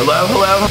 Hello, hello.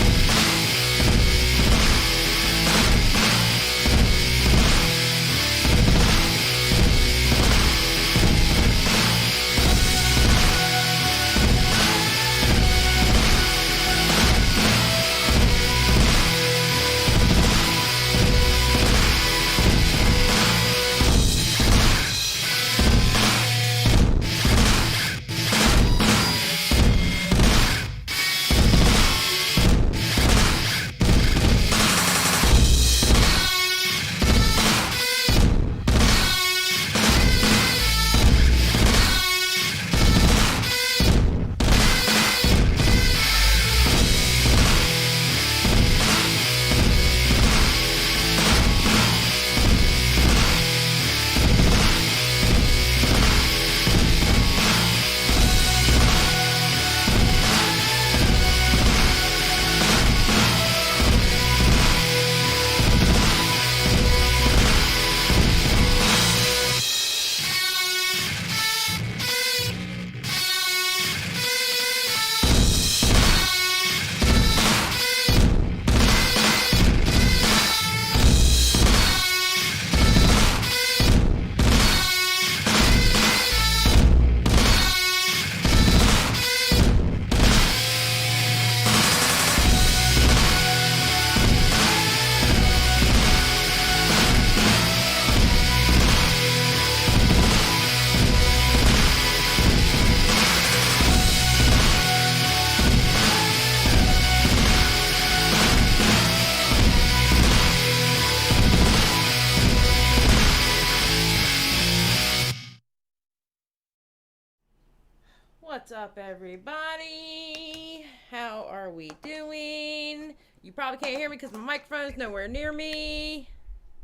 What's up, everybody? How are we doing? You probably can't hear me because my microphone's nowhere near me.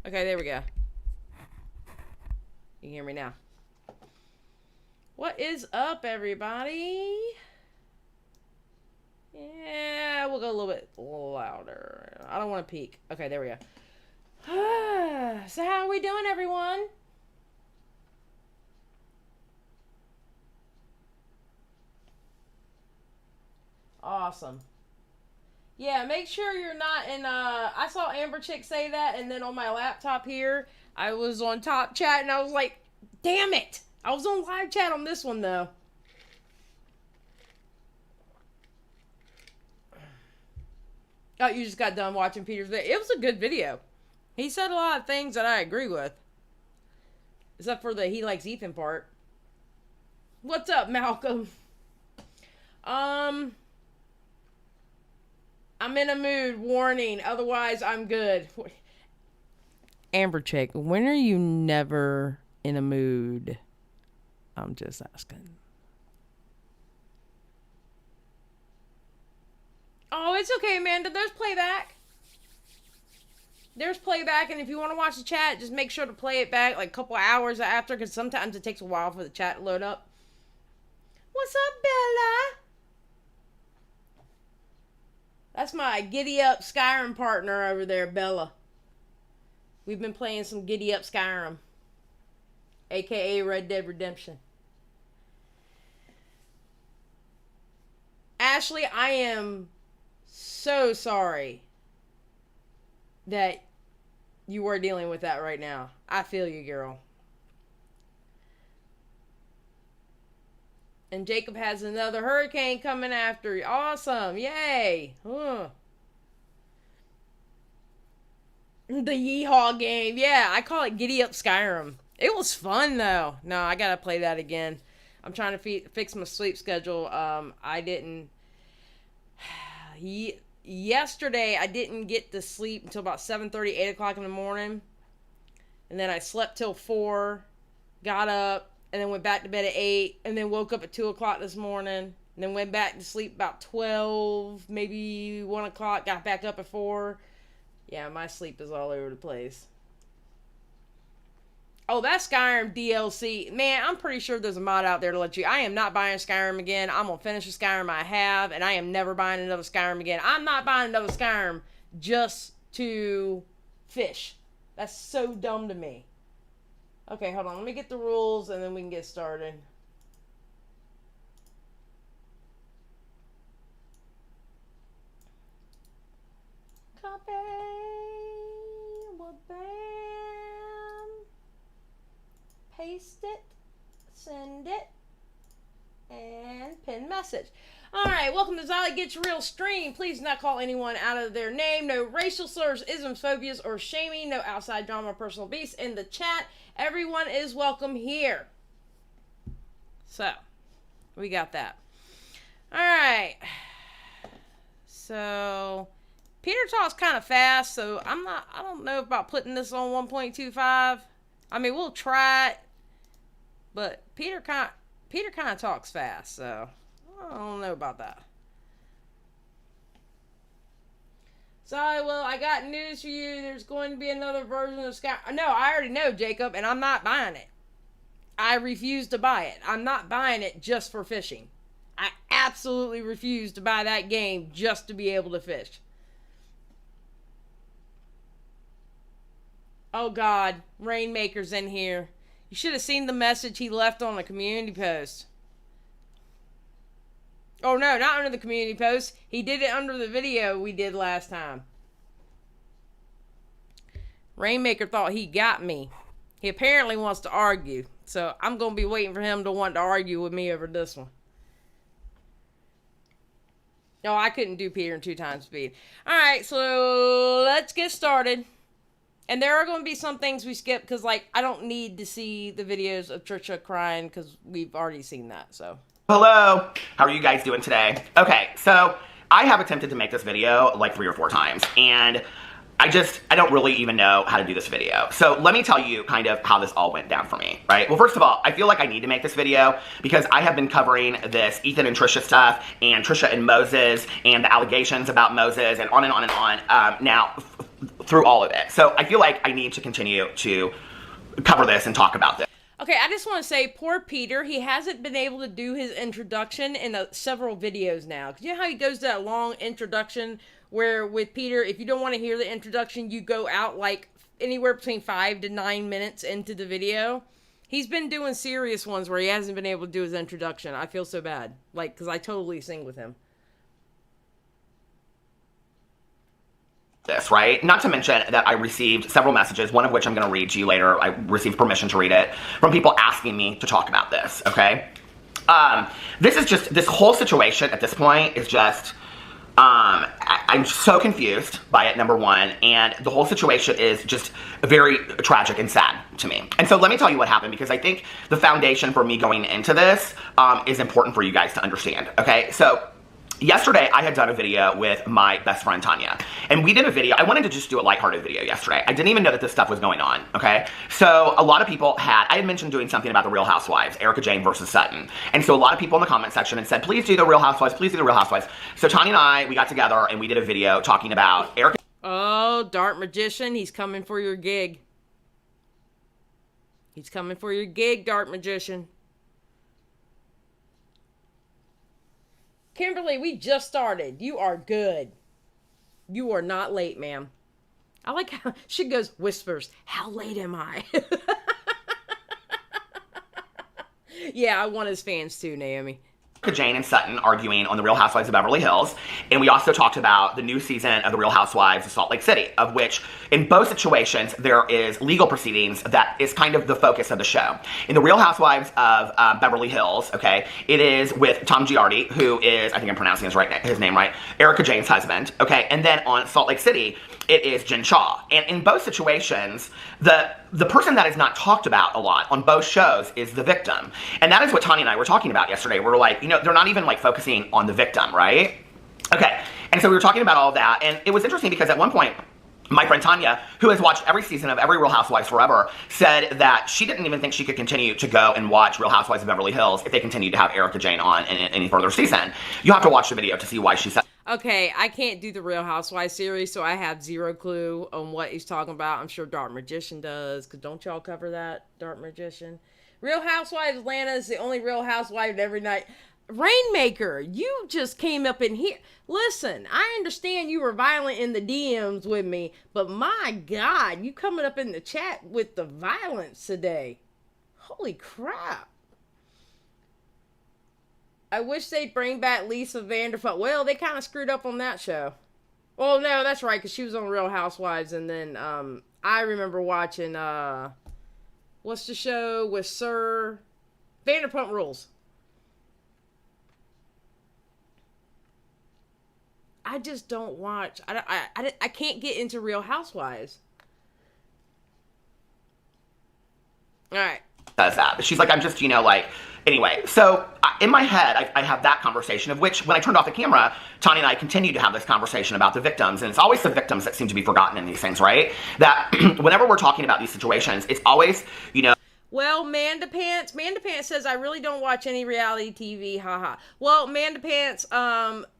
Okay, there we go. You can hear me now. What is up, everybody? Yeah, we'll go a little bit louder. I don't want to peek. Okay, there we go. So how are we doing, everyone? Awesome. Yeah, make sure you're not in, I saw Amber Chick say that, and then on my laptop here, I was on top chat, and I was like, damn it! I was on live chat on this one, though. Oh, you just got done watching Peter's video. It was a good video. He said a lot of things that I agree with. Except for the he likes Ethan part. What's up, Malcolm? I'm in a mood. Warning. Otherwise, I'm good. Amber Chick, when are you never in a mood? I'm just asking. Oh, it's okay, Amanda. There's playback. There's playback, and if you want to watch the chat, just make sure to play it back like a couple hours after, because sometimes it takes a while for the chat to load up. What's up, Bella? That's my Giddy Up Skyrim partner over there, Bella. We've been playing some Giddy Up Skyrim, aka Red Dead Redemption. Ashley, I am so sorry that you are dealing with that right now. I feel you, girl. And Jacob has another hurricane coming after you. Awesome. Yay. Huh. The Yeehaw game. Yeah, I call it Giddy Up Skyrim. It was fun, though. No, I gotta play that again. I'm trying to fix my sleep schedule. I didn't... Yesterday, I didn't get to sleep until about 7:30, 8 o'clock in the morning. And then I slept till 4, got up, and then went back to bed at 8, and then woke up at 2 o'clock this morning, and then went back to sleep about 12, maybe 1 o'clock, got back up at 4. Yeah, my sleep is all over the place. Oh, that Skyrim DLC. Man, I'm pretty sure there's a mod out there to let you. I am not buying Skyrim again. I'm going to finish the Skyrim I have, and I am never buying another Skyrim again. I'm not buying another Skyrim just to fish. That's so dumb to me. Okay, hold on. Let me get the rules, and then we can get started. copy. Bam. Paste it. Send it. And pin message. Alright, welcome to Zolly Gets Real Stream. Please not call anyone out of their name. No racial slurs, isms, phobias, or shaming. No outside drama or personal beefs in the chat. Everyone is welcome here. So, we got that. Alright. So, Peter talks kind of fast, so I don't know about putting this on 1.25. I mean, we'll try it. But Peter kind of talks fast, so I don't know about that. Sorry, well, I got news for you. There's going to be another version of Sky. No, I already know, Jacob, and I'm not buying it. I refuse to buy it. I'm not buying it just for fishing. I absolutely refuse to buy that game just to be able to fish. Oh, God. Rainmaker's in here. You should have seen the message he left on the community post. Oh, no, not under the community post. He did it under the video we did last time. Rainmaker thought he got me. He apparently wants to argue. So I'm going to be waiting for him to want to argue with me over this one. No, I couldn't do Peter in 2 times speed. Alright, so let's get started. And there are going to be some things we skip because, like, I don't need to see the videos of Trisha crying because we've already seen that, so. Hello, how are you guys doing today? Okay, so I have attempted to make this video like 3 or 4 times, and I don't really even know how to do this video. So let me tell you kind of how this all went down for me, right? Well, first of all, I feel like I need to make this video because I have been covering this Ethan and Trisha stuff, and Trisha and Moses, and the allegations about Moses, and on and on and on, now through all of it. So I feel like I need to continue to cover this and talk about this. Okay, I just want to say, poor Peter, he hasn't been able to do his introduction in several videos now. 'Cause you know how he goes to that long introduction where with Peter, if you don't want to hear the introduction, you go out like anywhere between 5 to 9 minutes into the video? He's been doing serious ones where he hasn't been able to do his introduction. I feel so bad. Like, because I totally sing with him. This, right? Not to mention that I received several messages, one of which I'm going to read to you later. I received permission to read it from people asking me to talk about this, okay? This whole situation at this point is just, I'm so confused by it, number one, and the whole situation is just very tragic and sad to me. And so let me tell you what happened, because I think the foundation for me going into this is important for you guys to understand, okay? So yesterday, I had done a video with my best friend, Tanya, and we did a video. I wanted to just do a lighthearted video yesterday. I didn't even know that this stuff was going on, okay? So a lot of people I had mentioned doing something about the Real Housewives, Erica Jane versus Sutton. And so a lot of people in the comment section had said, please do the Real Housewives, please do the Real Housewives. So Tanya and I, we got together and we did a video talking about Erica. Oh, Dart Magician, he's coming for your gig. He's coming for your gig, Dart Magician. Kimberly, we just started. You are good. You are not late, ma'am. I like how she goes, whispers, how late am I? Yeah, I want his fans too, Naomi. Jane and Sutton arguing on the Real Housewives of Beverly Hills, and we also talked about the new season of the Real Housewives of Salt Lake City, of which in both situations there is legal proceedings that is kind of the focus of the show. In the Real Housewives of Beverly Hills, okay, it is with Tom Giardi, who is, I think I'm pronouncing his name right, Erica Jane's husband, okay, and then on Salt Lake City, it is Jen Shaw. And in both situations, the person that is not talked about a lot on both shows is the victim. And that is what Tanya and I were talking about yesterday. We were like, you know, they're not even like focusing on the victim, right? Okay, and so we were talking about all of that, and it was interesting because at one point, my friend Tanya, who has watched every season of every Real Housewives forever, said that she didn't even think she could continue to go and watch Real Housewives of Beverly Hills if they continued to have Erica Jane on in any further season. You have to watch the video to see why she said. Okay, I can't do the Real Housewives series, so I have zero clue on what he's talking about. I'm sure Dart Magician does, because don't y'all cover that, Dart Magician? Real Housewives Atlanta is the only Real Housewife every night. Rainmaker, you just came up in here. Listen, I understand you were violent in the DMs with me, but my God, you coming up in the chat with the violence today. Holy crap. I wish they'd bring back Lisa Vanderpump. Well, they kind of screwed up on that show. Well, no, that's right, because she was on Real Housewives, and then I remember watching what's the show with Sir Vanderpump Rules. I just don't watch. I can't get into Real Housewives. All right. Does that. But she's like, I'm just, like, anyway. So in my head, I have that conversation, of which, when I turned off the camera, Tanya and I continued to have this conversation about the victims. And it's always the victims that seem to be forgotten in these things, right? That whenever we're talking about these situations, it's always, Well, Manda Pants says, I really don't watch any reality TV, haha. Well, Manda Pants,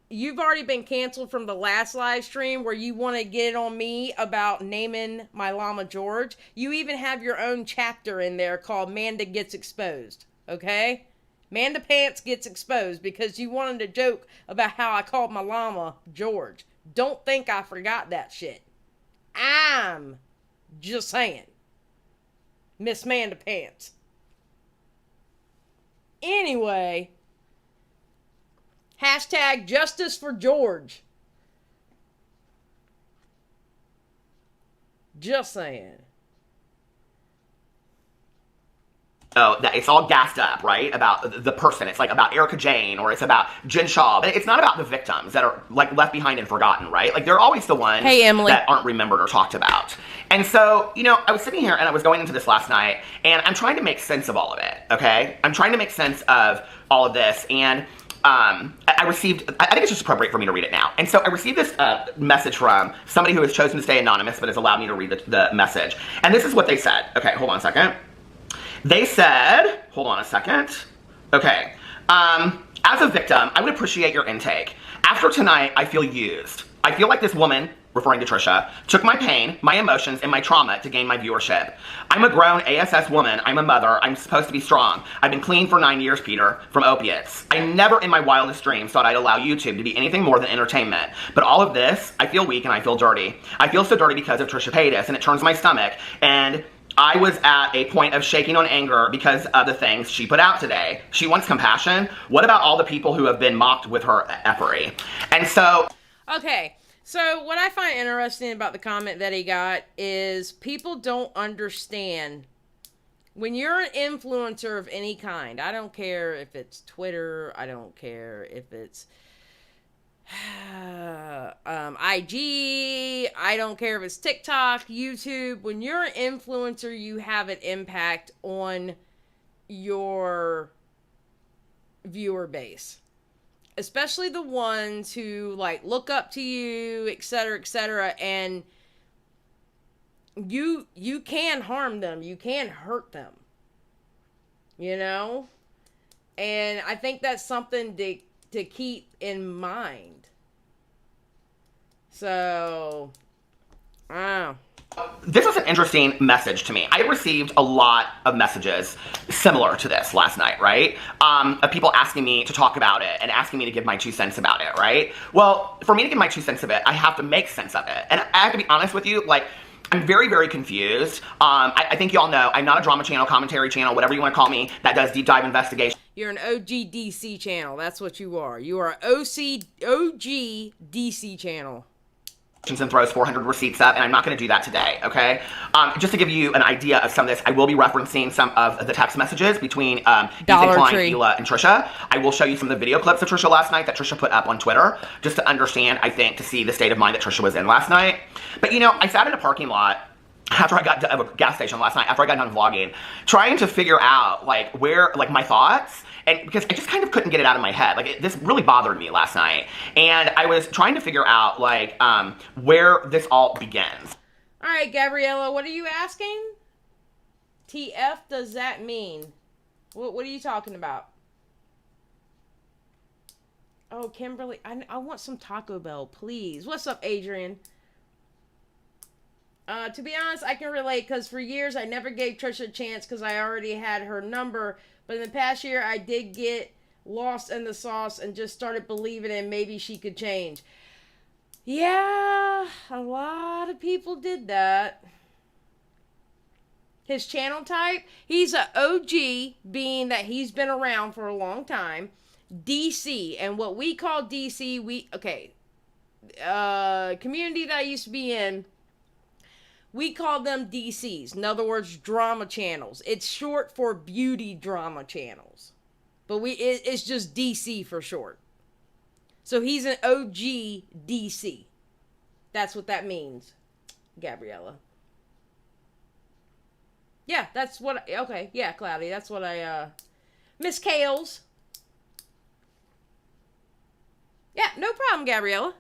you've already been canceled from the last live stream where you want to get it on me about naming my llama George. You even have your own chapter in there called Manda Gets Exposed, okay? Manda Pants Gets Exposed because you wanted to joke about how I called my llama George. Don't think I forgot that shit. I'm just saying. Miss Manda Pants. Anyway, hashtag justice for George. Just saying. Oh, that it's all gassed up, right? About the person. It's like about Erica Jane, or it's about Jen Shaw. But it's not about the victims that are like left behind and forgotten, right? Like they're always the ones that aren't remembered or talked about. And so, I was sitting here and I was going into this last night, and I'm trying to make sense of all of it, okay? I'm trying to make sense of all of this, and I received, I think it's just appropriate for me to read it now. And so I received this message from somebody who has chosen to stay anonymous, but has allowed me to read the message. And this is what they said. Okay, hold on a second. They said, hold on a second. Okay. As a victim, I would appreciate your intake. After tonight, I feel used. I feel like this woman, referring to Trisha, took my pain, my emotions, and my trauma to gain my viewership. I'm a grown ASS woman. I'm a mother. I'm supposed to be strong. I've been clean for 9 years, Peter, from opiates. I never in my wildest dreams thought I'd allow YouTube to be anything more than entertainment. But all of this, I feel weak and I feel dirty. I feel so dirty because of Trisha Paytas, and it turns my stomach. And I was at a point of shaking on anger because of the things she put out today. She wants compassion. What about all the people who have been mocked with her effery? And so... Okay, so what I find interesting about the comment that he got is people don't understand. When you're an influencer of any kind, I don't care if it's Twitter, I don't care if it's IG, I don't care if it's TikTok, YouTube. When you're an influencer, you have an impact on your viewer base, especially the ones who like look up to you, etc., and you can harm them, you can hurt them, and I think that's something to keep in mind. So, this was an interesting message to me. I received a lot of messages similar to this last night, right? Of people asking me to talk about it and asking me to give my 2 cents about it, right? Well, for me to give my 2 cents of it, I have to make sense of it. And I have to be honest with you, like, I'm very, very confused. I think y'all know I'm not a drama channel, commentary channel, whatever you want to call me, that does deep dive investigation. You're an OG DC channel. That's what you are. You are an OG DC channel. And throws 400 receipts up, and I'm not going to do that today, okay? Just to give you an idea of some of this, I will be referencing some of the text messages between Ethan, Klein, Hila, and Trisha. I will show you some of the video clips of Trisha last night that Trisha put up on Twitter, just to understand, I think, to see the state of mind that Trisha was in last night. But, I sat in a parking lot after I got to a gas station last night, after I got done vlogging, trying to figure out, my thoughts. And because I just kind of couldn't get it out of my head. This really bothered me last night. And I was trying to figure out, where this all begins. All right, Gabriella, what are you asking? TF does that mean? What are you talking about? Oh, Kimberly, I want some Taco Bell, please. What's up, Adrian? To be honest, I can relate, because for years I never gave Trisha a chance because I already had her number. But in the past year, I did get lost in the sauce and just started believing in maybe she could change. Yeah, a lot of people did that. His channel type, he's an OG, being that he's been around for a long time. DC, and what we call DC, okay, community that I used to be in, we called them DCs. In other words, drama channels. It's short for beauty drama channels. But it's just DC for short. So he's an OG DC. That's what that means, Gabriella. Yeah, that's what... Okay, yeah, Cloudy. That's what I... Miss Kales. Yeah, no problem, Gabriella.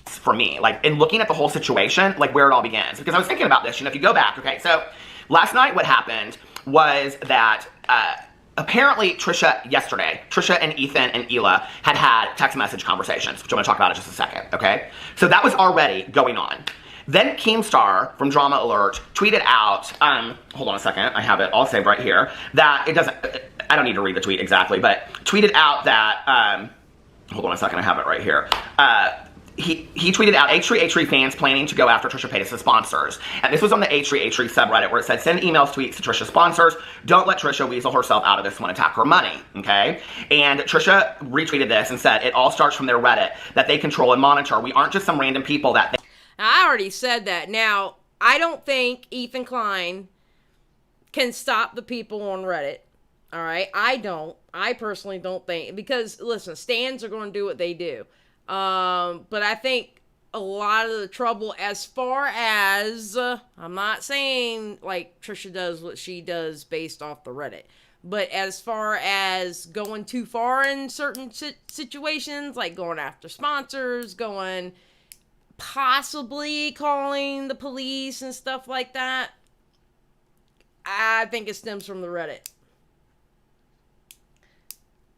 For me, like, in looking at the whole situation, like, where it all begins. Because I was thinking about this, you know, if you go back, okay, so last night what happened was that apparently Trisha and Ethan and Hila had text message conversations, which I'm going to talk about in just a second, okay? So that was already going on. Then Keemstar from Drama Alert tweeted out, hold on a second, I have it all saved right here, that it doesn't, I don't need to read the tweet exactly, but tweeted out that, hold on a second, I have it right here. He tweeted out, H3 fans planning to go after Trisha Paytas' sponsors. And this was on the H3 subreddit where it said, send emails, tweets to Trisha's sponsors. Don't let Trisha weasel herself out of this one, attack her money, okay? And Trisha retweeted this and said, it all starts from their Reddit that they control and monitor. We aren't just some random people that... Now, I already said that. Now, I don't think Ethan Klein can stop the people on Reddit. All right? I personally don't think... Because, listen, stans are going to do what they do. But I think a lot of the trouble as far as, I'm not saying like Trisha does what she does based off the Reddit, but as far as going too far in certain situations, like going after sponsors, possibly calling the police and stuff like that, I think it stems from the Reddit.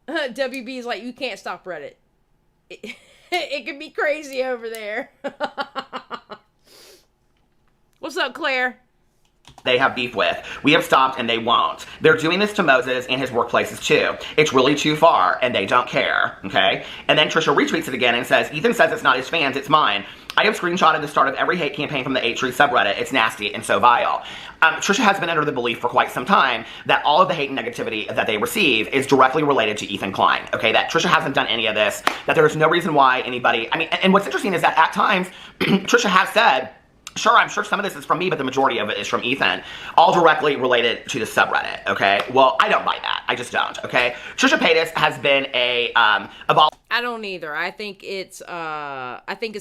WB is like, you can't stop Reddit. It can be crazy over there. What's up, Claire? They have beef with. We have stopped and they won't. They're doing this to Moses and his workplaces too. It's really too far and they don't care, okay? And then Trisha retweets it again and says, Ethan says it's not his fans, it's mine. I have screenshotted the start of every hate campaign from the H3 subreddit. It's nasty and so vile. Trisha has been under the belief for quite some time that all of the hate and negativity that they receive is directly related to Ethan Klein, okay? That Trisha hasn't done any of this, that there is no reason why anybody... I mean, and what's interesting is that at times, Trisha has said, sure, I'm sure some of this is from me, but the majority of it is from Ethan, all directly related to the subreddit, okay? Well, I don't buy that. I just don't, okay? Trisha Paytas has been I don't either. I think it's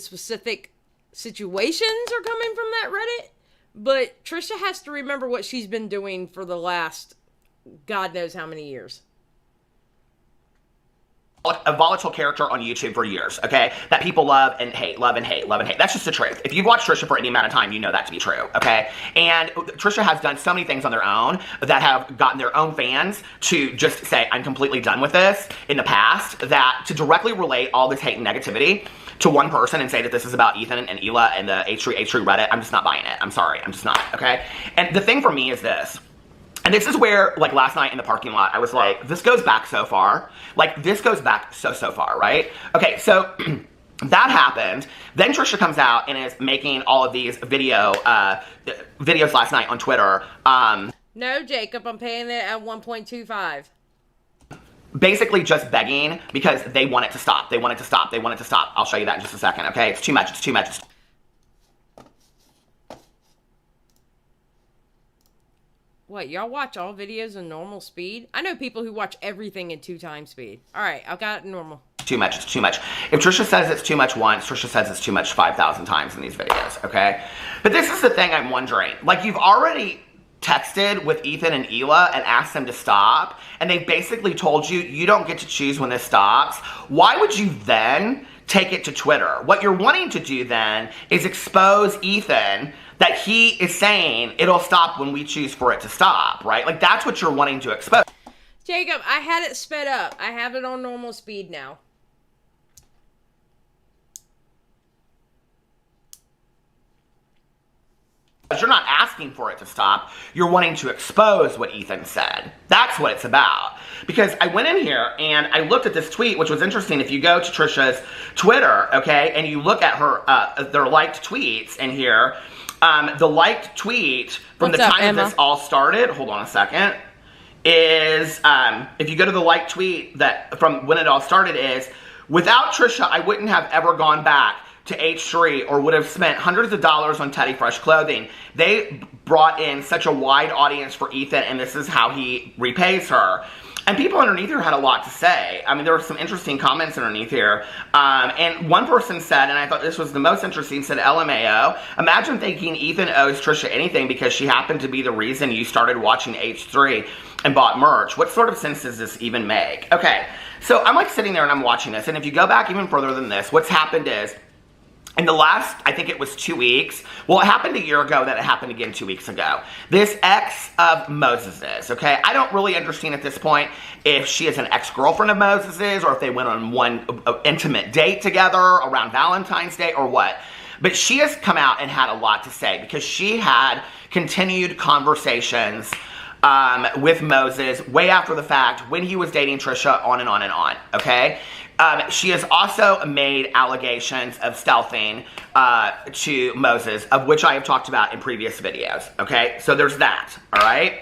specific situations are coming from that Reddit, but Trisha has to remember what she's been doing for the last God knows how many years. A volatile character on YouTube for years, okay? That people love and hate, love and hate, love and hate. That's just the truth. If you've watched Trisha for any amount of time, you know that to be true, okay? And Trisha has done so many things on their own that have gotten their own fans to just say, I'm completely done with this in the past, that to directly relate all this hate and negativity to one person and say that this is about Ethan and Hila and the H3 Reddit, I'm just not buying it. I'm sorry. I'm just not, okay? And the thing for me is this. And this is where, like, last night in the parking lot, I was like, this goes back so far. Like, this goes back so far, right? Okay, so that happened. Then Trisha comes out and is making all of these videos last night on Twitter. No, Jacob, I'm paying it at 1.25. Basically just begging because they want it to stop. They want it to stop. They want it to stop. I'll show you that in just a second, okay? It's too much. It's too much. What, y'all watch all videos in normal speed? I know people who watch everything in 2 times speed. Alright, I've got it in normal. Too much, it's too much. If Trisha says it's too much once, Trisha says it's too much 5,000 times in these videos, okay? But this is the thing I'm wondering. Like, you've already texted with Ethan and Hila and asked them to stop, and they basically told you, you don't get to choose when this stops. Why would you then take it to Twitter? What you're wanting to do then is expose Ethan that he is saying it'll stop when we choose for it to stop, right? Like, that's what you're wanting to expose. Jacob, I had it sped up. I have it on normal speed now. You're not asking for it to stop. You're wanting to expose what Ethan said. That's what it's about. Because I went in here and I looked at this tweet, which was interesting. If you go to Trisha's Twitter, okay, and you look at her, their liked tweets in here, the liked tweet from the time that this all started, hold on a second, is, if you go to the liked tweet that from when it all started is, without Trisha, I wouldn't have ever gone back to H3 or would have spent hundreds of dollars on Teddy Fresh clothing. They brought in such a wide audience for Ethan, and this is how he repays her. And people underneath here had a lot to say. I mean, there were some interesting comments underneath here. And one person said, and I thought this was the most interesting, said, LMAO, imagine thinking Ethan owes Trisha anything because she happened to be the reason you started watching H3 and bought merch. What sort of sense does this even make? Okay, so I'm like sitting there and I'm watching this. And if you go back even further than this, what's happened is, in the last, I think it was 2 weeks, well, it happened a year ago, then it happened again 2 weeks ago. This ex of Moses's, okay? I don't really understand at this point if she is an ex-girlfriend of Moses's or if they went on one intimate date together around Valentine's Day or what. But she has come out and had a lot to say because she had continued conversations with Moses way after the fact when he was dating Trisha, on and on and on, okay? She has also made allegations of stealthing to Moses, of which I have talked about in previous videos, okay? So there's that, all right?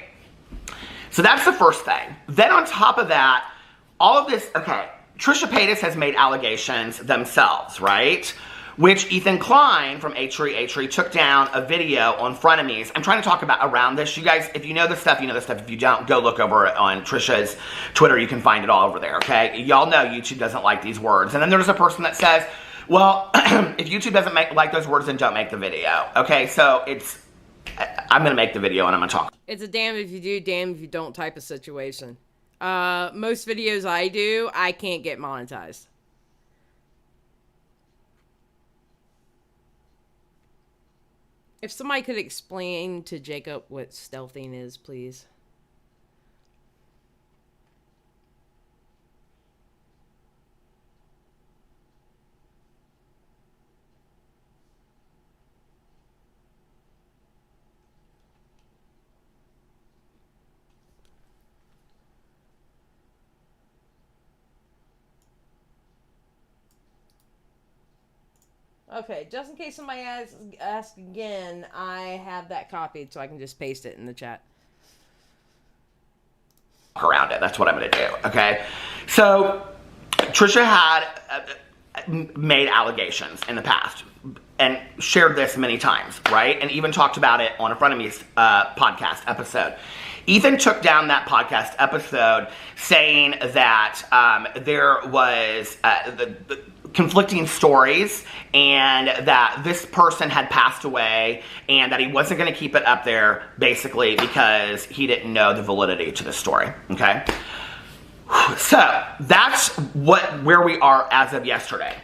So that's the first thing. Then on top of that, all of this, okay, Trisha Paytas has made allegations themselves, right? Which Ethan Klein from H3 took down a video on frenemies. I'm trying to talk about around this. You guys, if you know this stuff, you know this stuff. If you don't, go look over it on Trisha's Twitter. You can find it all over there, okay? Y'all know YouTube doesn't like these words. And then there's a person that says, well, if YouTube doesn't like those words, then don't make the video, okay? So it's, I'm going to make the video and I'm going to talk. It's a damn if you do, damn if you don't type of situation. Most videos I do, I can't get monetized. If somebody could explain to Jacob what stealthing is, please. Okay, just in case somebody asks again, I have that copied so I can just paste it in the chat. Around it. That's what I'm going to do, okay? So, Trisha had made allegations in the past and shared this many times, right? And even talked about it on a Frenemies podcast episode. Ethan took down that podcast episode saying that there was the conflicting stories and that this person had passed away and that he wasn't going to keep it up there basically because he didn't know the validity to the story, okay? So that's where we are as of yesterday.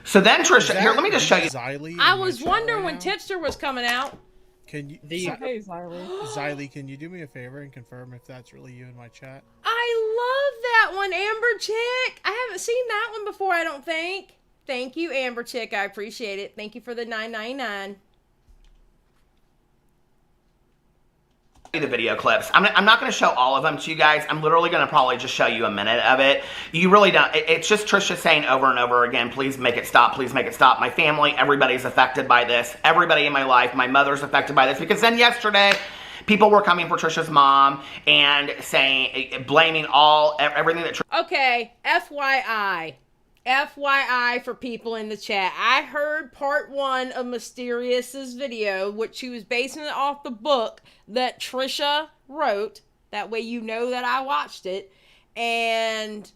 So then Trisha, here, let me just show you. I was wondering when Tipster was coming out. Can you, Xylee, can you do me a favor and confirm if that's really you in my chat? I love that one, Amber Chick. I haven't seen that one before, I don't think. Thank you, Amber Chick. I appreciate it. Thank you for the $9.99. The video clips. I'm not going to show all of them to you guys. I'm literally going to probably just show you a minute of it. You really don't. It's just Trisha saying over and over again, please make it stop. Please make it stop. My family, everybody's affected by this. Everybody in my life, my mother's affected by this. Because then yesterday, people were coming for Trisha's mom and saying, blaming everything that Trisha. Okay, FYI. FYI for people in the chat. I heard part 1 of Mysterious's video, which she was basing it off the book that Trisha wrote. That way you know that I watched it. And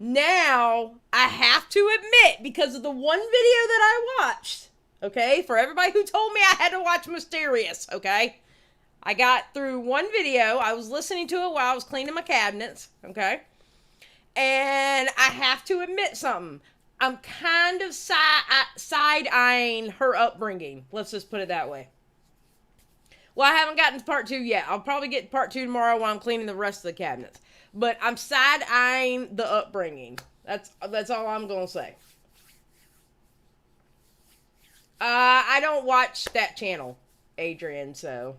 now I have to admit, because of the one video that I watched, okay, for everybody who told me I had to watch Mysterious, okay, I got through one video. I was listening to it while I was cleaning my cabinets, okay. And I have to admit something. I'm kind of side-eyeing her upbringing. Let's just put it that way. Well, I haven't gotten to part 2 yet. I'll probably get to part 2 tomorrow while I'm cleaning the rest of the cabinets. But I'm side-eyeing the upbringing. That's all I'm going to say. I don't watch that channel, Adrian, so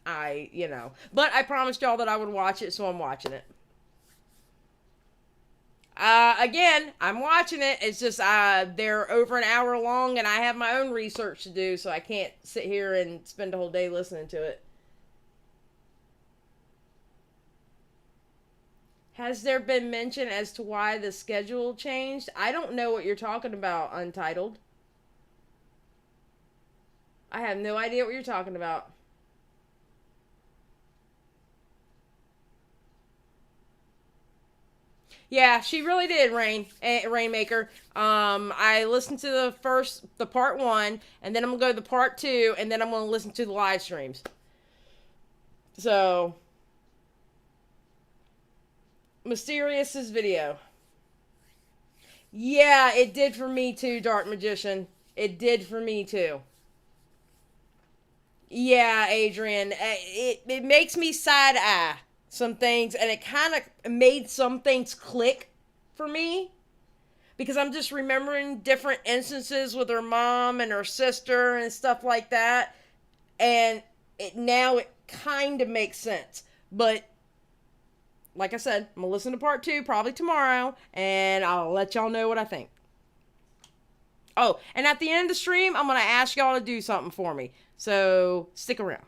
But I promised y'all that I would watch it, so I'm watching it. Again, I'm watching it. It's just, they're over an hour long and I have my own research to do, so I can't sit here and spend a whole day listening to it. Has there been mention as to why the schedule changed? I don't know what you're talking about, Untitled. I have no idea what you're talking about. Yeah, she really did, Rainmaker. I listened to the part 1, and then I'm gonna go to the part 2, and then I'm gonna listen to the live streams. So, Mysterious's video. Yeah, it did for me too, Dark Magician. It did for me too. Yeah, Adrian. It makes me side-eye some things, and it kind of made some things click for me. Because I'm just remembering different instances with her mom and her sister and stuff like that. And now it kind of makes sense. But, like I said, I'm going to listen to part 2 probably tomorrow, and I'll let y'all know what I think. Oh, and at the end of the stream, I'm going to ask y'all to do something for me. So, stick around.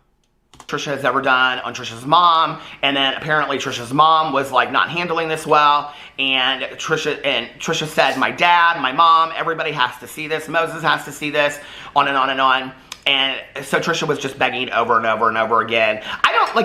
Trisha has ever done on Trisha's mom, and then apparently Trisha's mom was like not handling this well, and Trisha said, my dad, my mom, everybody has to see this, Moses has to see this, on and on and on. And so Trisha was just begging over and over and over again.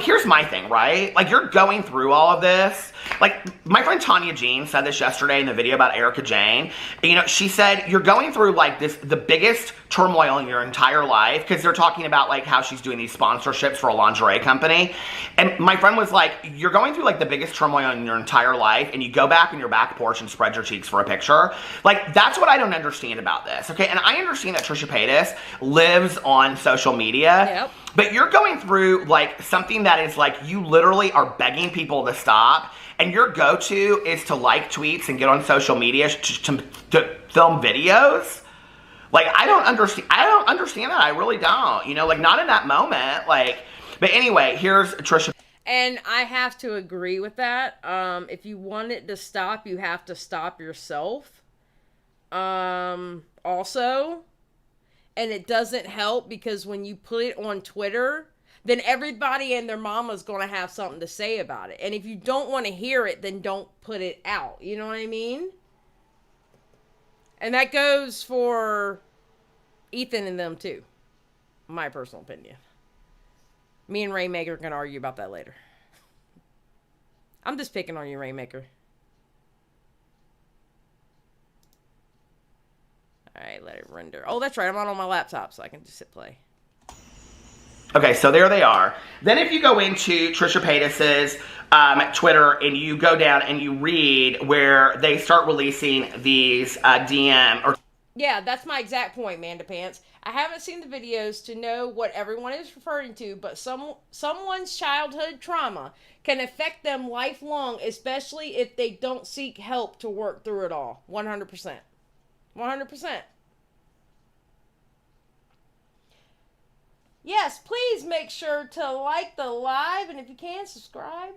Here's my thing, right? Like, you're going through all of this. Like, my friend Tanya Jean said this yesterday in the video about Erica Jane. You know, she said, you're going through, like, the biggest turmoil in your entire life, because they're talking about, like, how she's doing these sponsorships for a lingerie company. And my friend was like, you're going through, like, the biggest turmoil in your entire life, and you go back on your back porch and spread your cheeks for a picture. Like, that's what I don't understand about this, okay? And I understand that Trisha Paytas lives on social media. Yep. But you're going through, like, something that is, like, you literally are begging people to stop, and your go-to is to like tweets and get on social media to film videos. Like, I don't understand that. I really don't. You know, like, not in that moment. Like, but anyway, here's Trisha. And I have to agree with that. If you want it to stop, you have to stop yourself. Also... And it doesn't help because when you put it on Twitter, then everybody and their mama's going to have something to say about it. And if you don't want to hear it, then don't put it out. You know what I mean? And that goes for Ethan and them too. My personal opinion. Me and Rainmaker can argue about that later. I'm just picking on you, Rainmaker. Alright, let it render. Oh, that's right. I'm not on my laptop, so I can just hit play. Okay, so there they are. Then if you go into Trisha Paytas's Twitter and you go down and you read where they start releasing these DM or... Yeah, that's my exact point, Manda Pants. I haven't seen the videos to know what everyone is referring to, but someone's childhood trauma can affect them lifelong, especially if they don't seek help to work through it all. 100%. 100%. Yes, please make sure to like the live, and if you can, subscribe.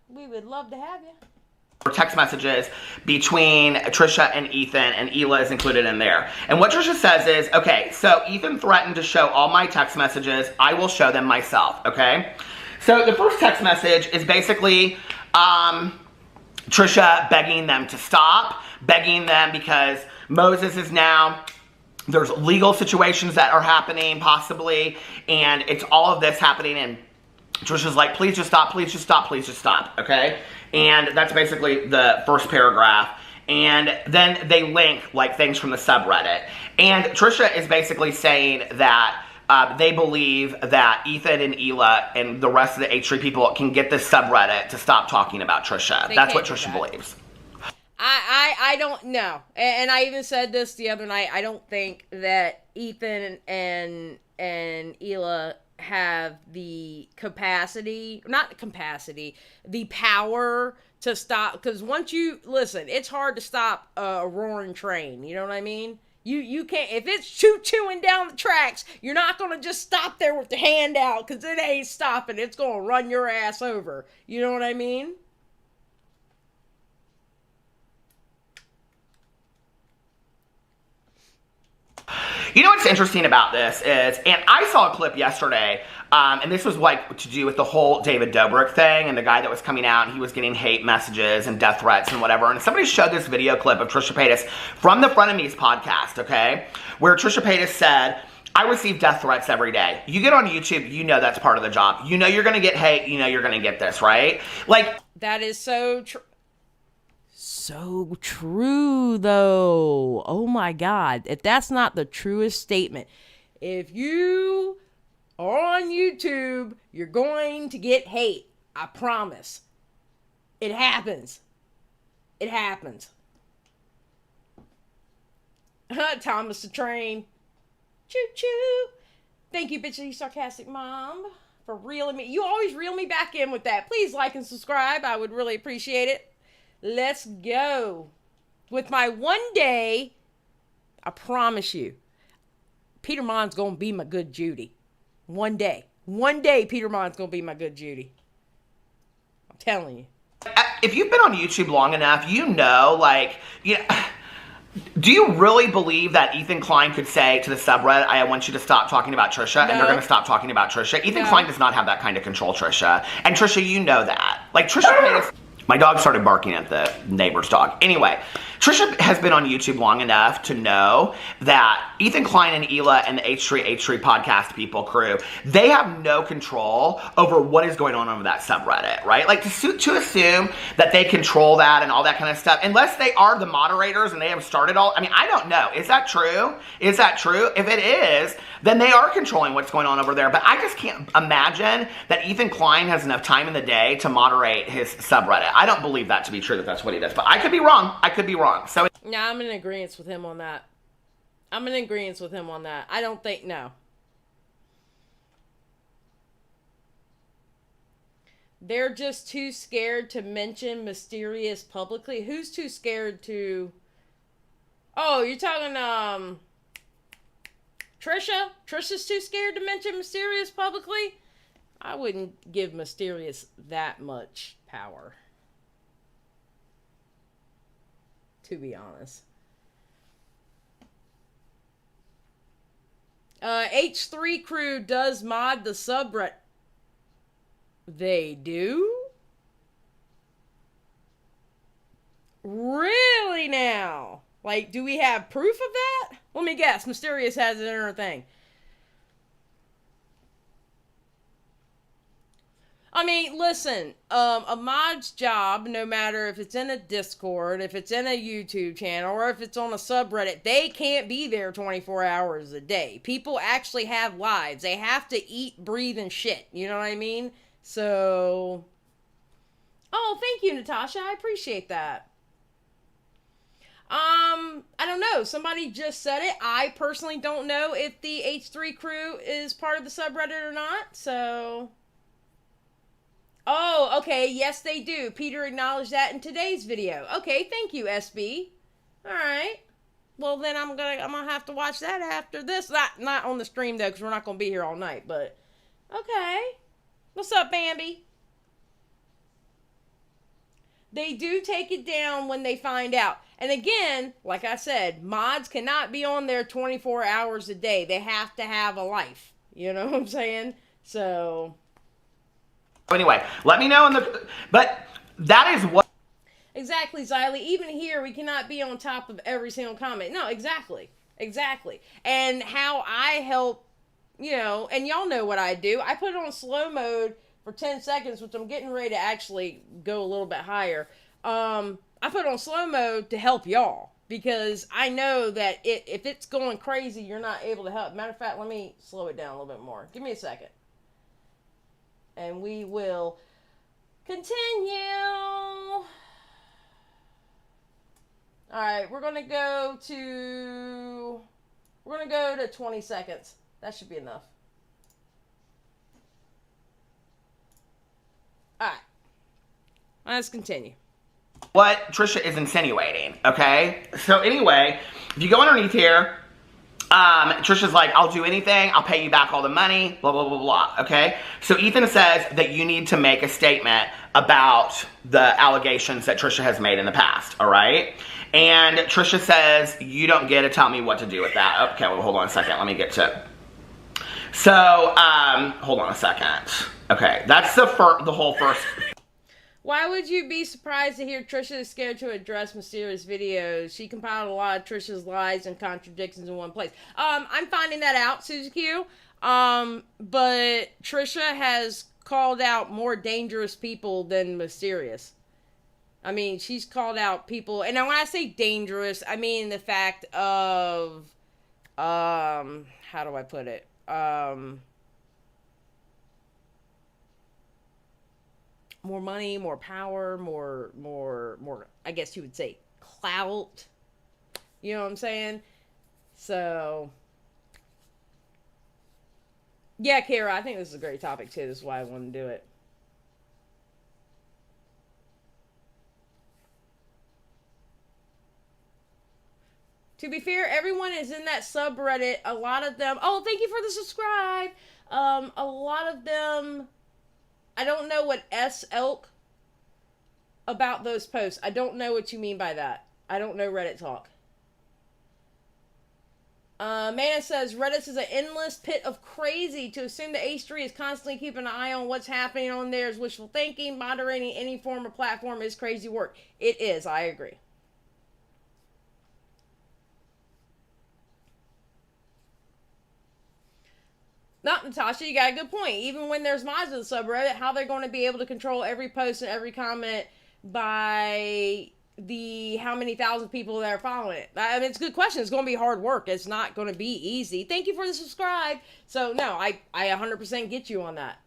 We would love to have you. Text messages between Trisha and Ethan, and Hila is included in there. And what Trisha says is, okay, so Ethan threatened to show all my text messages. I will show them myself, okay? So the first text message is basically Trisha begging them to stop, begging them because Moses is now, there's legal situations that are happening, possibly, and it's all of this happening, and Trisha's like, please just stop, please just stop, please just stop, okay? And that's basically the first paragraph. And then they link, like, things from the subreddit. And Trisha is basically saying that they believe that Ethan and Hila and the rest of the H3 people can get this subreddit to stop talking about Trisha. That's what Trisha believes. I don't know. And I even said this the other night. I don't think that Ethan and Hila have the capacity, not the capacity, the power to stop. Because once you, listen, it's hard to stop a roaring train. You know what I mean? You can't, if it's choo-chooing down the tracks, you're not going to just stop there with the hand out because it ain't stopping. It's going to run your ass over. You know what I mean? You know what's interesting about this is, and I saw a clip yesterday, and this was like to do with the whole David Dobrik thing, and the guy that was coming out, and he was getting hate messages and death threats and whatever, and somebody showed this video clip of Trisha Paytas from the Frenemies podcast, okay, where Trisha Paytas said, I receive death threats every day. You get on YouTube, you know that's part of the job. You know you're going to get hate, you know you're going to get this, right? Like, that is so true. So true, though. Oh my God. If that's not the truest statement. If you are on YouTube, you're going to get hate. I promise. It happens. It happens. Thomas the Train. Choo-choo. Thank you, bitchy sarcastic mom, for reeling me. You always reel me back in with that. Please like and subscribe. I would really appreciate it. Let's go. With my one day, I promise you, Peter Monn's going to be my good Judy. One day. One day, Peter Monn's going to be my good Judy. I'm telling you. If you've been on YouTube long enough, you know, like, do you really believe that Ethan Klein could say to the subreddit, I want you to stop talking about Trisha, and they're going to stop talking about Trisha? Ethan Klein does not have that kind of control, Trisha. And Trisha, you know that. Like, Trisha Paytas... My dog started barking at the neighbor's dog. Anyway, Trisha has been on YouTube long enough to know that Ethan Klein and Hila and the H3 podcast people crew, they have no control over what is going on over that subreddit, right? Like, to assume that they control that and all that kind of stuff, unless they are the moderators and they have started all... I mean, I don't know. Is that true? Is that true? If it is, then they are controlling what's going on over there. But I just can't imagine that Ethan Klein has enough time in the day to moderate his subreddit. I don't believe that to be true, that that's what he does. But I could be wrong. I could be wrong. So yeah, I'm in agreement with him on that. I'm in agreement with him on that. I don't think, no. They're just too scared to mention Mysterious publicly. Who's too scared to... Oh, you're talking, Trisha? Trisha's too scared to mention Mysterious publicly? I wouldn't give Mysterious that much power. To be honest. H3 crew does mod the subreddit. They do? Really now? Like, do we have proof of that? Let me guess. Mysterious has it in her thing. I mean, listen, a mod's job, no matter if it's in a Discord, if it's in a YouTube channel, or if it's on a subreddit, they can't be there 24 hours a day. People actually have lives. They have to eat, breathe, and shit. You know what I mean? So... Oh, thank you, Natasha. I appreciate that. I don't know. Somebody just said it. I personally don't know if the H3 crew is part of the subreddit or not, so... Oh, okay, yes they do. Peter acknowledged that in today's video. Okay, thank you, SB. Alright. Well, then I'm gonna have to watch that after this. Not on the stream, though, because we're not gonna be here all night, but... Okay. What's up, Bambi? They do take it down when they find out. And again, like I said, mods cannot be on there 24 hours a day. They have to have a life. You know what I'm saying? So... Anyway, let me know in the... But that is what... Exactly, Xylee. Even here, we cannot be on top of every single comment. No, exactly. Exactly. And how I help, you know, and y'all know what I do. I put it on slow mode for 10 seconds, which I'm getting ready to actually go a little bit higher. I put it on slow mode to help y'all. Because I know that if it's going crazy, you're not able to help. Matter of fact, let me slow it down a little bit more. Give me a second. And we will continue. Alright, we're going to go to 20 seconds. That should be enough. Alright. Let's continue. What Trisha is insinuating, okay? So anyway, if you go underneath here, Trisha's like, I'll do anything, I'll pay you back all the money, blah, blah, blah, blah, okay? So Ethan says that you need to make a statement about the allegations that Trisha has made in the past, all right? And Trisha says, you don't get to tell me what to do with that. Okay, well, hold on a second, let me get to it. So, hold on a second. Okay, that's the whole first... Why would you be surprised to hear Trisha is scared to address mysterious videos? She compiled a lot of Trisha's lies and contradictions in one place. I'm finding that out, Suzy Q. But Trisha has called out more dangerous people than mysterious. I mean, she's called out people, and when I say dangerous, I mean the fact of, how do I put it? More money, more power, more, I guess you would say, clout. You know what I'm saying? So, yeah, Kara, I think this is a great topic, too. This is why I want to do it. To be fair, everyone is in that subreddit. A lot of them... Oh, thank you for the subscribe. A lot of them... I don't know what elk about those posts. I don't know what you mean by that. I don't know Reddit talk. Mana says, Reddit is an endless pit of crazy. To assume the H3 is constantly keeping an eye on what's happening on there is wishful thinking. Moderating any form of platform is crazy work. It is. I agree. Not Natasha, you got a good point. Even when there's mods in the subreddit, how they're going to be able to control every post and every comment by the how many thousand people that are following it? I mean, it's a good question. It's going to be hard work. It's not going to be easy. Thank you for the subscribe. So, no, I 100% get you on that.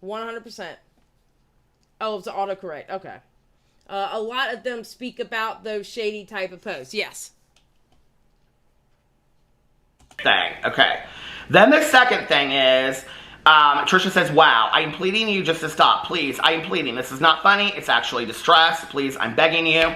100%. Oh, it's autocorrect. Okay. A lot of them speak about those shady type of posts. Yes. Okay. Then the second thing is, Trisha says, wow, I am pleading you just to stop. Please, I am pleading. This is not funny. It's actually distress. Please, I'm begging you.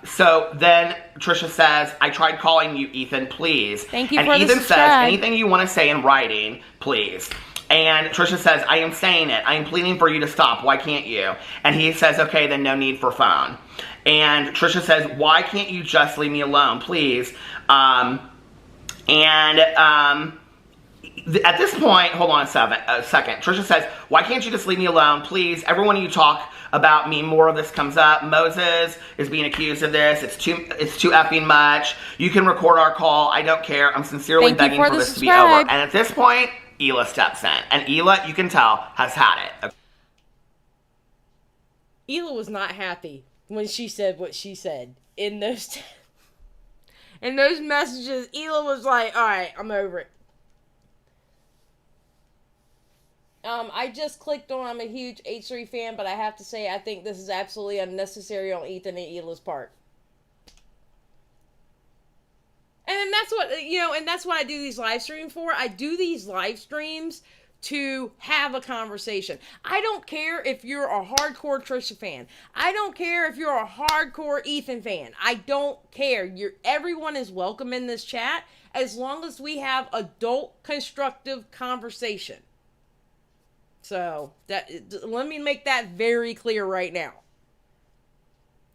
So then Trisha says, I tried calling you, Ethan, please. Thank you and for Ethan the says, subscribe. anything you want to say in writing, please. And Trisha says, I am saying it. I am pleading for you to stop. Why can't you? And he says, okay, then no need for phone. And Trisha says, why can't you just leave me alone, please? At this point, hold on a second. Trisha says, why can't you just leave me alone, please? Everyone you talk about me, more of this comes up. Moses is being accused of this. It's too effing much. You can record our call. I don't care. I'm sincerely begging for this to be over. And at this point, Hila steps in. And Hila, you can tell, has had it. Hila was not happy when she said what she said in those... In those messages, Hila was like, alright, I'm over it. I just clicked on, I'm a huge H3 fan, but I have to say, I think this is absolutely unnecessary on Ethan and Hila's part. And that's what, and that's what I do these live streams for. I do these live streams to have a conversation. I don't care if you're a hardcore Trisha fan. I don't care if you're a hardcore Ethan fan. I don't care. Everyone is welcome in this chat as long as we have adult constructive conversation. So let me make that very clear right now.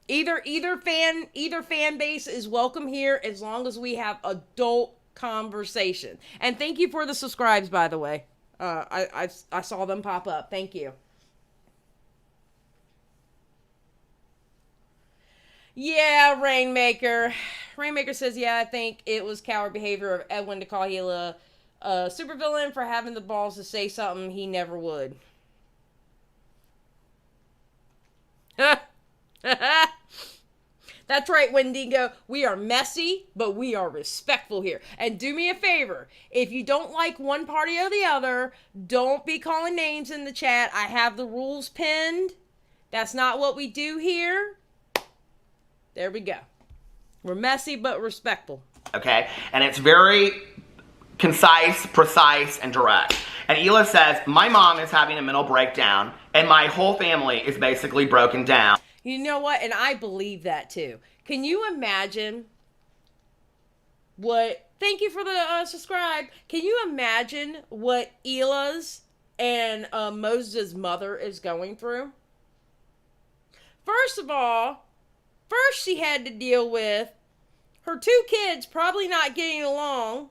Either fan base is welcome here as long as we have adult conversation. And thank you for the subscribes, by the way. I saw them pop up. Thank you. Yeah, Rainmaker. Rainmaker says, yeah, I think it was coward behavior of Edwin to call Hila a supervillain for having the balls to say something he never would. That's right, Wendigo. We are messy, but we are respectful here. And do me a favor. If you don't like one party or the other, don't be calling names in the chat. I have the rules pinned. That's not what we do here. There we go. We're messy, but respectful. Okay? And it's very concise, precise, and direct. And Hila says, my mom is having a mental breakdown, and my whole family is basically broken down. You know what? And I believe that too. Can you imagine what... Thank you for the subscribe. Can you imagine what Hila's and Moses' mother is going through? First of all, she had to deal with her two kids probably not getting along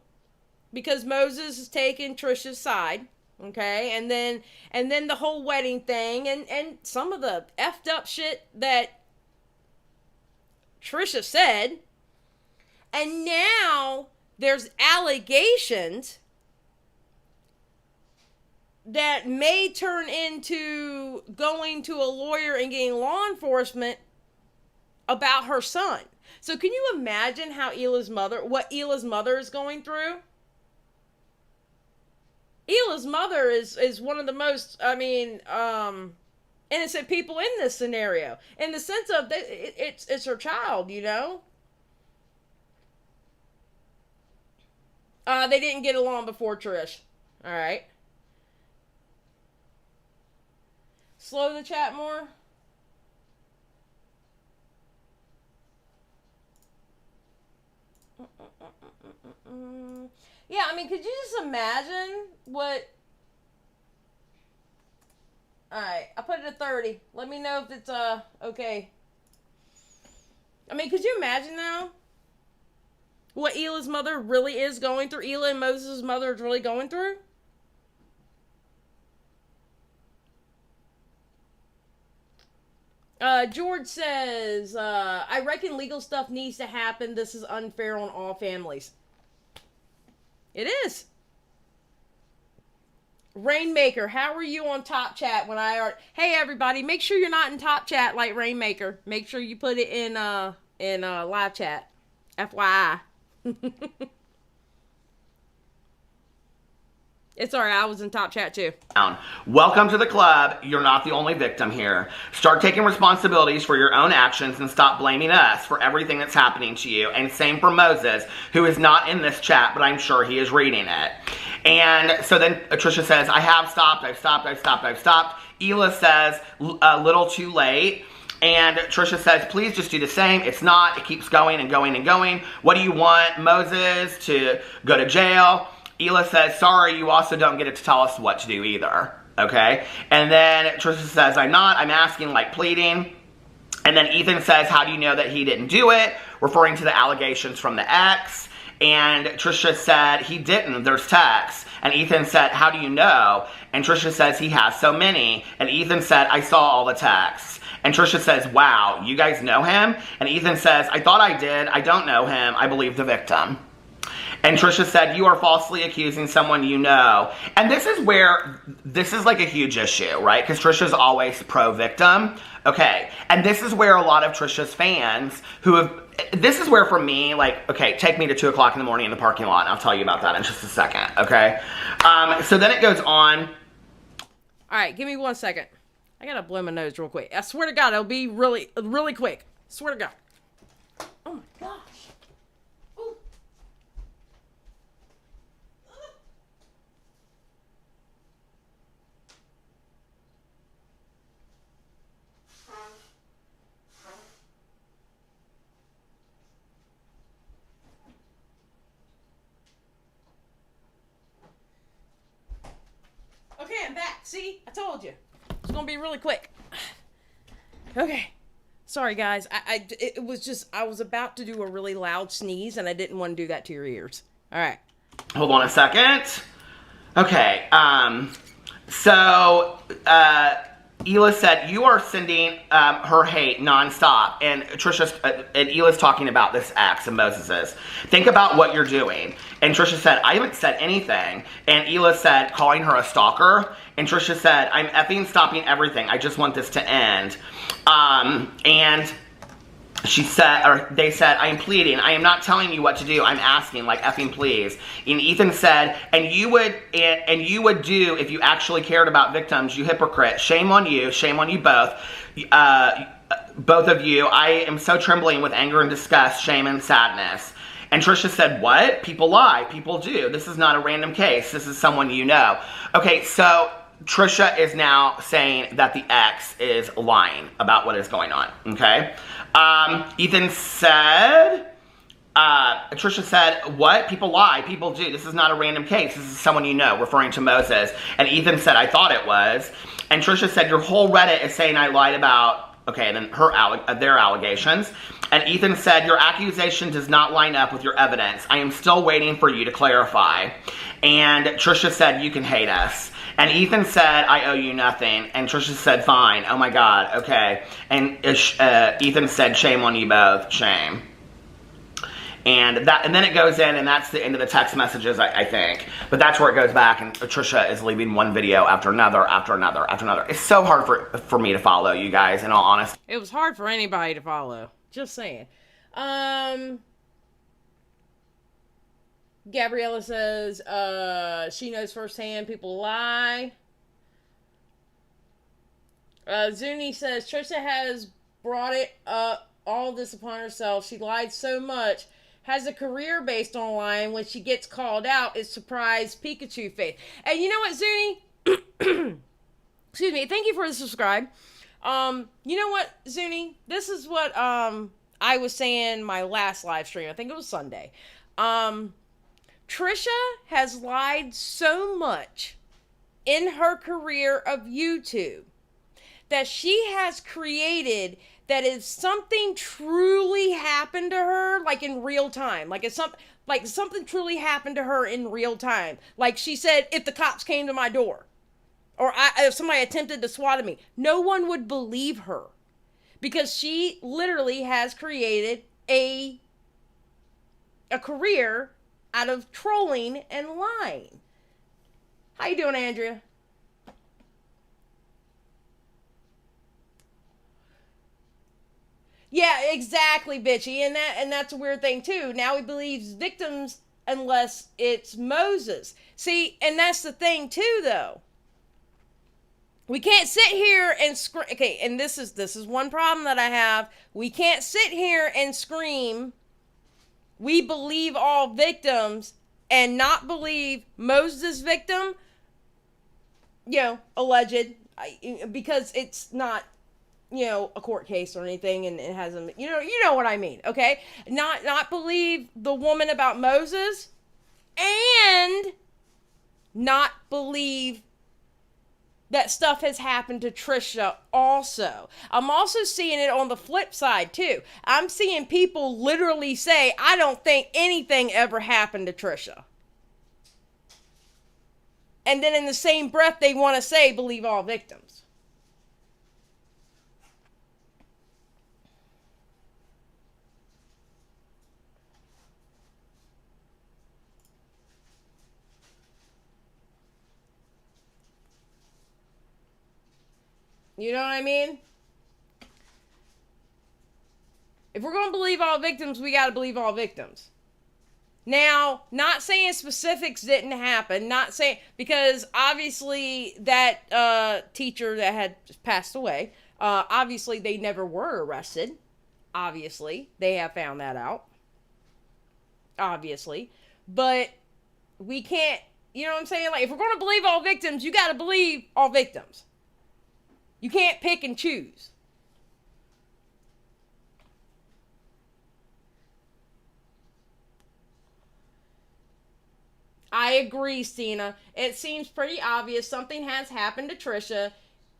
because Moses is taking Trisha's side. Okay, and then the whole wedding thing, and some of the effed up shit that Trisha said, and now there's allegations that may turn into going to a lawyer and getting law enforcement about her son. So can you imagine what Hila's mother is going through? Hila's mother is one of the most, innocent people in this scenario. In the sense of, it's her child, you know? They didn't get along before Trish. Alright. Slow the chat more. Yeah, I mean, could you just imagine what... Alright, I put it at 30. Let me know if it's, okay. I mean, could you imagine now what Hila's mother really is going through? Hila and Moses' mother is really going through? George says, I reckon legal stuff needs to happen. This is unfair on all families. It is. Rainmaker, how are you on Top Chat when I are... Hey, everybody, make sure you're not in Top Chat like Rainmaker. Make sure you put it in live chat. FYI. It's alright, I was in Top Chat too. Welcome to the club. You're not the only victim here. Start taking responsibilities for your own actions and stop blaming us for everything that's happening to you. And same for Moses, who is not in this chat, but I'm sure he is reading it. And so then Trisha says, I have stopped, I've stopped. Hila says, a little too late. And Trisha says, please just do the same. It's not. It keeps going and going and going. What do you want, Moses, to go to jail? Hila says, sorry, you also don't get to tell us what to do either. Okay? And then Trisha says, I'm asking, like pleading. And then Ethan says, how do you know that he didn't do it? Referring to the allegations from the ex. And Trisha said, he didn't. There's texts. And Ethan said, how do you know? And Trisha says, he has so many. And Ethan said, I saw all the texts. And Trisha says, wow, you guys know him? And Ethan says, I thought I did. I don't know him. I believe the victim. And Trisha said, you are falsely accusing someone you know. And this is like a huge issue, right? Because Trisha's always pro-victim. Okay. And this is where a lot of Trisha's fans this is where for me, like, okay, take me to 2 o'clock in the morning in the parking lot, and I'll tell you about that in just a second, okay? So then it goes on. All right, give me 1 second. I gotta blow my nose real quick. I swear to God, it'll be really, really quick. Swear to God. Oh my gosh. Ooh. Okay, I'm back. See? I told you. It's gonna be really quick. Okay. Sorry, guys. It was just, I was about to do a really loud sneeze, and I didn't want to do that to your ears. All right. Hold on a second. Okay. So, Hila said, you are sending her hate nonstop. And and Hila's talking about this ex of Moses's. Think about what you're doing. And Trisha said, I haven't said anything. And Hila said, calling her a stalker. And Trisha said, I'm effing stopping everything. I just want this to end. And she said, or they said, I am pleading. I am not telling you what to do. I'm asking, like effing please. And Ethan said, and you would do if you actually cared about victims, you hypocrite. Shame on you both. Both of you. I am so trembling with anger and disgust, shame and sadness. And Trisha said, what? People lie. People do. This is not a random case. This is someone you know. Okay, so Trisha is now saying that the ex is lying about what is going on, okay? Ethan said, Trisha said, what? People lie. People do. This is not a random case. This is someone you know, referring to Moses. And Ethan said, I thought it was. And Trisha said, your whole Reddit is saying I lied about, okay, and then their allegations. And Ethan said, your accusation does not line up with your evidence. I am still waiting for you to clarify. And Trisha said, you can hate us. And Ethan said, I owe you nothing. And Trisha said, fine. Oh my God. Okay. And Ethan said, shame on you both. Shame. And then it goes in, and that's the end of the text messages, I think. But that's where it goes back, and Trisha is leaving one video after another, after another, after another. It's so hard for me to follow, you guys, in all honesty. It was hard for anybody to follow. Just saying. Gabriella says, she knows firsthand people lie. Zuni says, Trisha has brought it up, all this upon herself. She lied so much. Has a career based on lying. When she gets called out, it's surprise Pikachu face. And you know what, Zuni? Excuse me. Thank you for the subscribe. You know what, Zuni? This is what I was saying my last live stream. I think it was Sunday. Trisha has lied so much in her career of YouTube that she has created that if something truly happened to her, like in real time, like if something truly happened to her in real time, like she said, if the cops came to my door, or if somebody attempted to swat me, no one would believe her, because she literally has created a career out of trolling and lying. How you doing, Andrea? Yeah, exactly, bitchy. And that's a weird thing too. Now he believes victims unless it's Moses. See, and that's the thing too, though. We can't sit here and scream. Okay, and this is one problem that I have. We can't sit here and scream, we believe all victims, and not believe Moses' victim, alleged, because it's not, a court case or anything, and it hasn't, you know what I mean, okay? Not believe the woman about Moses, and not believe that stuff has happened to Trisha also. I'm also seeing it on the flip side too. I'm seeing people literally say, I don't think anything ever happened to Trisha. And then in the same breath, they want to say, believe all victims. You know what I mean? If we're going to believe all victims, we got to believe all victims. Now, not saying specifics didn't happen, not saying, because obviously that teacher that had passed away, obviously they never were arrested. Obviously, they have found that out. Obviously. But we can't, you know what I'm saying? Like, if we're going to believe all victims, you got to believe all victims. You can't pick and choose. I agree, Stina. It seems pretty obvious something has happened to Trisha.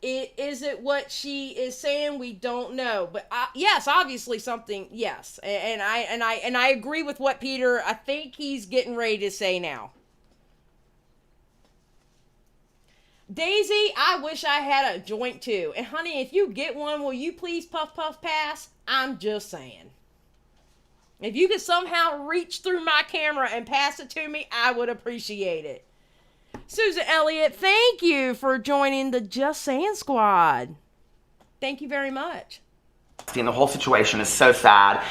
Is it what she is saying? We don't know. But yes, obviously something. Yes, and I agree with what Peter, I think he's getting ready to say now. Daisy, I wish I had a joint too. And honey, if you get one, will you please puff puff pass? I'm just saying. If you could somehow reach through my camera and pass it to me, I would appreciate it. Susan Elliott, thank you for joining the Just Saying Squad. Thank you very much. And the whole situation is so sad.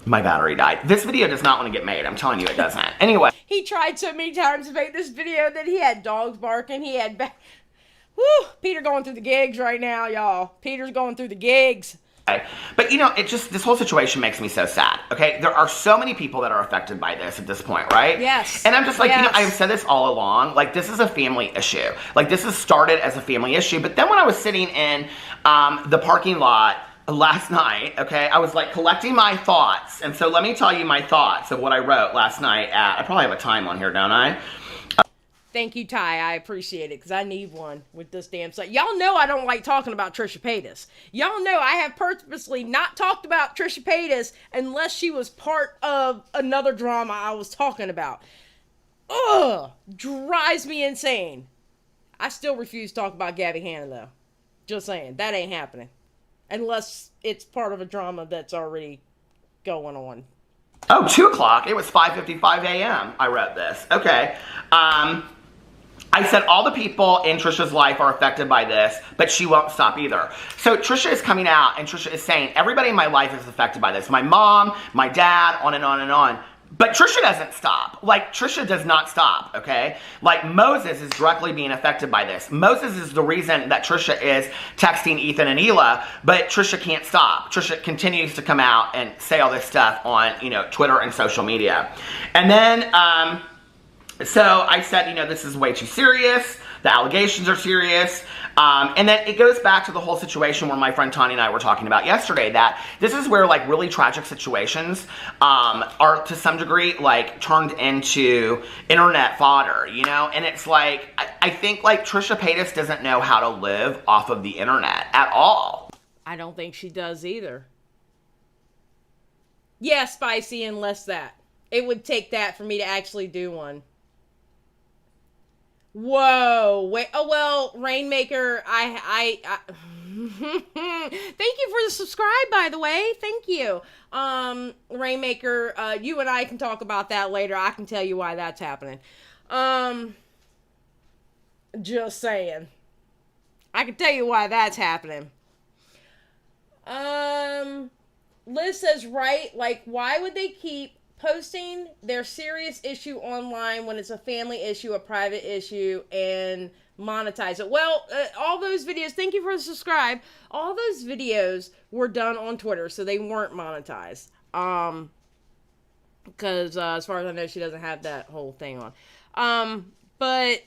My battery died. This video does not want to get made. I'm telling you it doesn't. Anyway. He tried so many times to make this video that he had dogs barking. He had... Whew, Peter going through the gigs right now, y'all. Peter's going through the gigs. But this whole situation makes me so sad, okay? There are so many people that are affected by this at this point, right? Yes. And I'm just like, yes. I've said this all along, like, this is a family issue. Like, this has started as a family issue, but then when I was sitting in the parking lot last night, okay, I was like collecting my thoughts, and so let me tell you my thoughts of what I wrote last night I probably have a time on here, don't I? Thank you, Ty. I appreciate it, because I need one with this damn site. Y'all know I don't like talking about Trisha Paytas. Y'all know I have purposely not talked about Trisha Paytas unless she was part of another drama I was talking about. Ugh! Drives me insane. I still refuse to talk about Gabby Hanna, though. Just saying. That ain't happening. Unless it's part of a drama that's already going on. Oh, 2 o'clock. It was 5:55 a.m. I wrote this. Okay. I said all the people in Trisha's life are affected by this, but she won't stop either. So Trisha is coming out and Trisha is saying, everybody in my life is affected by this. My mom, my dad, on and on and on. But Trisha doesn't stop. Like, Trisha does not stop, okay? Like, Moses is directly being affected by this. Moses is the reason that Trisha is texting Ethan and Hila, but Trisha can't stop. Trisha continues to come out and say all this stuff on, Twitter and social media. And then, so I said, this is way too serious. The allegations are serious. And then it goes back to the whole situation where my friend Tanya and I were talking about yesterday, that this is where, like, really tragic situations are to some degree, like, turned into internet fodder, And it's like, I think, like, Trisha Paytas doesn't know how to live off of the internet at all. I don't think she does either. Yeah, spicy and less that. It would take that for me to actually do one. Whoa, wait, oh well, Rainmaker, I thank you for the subscribe, by the way, thank you. Rainmaker, you and I can talk about that later, I can tell you why that's happening. Just saying. I can tell you why that's happening. Liz says, right, like, why would they keep posting their serious issue online when it's a family issue, a private issue, and monetize it? Well, all those videos, thank you for the subscribe, all those videos were done on Twitter, so they weren't monetized. Because as far as I know, she doesn't have that whole thing on. But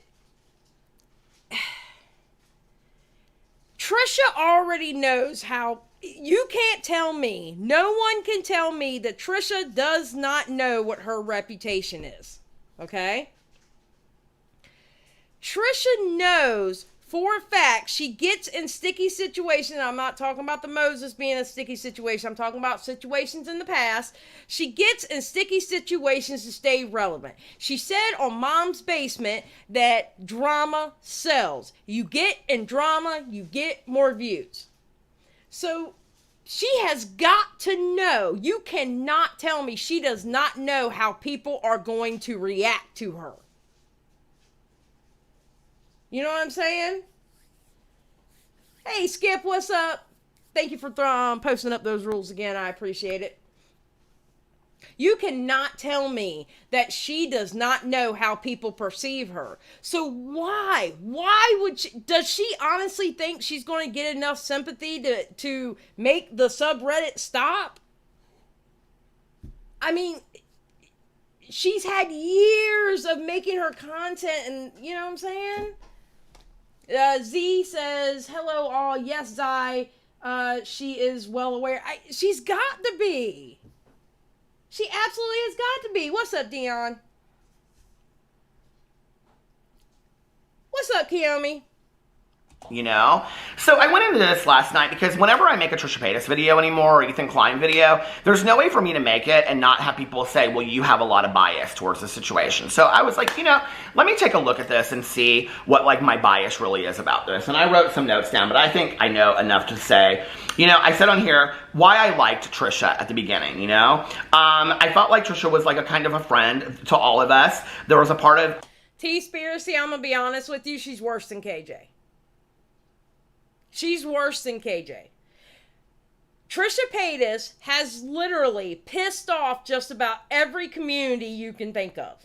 Trisha already knows how. You can't tell me, no one can tell me that Trisha does not know what her reputation is, okay? Trisha knows for a fact she gets in sticky situations. I'm not talking about the Moses being a sticky situation. I'm talking about situations in the past. She gets in sticky situations to stay relevant. She said on Mom's Basement that drama sells. You get in drama, you get more views. So she has got to know. You cannot tell me she does not know how people are going to react to her. You know what I'm saying? Hey, Skip, what's up? Thank you for posting up those rules again. I appreciate it. You cannot tell me that she does not know how people perceive her. So why? Why would she? Does she honestly think she's going to get enough sympathy to make the subreddit stop? I mean, she's had years of making her content, and you know what I'm saying? Z says, hello all. Yes, Zai. She is well aware. She's got to be. She absolutely has got to be. What's up, Dion? What's up, Kiyomi? So I went into this last night because whenever I make a Trisha Paytas video anymore, or Ethan Klein video, there's no way for me to make it and not have people say, well, you have a lot of bias towards the situation. So I was like, let me take a look at this and see what, like, my bias really is about this. And I wrote some notes down, but I think I know enough to say, I said on here why I liked Trisha at the beginning, I felt like Trisha was like a kind of a friend to all of us. There was a part of T-Spiracy, I'm going to be honest with you, she's worse than KJ. She's worse than KJ. Trisha Paytas has literally pissed off just about every community you can think of.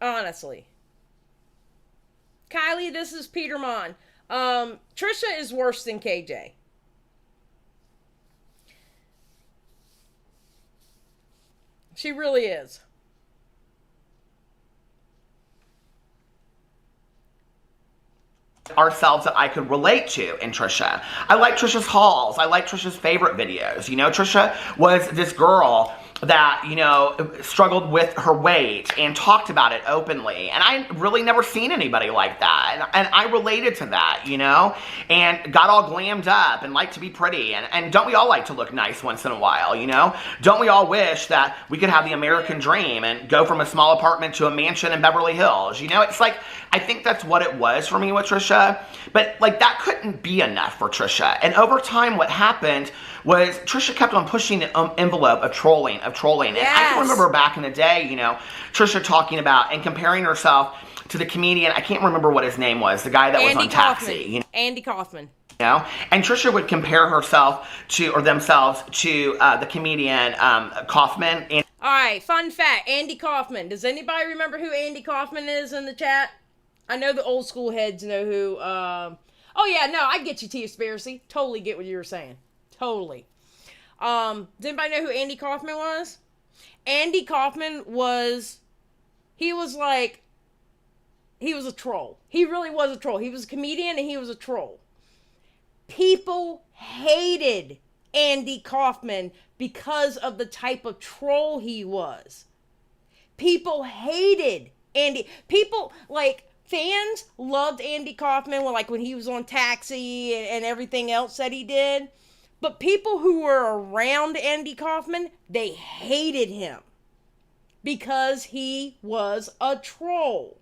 Honestly. Kylie, this is Peter Monn. Trisha is worse than KJ. She really is. Ourselves that I could relate to in Trisha. I like Trisha's hauls. I like Trisha's favorite videos. Trisha was this girl that, you know, struggled with her weight and talked about it openly. And I really never seen anybody like that. And I related to that, you know, and got all glammed up and liked to be pretty. And don't we all like to look nice once in a while, you know? Don't we all wish that we could have the American dream and go from a small apartment to a mansion in Beverly Hills? You know, it's like, I think that's what it was for me with Trisha. But like, that couldn't be enough for Trisha. And over time, what happened was Trisha kept on pushing the envelope of trolling. And I can remember back in the day, you know, Trisha talking about and comparing herself to the comedian, I can't remember what his name was, the guy that was on Taxi. You know? Andy Kaufman. You know? And Trisha would compare herself to, or themselves to the comedian Kaufman. And all right, fun fact, Andy Kaufman. Does anybody remember who Andy Kaufman is in the chat? I know the old school heads know who. Oh yeah, no, I get you, T-Spiracy. Totally get what you were saying. Totally. Does anybody know who Andy Kaufman was? Andy Kaufman he was a troll. He really was a troll. He was a comedian and he was a troll. People hated Andy Kaufman because of the type of troll he was. People hated Andy. Fans loved Andy Kaufman when he was on Taxi and everything else that he did. But people who were around Andy Kaufman, they hated him because he was a troll.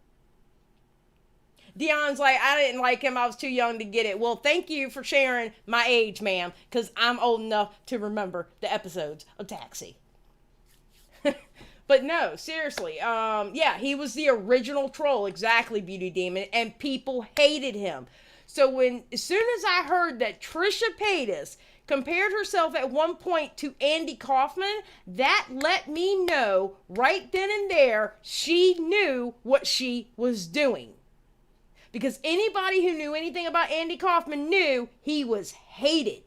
Dion's like, I didn't like him. I was too young to get it. Well, thank you for sharing my age, ma'am, because I'm old enough to remember the episodes of Taxi. But no, seriously. Yeah, he was the original troll. Exactly, Beauty Demon. And people hated him. So as soon as I heard that Trisha Paytas compared herself at one point to Andy Kaufman, that let me know right then and there she knew what she was doing. Because anybody who knew anything about Andy Kaufman knew he was hated.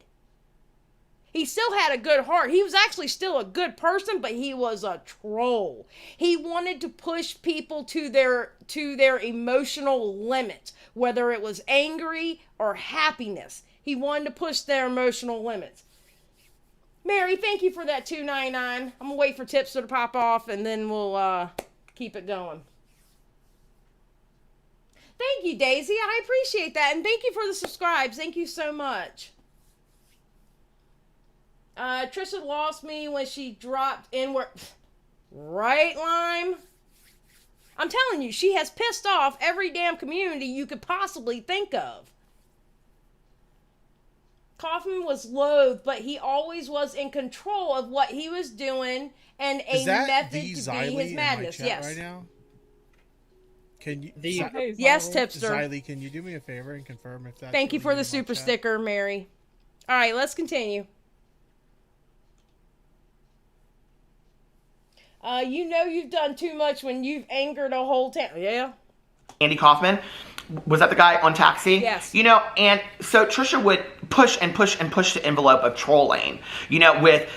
He still had a good heart. He was actually still a good person, but he was a troll. He wanted to push people to their emotional limits, whether it was angry or happiness. He wanted to push their emotional limits. Mary, thank you for that $2.99. I'm gonna wait for Tipster to pop off, and then we'll keep it going. Thank you, Daisy. I appreciate that, and thank you for the subscribes. Thank you so much. Trisha lost me when she dropped inward. Right, Lime? I'm telling you, she has pissed off every damn community you could possibly think of. Kaufman was loathed, but he always was in control of what he was doing and a method to be his madness. Yes. Right now? Can you? Yes, Tipster. Xylee, can you do me a favor and confirm if that's? Thank you for the super sticker, Mary. All right, let's continue. You know you've done too much when you've angered a whole town. Yeah. Andy Kaufman, was that the guy on Taxi? Yes. You know, and so Trisha would push the envelope of trolling, you know, with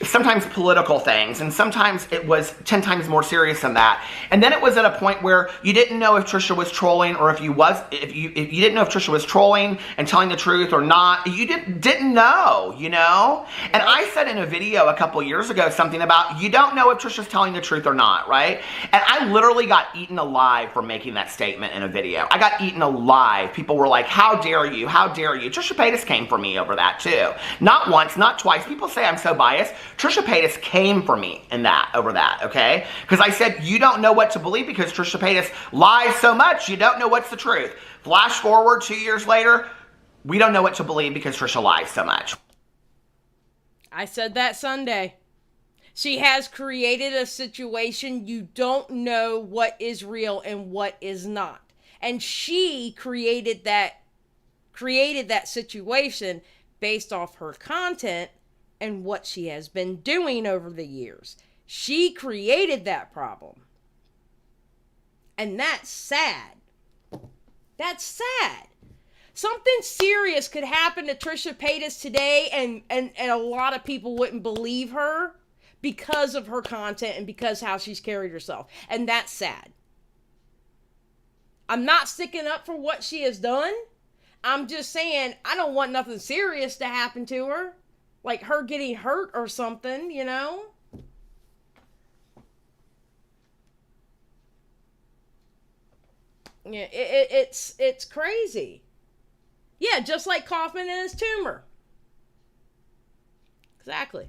sometimes political things, and sometimes it was 10 times more serious than that. And then it was at a point where you didn't know if Trisha was trolling or if you didn't know if Trisha was trolling and telling the truth or not. You didn't know, you know? And I said in a video a couple years ago something about you don't know if Trisha's telling the truth or not, right? And I literally got eaten alive for making that statement in a video. I got eaten alive. People were like, how dare you? How dare you? Trisha Paytas came for me over that too. Not once, not twice. People say I'm so biased. Trisha Paytas came for me over that, okay? Because I said, you don't know what to believe because Trisha Paytas lies so much, you don't know what's the truth. Flash forward 2 years later, we don't know what to believe because Trisha lies so much. I said that Sunday. She has created a situation you don't know what is real and what is not. And she created that situation based off her content and what she has been doing over the years. She created that problem. And that's sad. That's sad. Something serious could happen to Trisha Paytas today and a lot of people wouldn't believe her because of her content and because how she's carried herself. And that's sad. I'm not sticking up for what she has done. I'm just saying I don't want nothing serious to happen to her. Like her getting hurt or something, you know? Yeah, it's crazy. Yeah, just like Kaufman and his tumor. Exactly.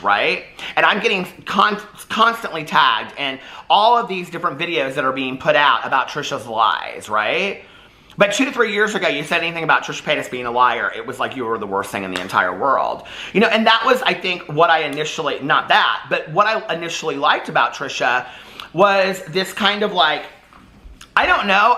Right? And I'm getting constantly tagged in all of these different videos that are being put out about Trisha's lies, right? But 2 to 3 years ago, you said anything about Trisha Paytas being a liar, it was like you were the worst thing in the entire world. You know, and that was, I think, what I initially, not that, but what I initially liked about Trisha was this kind of like, I don't know,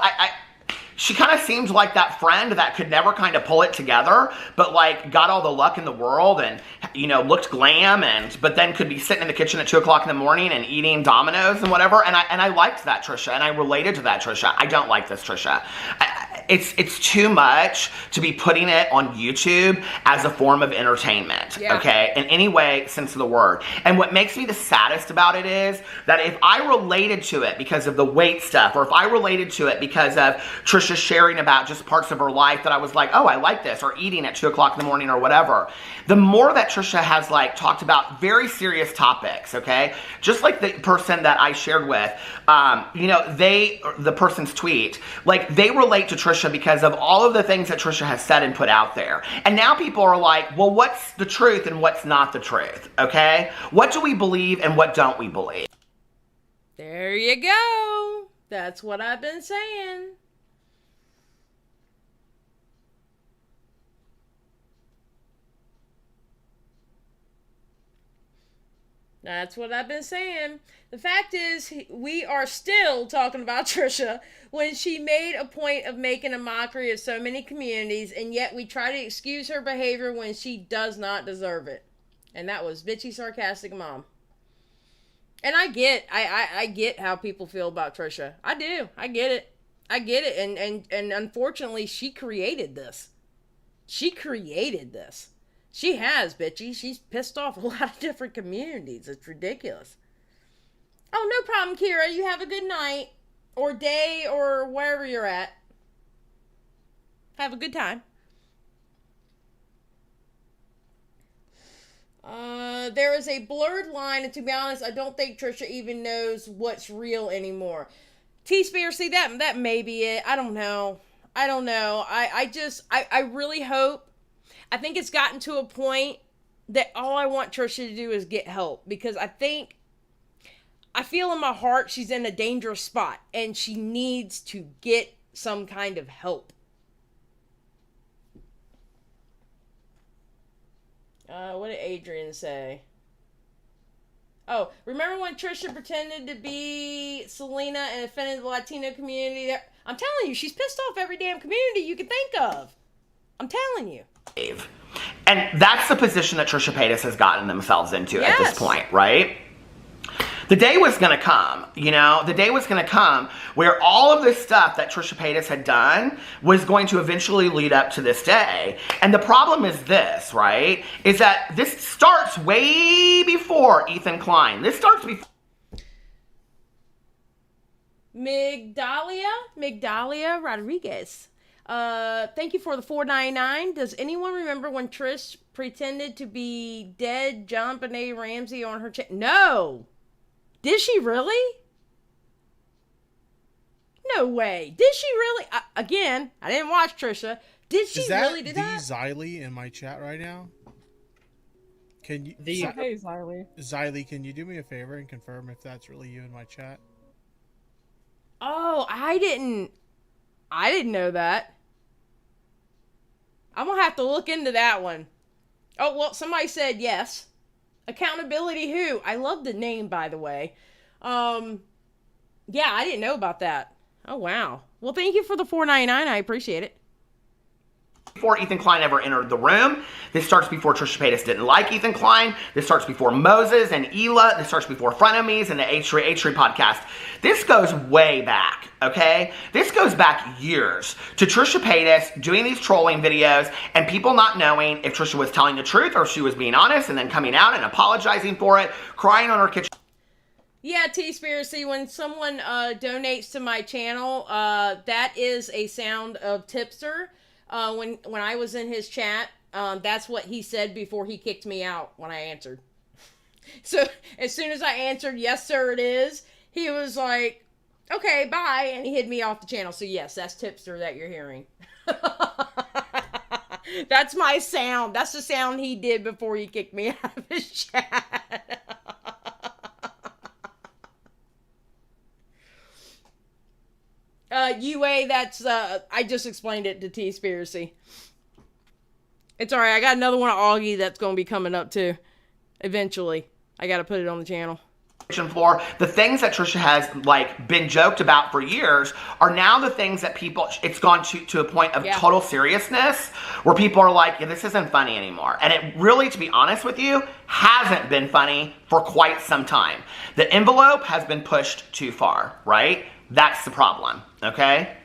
she kind of seemed like that friend that could never kind of pull it together, but like got all the luck in the world and, you know, looked glam but then could be sitting in the kitchen at 2 o'clock in the morning and eating Dominoes and whatever. And I liked that Trisha, and I related to that Trisha. I don't like this Trisha. It's too much to be putting it on YouTube as a form of entertainment, okay? In any way, sense of the word. And what makes me the saddest about it is that if I related to it because of the weight stuff, or if I related to it because of Trisha sharing about just parts of her life that I was like, oh, I like this, or eating at 2 o'clock in the morning or whatever, the more that Trisha has like talked about very serious topics, okay? Just like the person that I shared with, you know, the person's tweet, like they relate to Trisha because of all of the things that Trisha has said and put out there. And now people are like, well, what's the truth and what's not the truth, okay? What do we believe and what don't we believe? There you go. That's what I've been saying. That's what I've been saying. The fact is, we are still talking about Trisha when she made a point of making a mockery of so many communities, and yet we try to excuse her behavior when she does not deserve it. And that was bitchy, sarcastic mom. And I get how people feel about Trisha. I do. I get it. And unfortunately, she created this. She has, bitchy. She's pissed off a lot of different communities. It's ridiculous. Oh, no problem, Kira. You have a good night. Or day, or wherever you're at. Have a good time. There is a blurred line, and to be honest, I don't think Trisha even knows what's real anymore. T-Spear, see, that may be it. I don't know. I really hope. I think it's gotten to a point that all I want Trisha to do is get help, because I feel in my heart she's in a dangerous spot and she needs to get some kind of help. What did Adrian say? Oh, remember when Trisha pretended to be Selena and offended the Latino community? I'm telling you, she's pissed off every damn community you can think of. I'm telling you. And that's the position that Trisha Paytas has gotten themselves into at this point, right? The day was going to come, where all of this stuff that Trisha Paytas had done was going to eventually lead up to this day. And the problem is this, right? Is that this starts way before Ethan Klein. This starts before Migdalia Rodriguez. Thank you for the $4.99. Does anyone remember when Trish pretended to be dead John Benet Ramsey on her channel? No. Did she really? No way. Did she really? Again, I didn't watch Trisha. Did she really do that? Is that Xylee in my chat right now? Can you? Hey, Xylee. Xylee, can you do me a favor and confirm if that's really you in my chat? Oh, I didn't know that. I'm gonna have to look into that one. Oh, well, somebody said yes. Accountability who? I love the name, by the way. Yeah, I didn't know about that. Oh, wow. Well, thank you for the $4.99. I appreciate it. Before Ethan Klein ever entered the room. This starts before Trisha Paytas didn't like Ethan Klein. This starts before Moses and Hila. This starts before Frenemies and the H3 podcast. This goes way back, okay? This goes back years to Trisha Paytas doing these trolling videos and people not knowing if Trisha was telling the truth or if she was being honest, and then coming out and apologizing for it, crying on her kitchen. Yeah, T-Spiracy, when someone donates to my channel, that is a sound of Tipster. When I was in his chat, that's what he said before he kicked me out when I answered. So as soon as I answered, yes, sir, it is, he was like, okay, bye. And he hid me off the channel. So yes, that's Tipster that you're hearing. That's my sound. That's the sound he did before he kicked me out of his chat. UA, that's, I just explained it to T-Spiracy. It's alright, I got another one of Augie that's going to be coming up too. Eventually. I got to put it on the channel. For the things that Trisha has like been joked about for years are now the things that people, it's gone to a point of total seriousness where people are like, yeah, this isn't funny anymore. And it really, to be honest with you, hasn't been funny for quite some time. The envelope has been pushed too far, right? That's the problem, okay?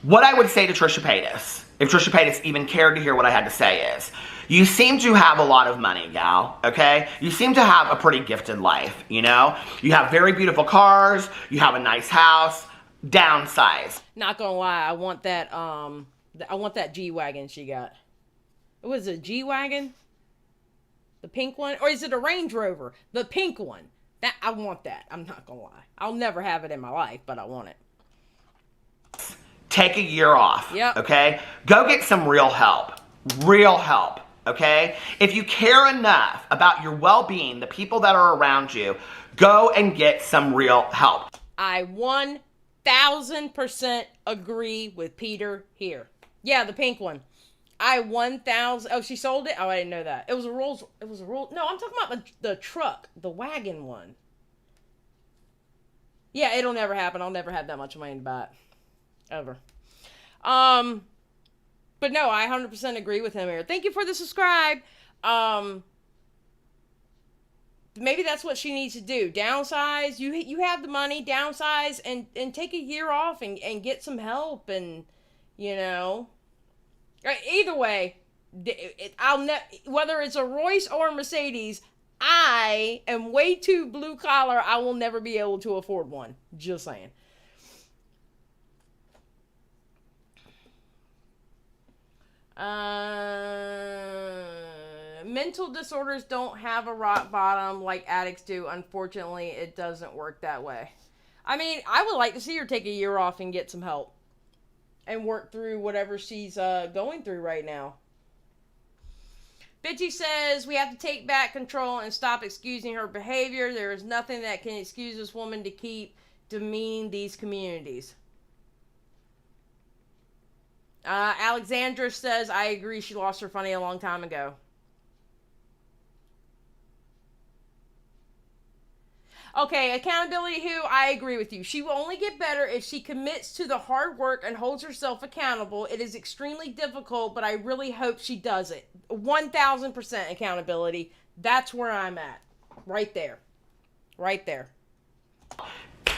What I would say to Trisha Paytas, if Trisha Paytas even cared to hear what I had to say, is you seem to have a lot of money, gal, okay? You seem to have a pretty gifted life, you know? You have very beautiful cars, you have a nice house, downsize. Not gonna lie, I want that G-Wagon she got. What is it, a G-Wagon? The pink one? Or is it a Range Rover? The pink one. That I want that, I'm not gonna lie. I'll never have it in my life, but I want it. Take a year off, okay? Go get some real help. Real help. Okay? If you care enough about your well-being, the people that are around you, go and get some real help. I 1000% agree with Peter here. Yeah, the pink one. I 1000. Oh, she sold it? Oh, I didn't know that. It was a Rolls. No, I'm talking about the truck, the wagon one. Yeah, it'll never happen. I'll never have that much money to buy it. Ever. But no, I 100% agree with him here. Thank you for the subscribe. Maybe that's what she needs to do. Downsize. You have the money. Downsize and take a year off and get some help and, you know. Either way, whether it's a Royce or a Mercedes, I am way too blue collar. I will never be able to afford one. Just saying. Mental disorders don't have a rock bottom like addicts do. Unfortunately, it doesn't work that way. I mean, I would like to see her take a year off and get some help and work through whatever she's going through right now. Bitchy says we have to take back control and stop excusing her behavior. There is nothing that can excuse this woman to keep demeaning these communities. Alexandra says, I agree, she lost her funny a long time ago. Okay, accountability who? I agree with you. She will only get better if she commits to the hard work and holds herself accountable. It is extremely difficult, but I really hope she does it. 1000% accountability. That's where I'm at. Right there. Right there.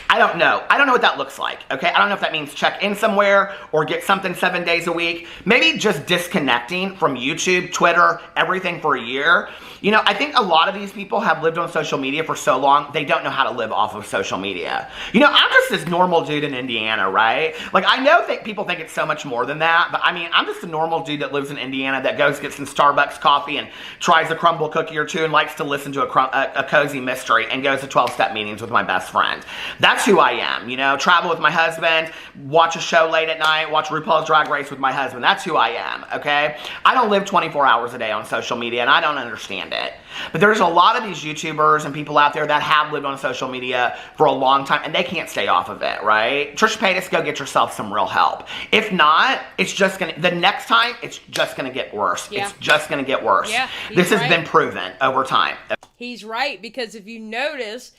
I don't know. I don't know what that looks like, okay? I don't know if that means check in somewhere or get something 7 days a week. Maybe just disconnecting from YouTube, Twitter, everything for a year. You know, I think a lot of these people have lived on social media for so long, they don't know how to live off of social media. You know, I'm just this normal dude in Indiana, right? Like, I know people think it's so much more than that, but I mean, I'm just a normal dude that lives in Indiana that goes get some Starbucks coffee and tries a crumble cookie or two and likes to listen to a cozy mystery and goes to 12-step meetings with my best friend. That's who I am, you know, travel with my husband, watch a show late at night, watch RuPaul's Drag Race with my husband. That's who I am, okay? I don't live 24 hours a day on social media, and I don't understand it. But there's a lot of these YouTubers and people out there that have lived on social media for a long time, and they can't stay off of it, right? Trisha Paytas, go get yourself some real help. If not, it's just gonna, the next time, it's just gonna get worse. Yeah. It's just gonna get worse. Yeah, this has been proven over time. He's right, because if you notice,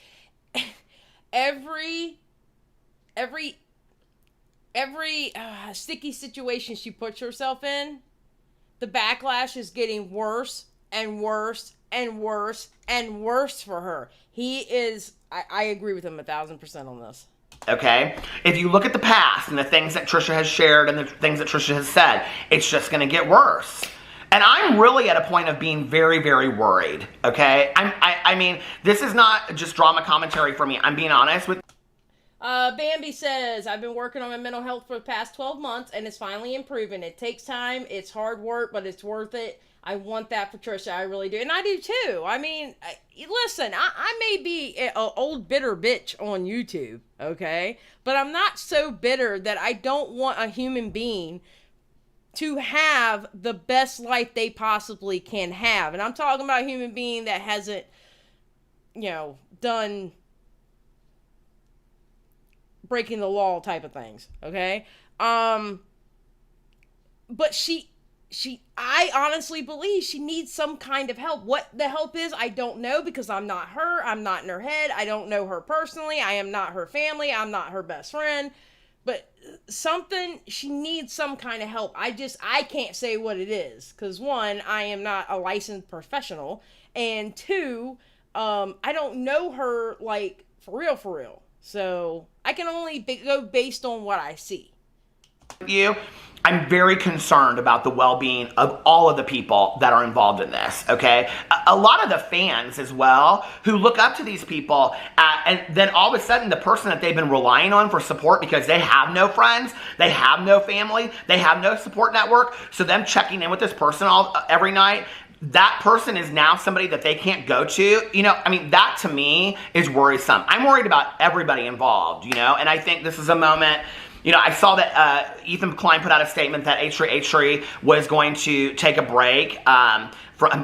every sticky situation she puts herself in, the backlash is getting worse and worse and worse and worse for her. He is, I agree with him 1000% on this. Okay? If you look at the past and the things that Trisha has shared and the things that Trisha has said, it's just going to get worse. And I'm really at a point of being very, very worried, okay? I mean, this is not just drama commentary for me. I'm being honest with Bambi says, I've been working on my mental health for the past 12 months and it's finally improving. It takes time. It's hard work, but it's worth it. I want that for Trisha. I really do. And I do too. I mean, listen, I may be an old bitter bitch on YouTube, okay? But I'm not so bitter that I don't want a human being to have the best life they possibly can have. And I'm talking about a human being that hasn't, done breaking the law type of things, okay? But I honestly believe she needs some kind of help. What the help is, I don't know, because I'm not her. I'm not in her head. I don't know her personally. I am not her family. I'm not her best friend. But she needs some kind of help. I can't say what it is. Because one, I am not a licensed professional. And two, I don't know her, like, for real. So I can only go based on what I see. I'm very concerned about the well-being of all of the people that are involved in this, okay? A lot of the fans as well who look up to these people and then all of a sudden the person that they've been relying on for support because they have no friends, they have no family, they have no support network, so them checking in with this person every night, that person is now somebody that they can't go to. That to me is worrisome. I'm worried about everybody involved, and I think this is a moment. I saw that Ethan Klein put out a statement that H3 was going to take a break. My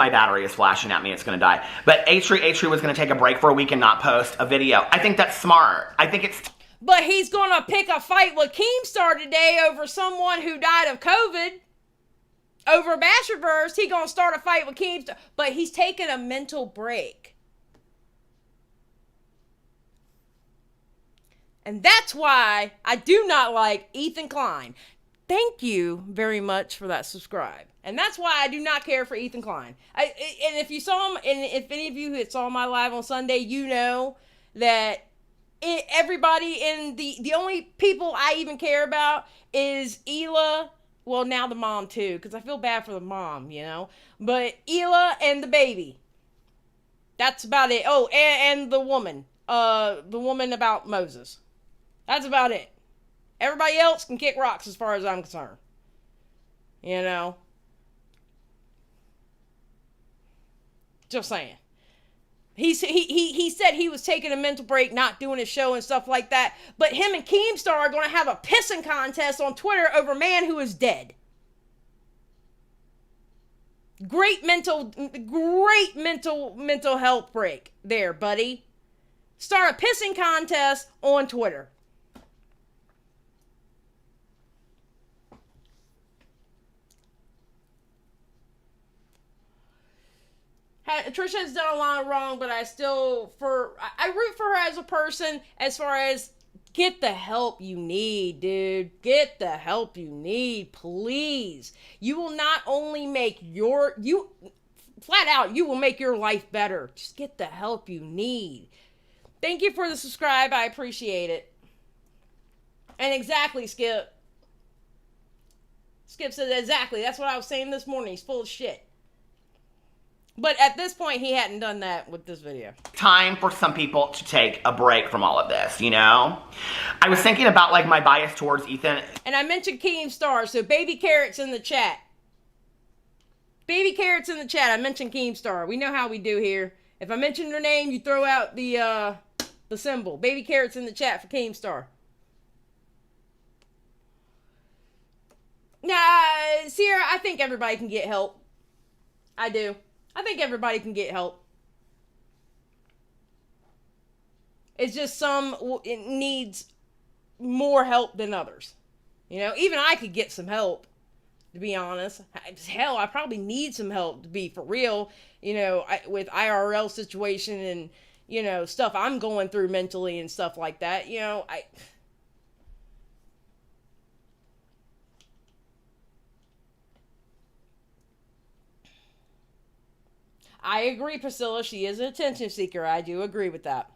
battery is flashing at me. It's going to die. But H3 was going to take a break for a week and not post a video. I think that's smart. I think it's... But he's going to pick a fight with Keemstar today over someone who died of COVID. Over Bashverse, he's going to start a fight with Keemstar. But he's taking a mental break. And that's why I do not like Ethan Klein. Thank you very much for that subscribe. And that's why I do not care for Ethan Klein. And if you saw him, and if any of you that saw my live on Sunday, you know that everybody in the only people I even care about is Hila. Well, now the mom too, because I feel bad for the mom, But Hila and the baby. That's about it. Oh, and the woman. The woman about Moses. That's about it. Everybody else can kick rocks as far as I'm concerned. Just saying. He said he was taking a mental break, not doing his show and stuff like that. But him and Keemstar are going to have a pissing contest on Twitter over a man who is dead. Great mental health break there, buddy. Start a pissing contest on Twitter. Trisha has done a lot of wrong, but I root for her as a person as far as get the help you need, dude. Get the help you need, please. You will not only make flat out, you will make your life better. Just get the help you need. Thank you for the subscribe. I appreciate it. And exactly, Skip. Skip said exactly. That's what I was saying this morning. He's full of shit. But at this point, he hadn't done that with this video. Time for some people to take a break from all of this, I was thinking about, my bias towards Ethan. And I mentioned Keemstar, so Baby Carrot's in the chat. Baby Carrot's in the chat. I mentioned Keemstar. We know how we do here. If I mention your name, you throw out the symbol. Baby Carrot's in the chat for Keemstar. Now, Sierra, I think everybody can get help. I do. I think everybody can get help. It's just it needs more help than others. Even I could get some help, to be honest. Hell, I probably need some help, to be for real, with IRL situation and, stuff I'm going through mentally and stuff like that. I agree, Priscilla. She is an attention seeker. I do agree with that.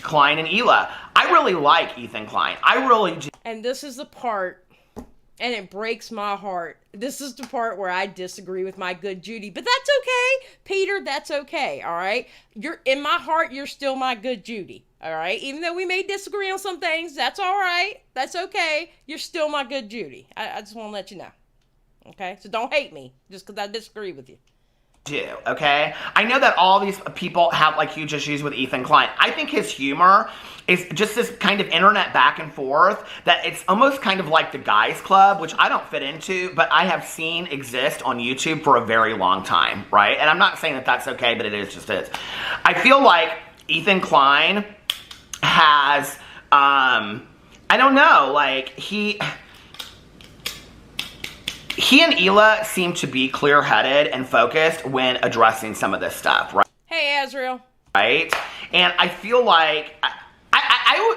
Klein and Hila. I really like Ethan Klein. I really do. And this is the part And it breaks my heart. This is the part where I disagree with my good Judy. But that's okay. Peter, that's okay. All right? You're in my heart, you're still my good Judy. All right? Even though we may disagree on some things, that's all right. That's okay. You're still my good Judy. I just want to let you know. Okay? So don't hate me just because I disagree with you. Okay? I know that all these people have like huge issues with Ethan Klein. I think his humor is just this kind of internet back and forth that it's almost kind of like the guys club, which I don't fit into, but I have seen exist on YouTube for a very long time, right? And I'm not saying that that's okay, but it is just is. I feel like Ethan Klein has, I don't know, like he and Hila seem to be clear-headed and focused when addressing some of this stuff, right? Hey, Azriel. Right? And I feel like,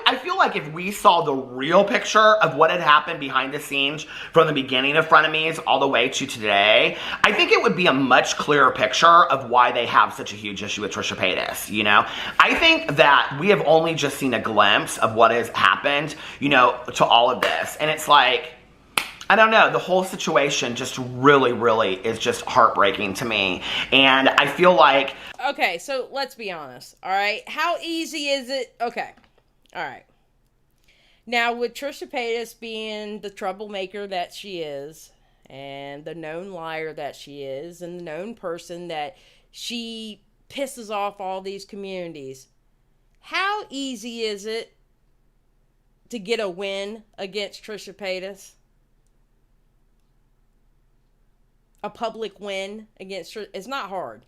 I feel like if we saw the real picture of what had happened behind the scenes from the beginning of Frenemies all the way to today, I think it would be a much clearer picture of why they have such a huge issue with Trisha Paytas, you know? I think that we have only just seen a glimpse of what has happened, you know, to all of this. And it's like, I don't know, the whole situation just really, really is just heartbreaking to me. And I feel like... Okay, so let's be honest, all right? How easy is it? Okay, all right. Now, with Trisha Paytas being the troublemaker that she is, and the known liar that she is, and the known person that she pisses off all these communities, how easy is it to get a win against Trisha Paytas? A public win against Trisha? It's not hard.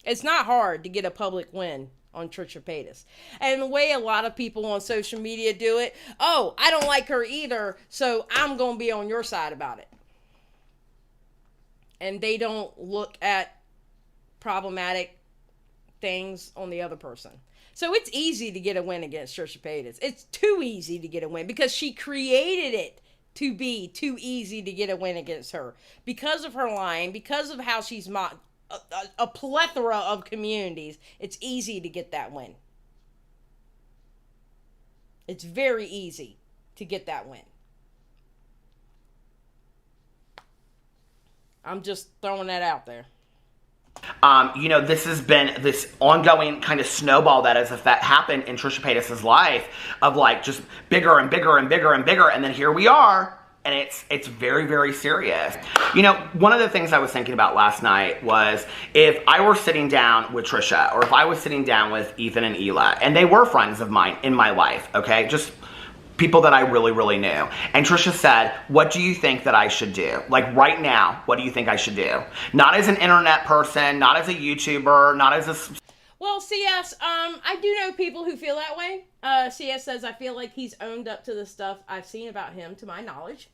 It's not hard to get a public win on Trisha Paytas. And the way a lot of people on social media do it, oh, I don't like her either, so I'm going to be on your side about it. And they don't look at problematic things on the other person. So it's easy to get a win against Trisha Paytas. It's too easy to get a win because she created it to be too easy to get a win against her. Because of her lying, because of how she's mocked a plethora of communities, it's easy to get that win. It's very easy to get that win. I'm just throwing that out there. You know, this has been this ongoing kind of snowball that has happened in Trisha Paytas' life of like just bigger and bigger and bigger and bigger. And then here we are. And it's very, very serious. You know, one of the things I was thinking about last night was if I were sitting down with Trisha or if I was sitting down with Ethan and Hila, and they were friends of mine in my life, okay? Just people that I really, really knew. And Trisha said, what do you think that I should do? Like right now, what do you think I should do? Not as an internet person, not as a YouTuber, not as a... Well, CS, I do know people who feel that way. CS says, I feel like he's owned up to the stuff I've seen about him, to my knowledge.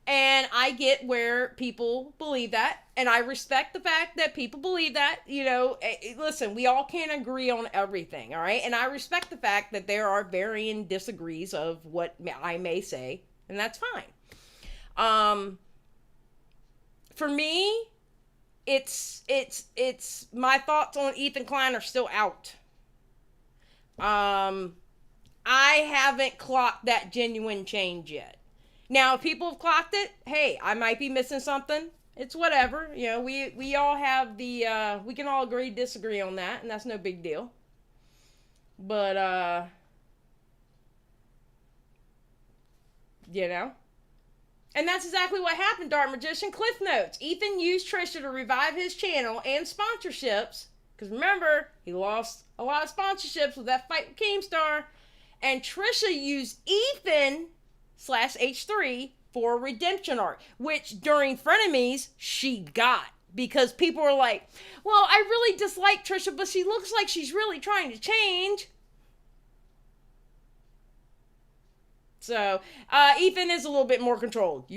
And I get where people believe that. And I respect the fact that people believe that. You know, listen, we all can't agree on everything, all right? And I respect the fact that there are varying disagrees of what I may say. And that's fine. For me... It's my thoughts on Ethan Klein are still out. I haven't clocked that genuine change yet. Now, if people have clocked it, hey, I might be missing something. It's whatever. You know, we all have the, we can all agree, disagree on that, and that's no big deal. But, you know. And that's exactly what happened, Dark Magician. Cliff Notes. Ethan used Trisha to revive his channel and sponsorships. Because remember, he lost a lot of sponsorships with that fight with Keemstar. And Trisha used Ethan /H3 for a redemption arc. Which, during Frenemies, she got. Because people were like, well, I really dislike Trisha, but she looks like she's really trying to change. So, Ethan is a little bit more controlled.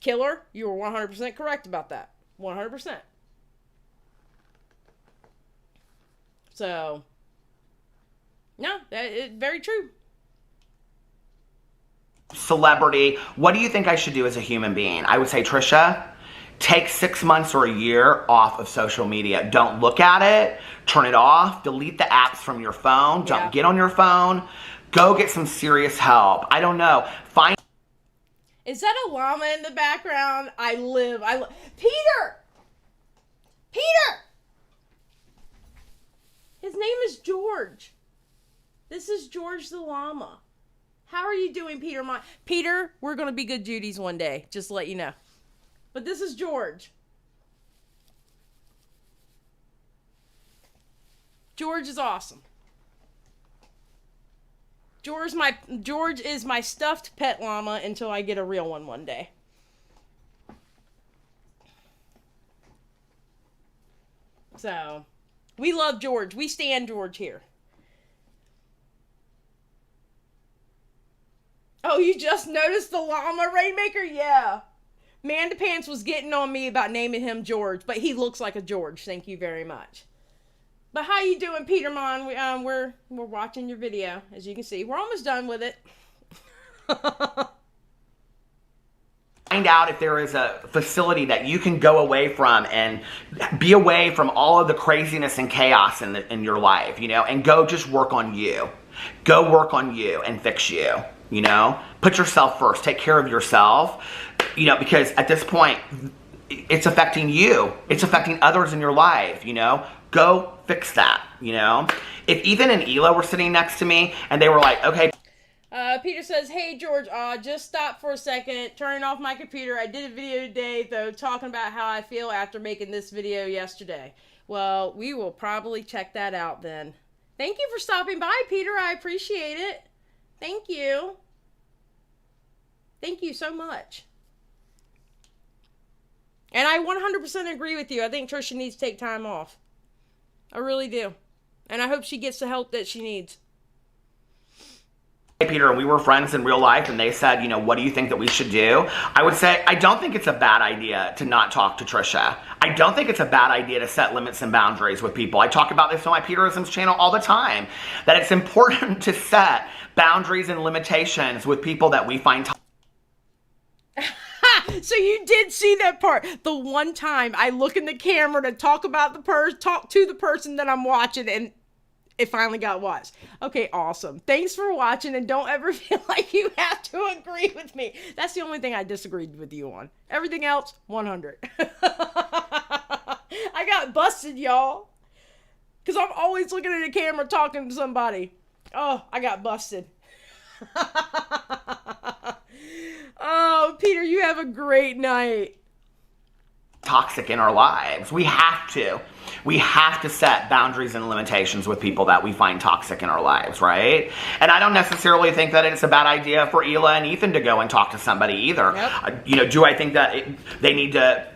Killer, you were 100% correct about that. 100%. So, no, that is very true. Celebrity, what do you think I should do as a human being? I would say, Trisha, take 6 months or a year off of social media. Don't look at it. Turn it off. Delete the apps from your phone. Don't get on your phone. Go get some serious help. I don't know. Is that a llama in the background? Peter! Peter! His name is George. This is George the llama. How are you doing, Peter Monn? Peter, we're going to be good Judies one day, just to let you know. But this is George. George is awesome. George is my stuffed pet llama until I get a real one day. So, we love George. We stand George here. Oh, you just noticed the llama Rainmaker? Yeah. Manda Pants was getting on me about naming him George, but he looks like a George. Thank you very much. But how you doing, Peter Monn? We're watching your video, as you can see. We're almost done with it. Find out if there is a facility that you can go away from and be away from all of the craziness and chaos in your life, you know, and go just work on you. Go work on you and fix you, you know. Put yourself first. Take care of yourself, you know, because at this point, it's affecting you. It's affecting others in your life, you know. Go fix that, you know. If Ethan and Hila were sitting next to me and they were like, okay. Peter says, hey, George, just stop for a second. Turning off my computer. I did a video today, though, talking about how I feel after making this video yesterday. Well, we will probably check that out then. Thank you for stopping by, Peter. I appreciate it. Thank you. Thank you so much. And I 100% agree with you. I think Trisha needs to take time off. I really do. And I hope she gets the help that she needs. Hey, Peter, and we were friends in real life, and they said, you know, what do you think that we should do? I would say, I don't think it's a bad idea to not talk to Trisha. I don't think it's a bad idea to set limits and boundaries with people. I talk about this on my Peterisms channel all the time, that it's important to set boundaries and limitations with people that we find So you did see that part. The one time I look in the camera to talk to the person that I'm watching, and it finally got watched. Okay, awesome. Thanks for watching, and don't ever feel like you have to agree with me. That's the only thing I disagreed with you on. Everything else, 100. I got busted, y'all. Because I'm always looking at the camera talking to somebody. Oh, I got busted. Oh, Peter, you have a great night. toxic in our lives. We have to. We have to set boundaries and limitations with people that we find toxic in our lives, right? And I don't necessarily think that it's a bad idea for Hila and Ethan to go and talk to somebody either. Yep. Do I think that they need to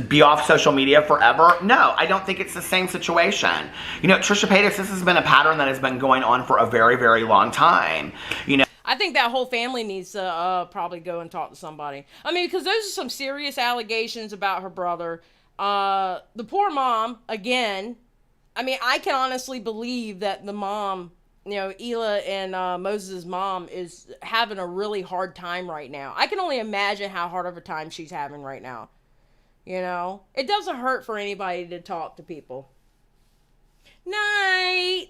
be off social media forever? No, I don't think it's the same situation. Trisha Paytas, this has been a pattern that has been going on for a very, very long time. I think that whole family needs to probably go and talk to somebody. I mean, because those are some serious allegations about her brother. The poor mom, again, I mean, I can honestly believe that the mom, Hila and Moses' mom is having a really hard time right now. I can only imagine how hard of a time she's having right now. It doesn't hurt for anybody to talk to people. Night.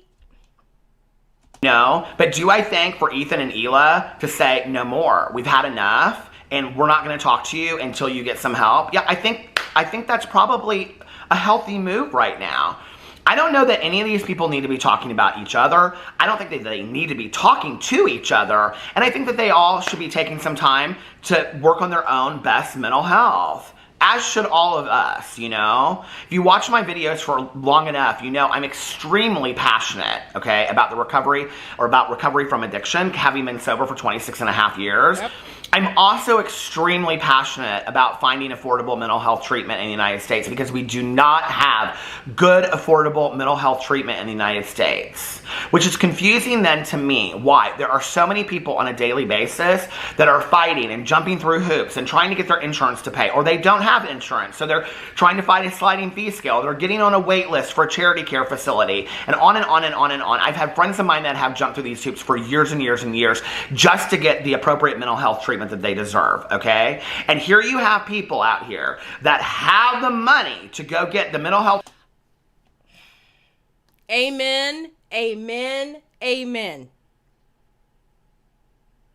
No, but do I think for Ethan and Hila to say, no more, we've had enough, and we're not going to talk to you until you get some help? Yeah, I think that's probably a healthy move right now. I don't know that any of these people need to be talking about each other. I don't think that they need to be talking to each other. And I think that they all should be taking some time to work on their own best mental health. As should all of us, If you watch my videos for long enough, I'm extremely passionate, okay, about the recovery from addiction, having been sober for 26 and a half years. Yep. I'm also extremely passionate about finding affordable mental health treatment in the United States because we do not have good, affordable mental health treatment in the United States, which is confusing then to me. Why? There are so many people on a daily basis that are fighting and jumping through hoops and trying to get their insurance to pay, or they don't have insurance, so they're trying to fight a sliding fee scale. They're getting on a wait list for a charity care facility, and on and on and on and on. I've had friends of mine that have jumped through these hoops for years and years and years just to get the appropriate mental health treatment that they deserve, okay? And here you have people out here that have the money to go get the mental health. Amen, amen, amen.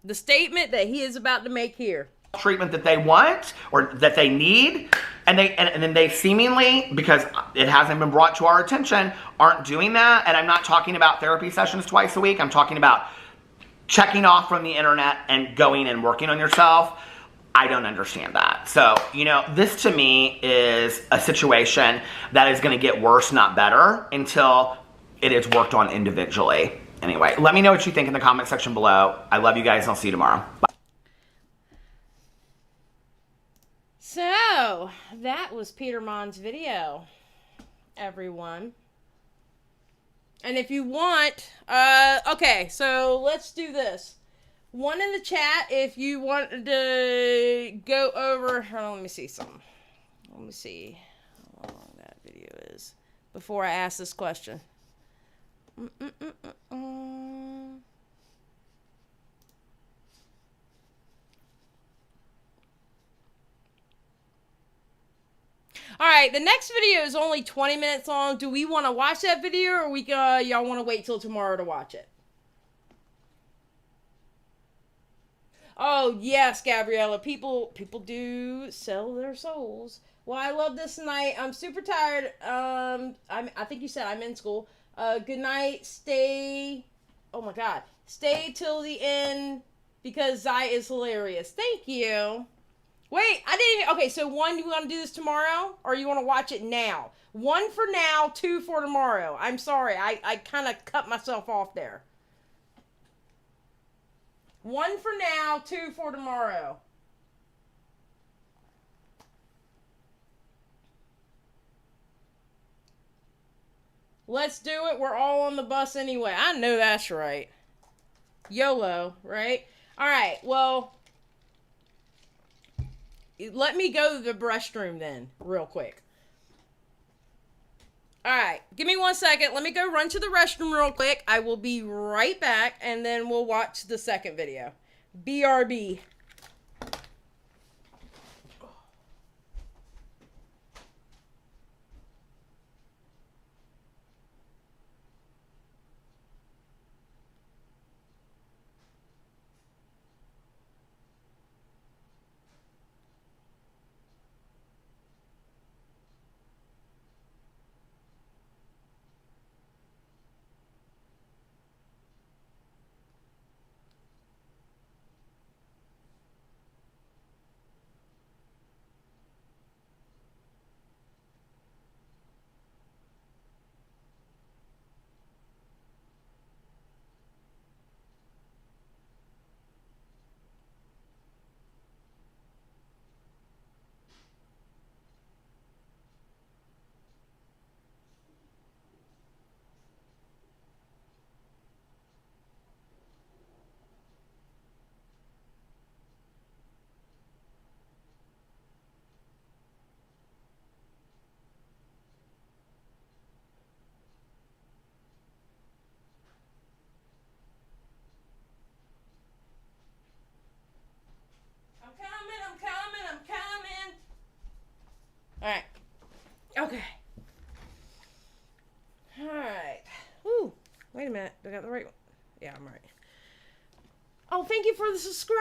The statement that he is about to make here. Treatment that they want or that they need, and then they seemingly, because it hasn't been brought to our attention, aren't doing that. And I'm not talking about therapy sessions twice a week. I'm talking about checking off from the internet and going and working on yourself. I don't understand that. So, this to me is a situation that is going to get worse, not better, until it is worked on individually. Anyway, let me know what you think in the comment section below. I love you guys, and I'll see you tomorrow. Bye. So, that was Peter Monn's video, everyone. And if you want, okay, so let's do this. One in the chat, if you want to go over, hold on, let me see something. Let me see how long that video is before I ask this question. Alright, the next video is only 20 minutes long. Do we want to watch that video, or y'all want to wait till tomorrow to watch it? Oh, yes, Gabriella. People do sell their souls. Well, I love this night. I'm super tired. I think you said I'm in school. Good night. Stay. Oh, my God. Stay till the end because Zai is hilarious. Thank you. Wait, I didn't even... Okay, so one, you want to do this tomorrow? Or you want to watch it now? 1 for now, 2 for tomorrow. I'm sorry. I kind of cut myself off there. 1 for now, 2 for tomorrow. Let's do it. We're all on the bus anyway. I know that's right. YOLO, right? All right, well... Let me go to the restroom then, real quick. Alright, give me 1 second. Let me go run to the restroom real quick. I will be right back, and then we'll watch the second video. BRB. Alright. Okay. Alright. Ooh. Wait a minute. I got the right one. Yeah, I'm right. Oh, thank you for the subscribe.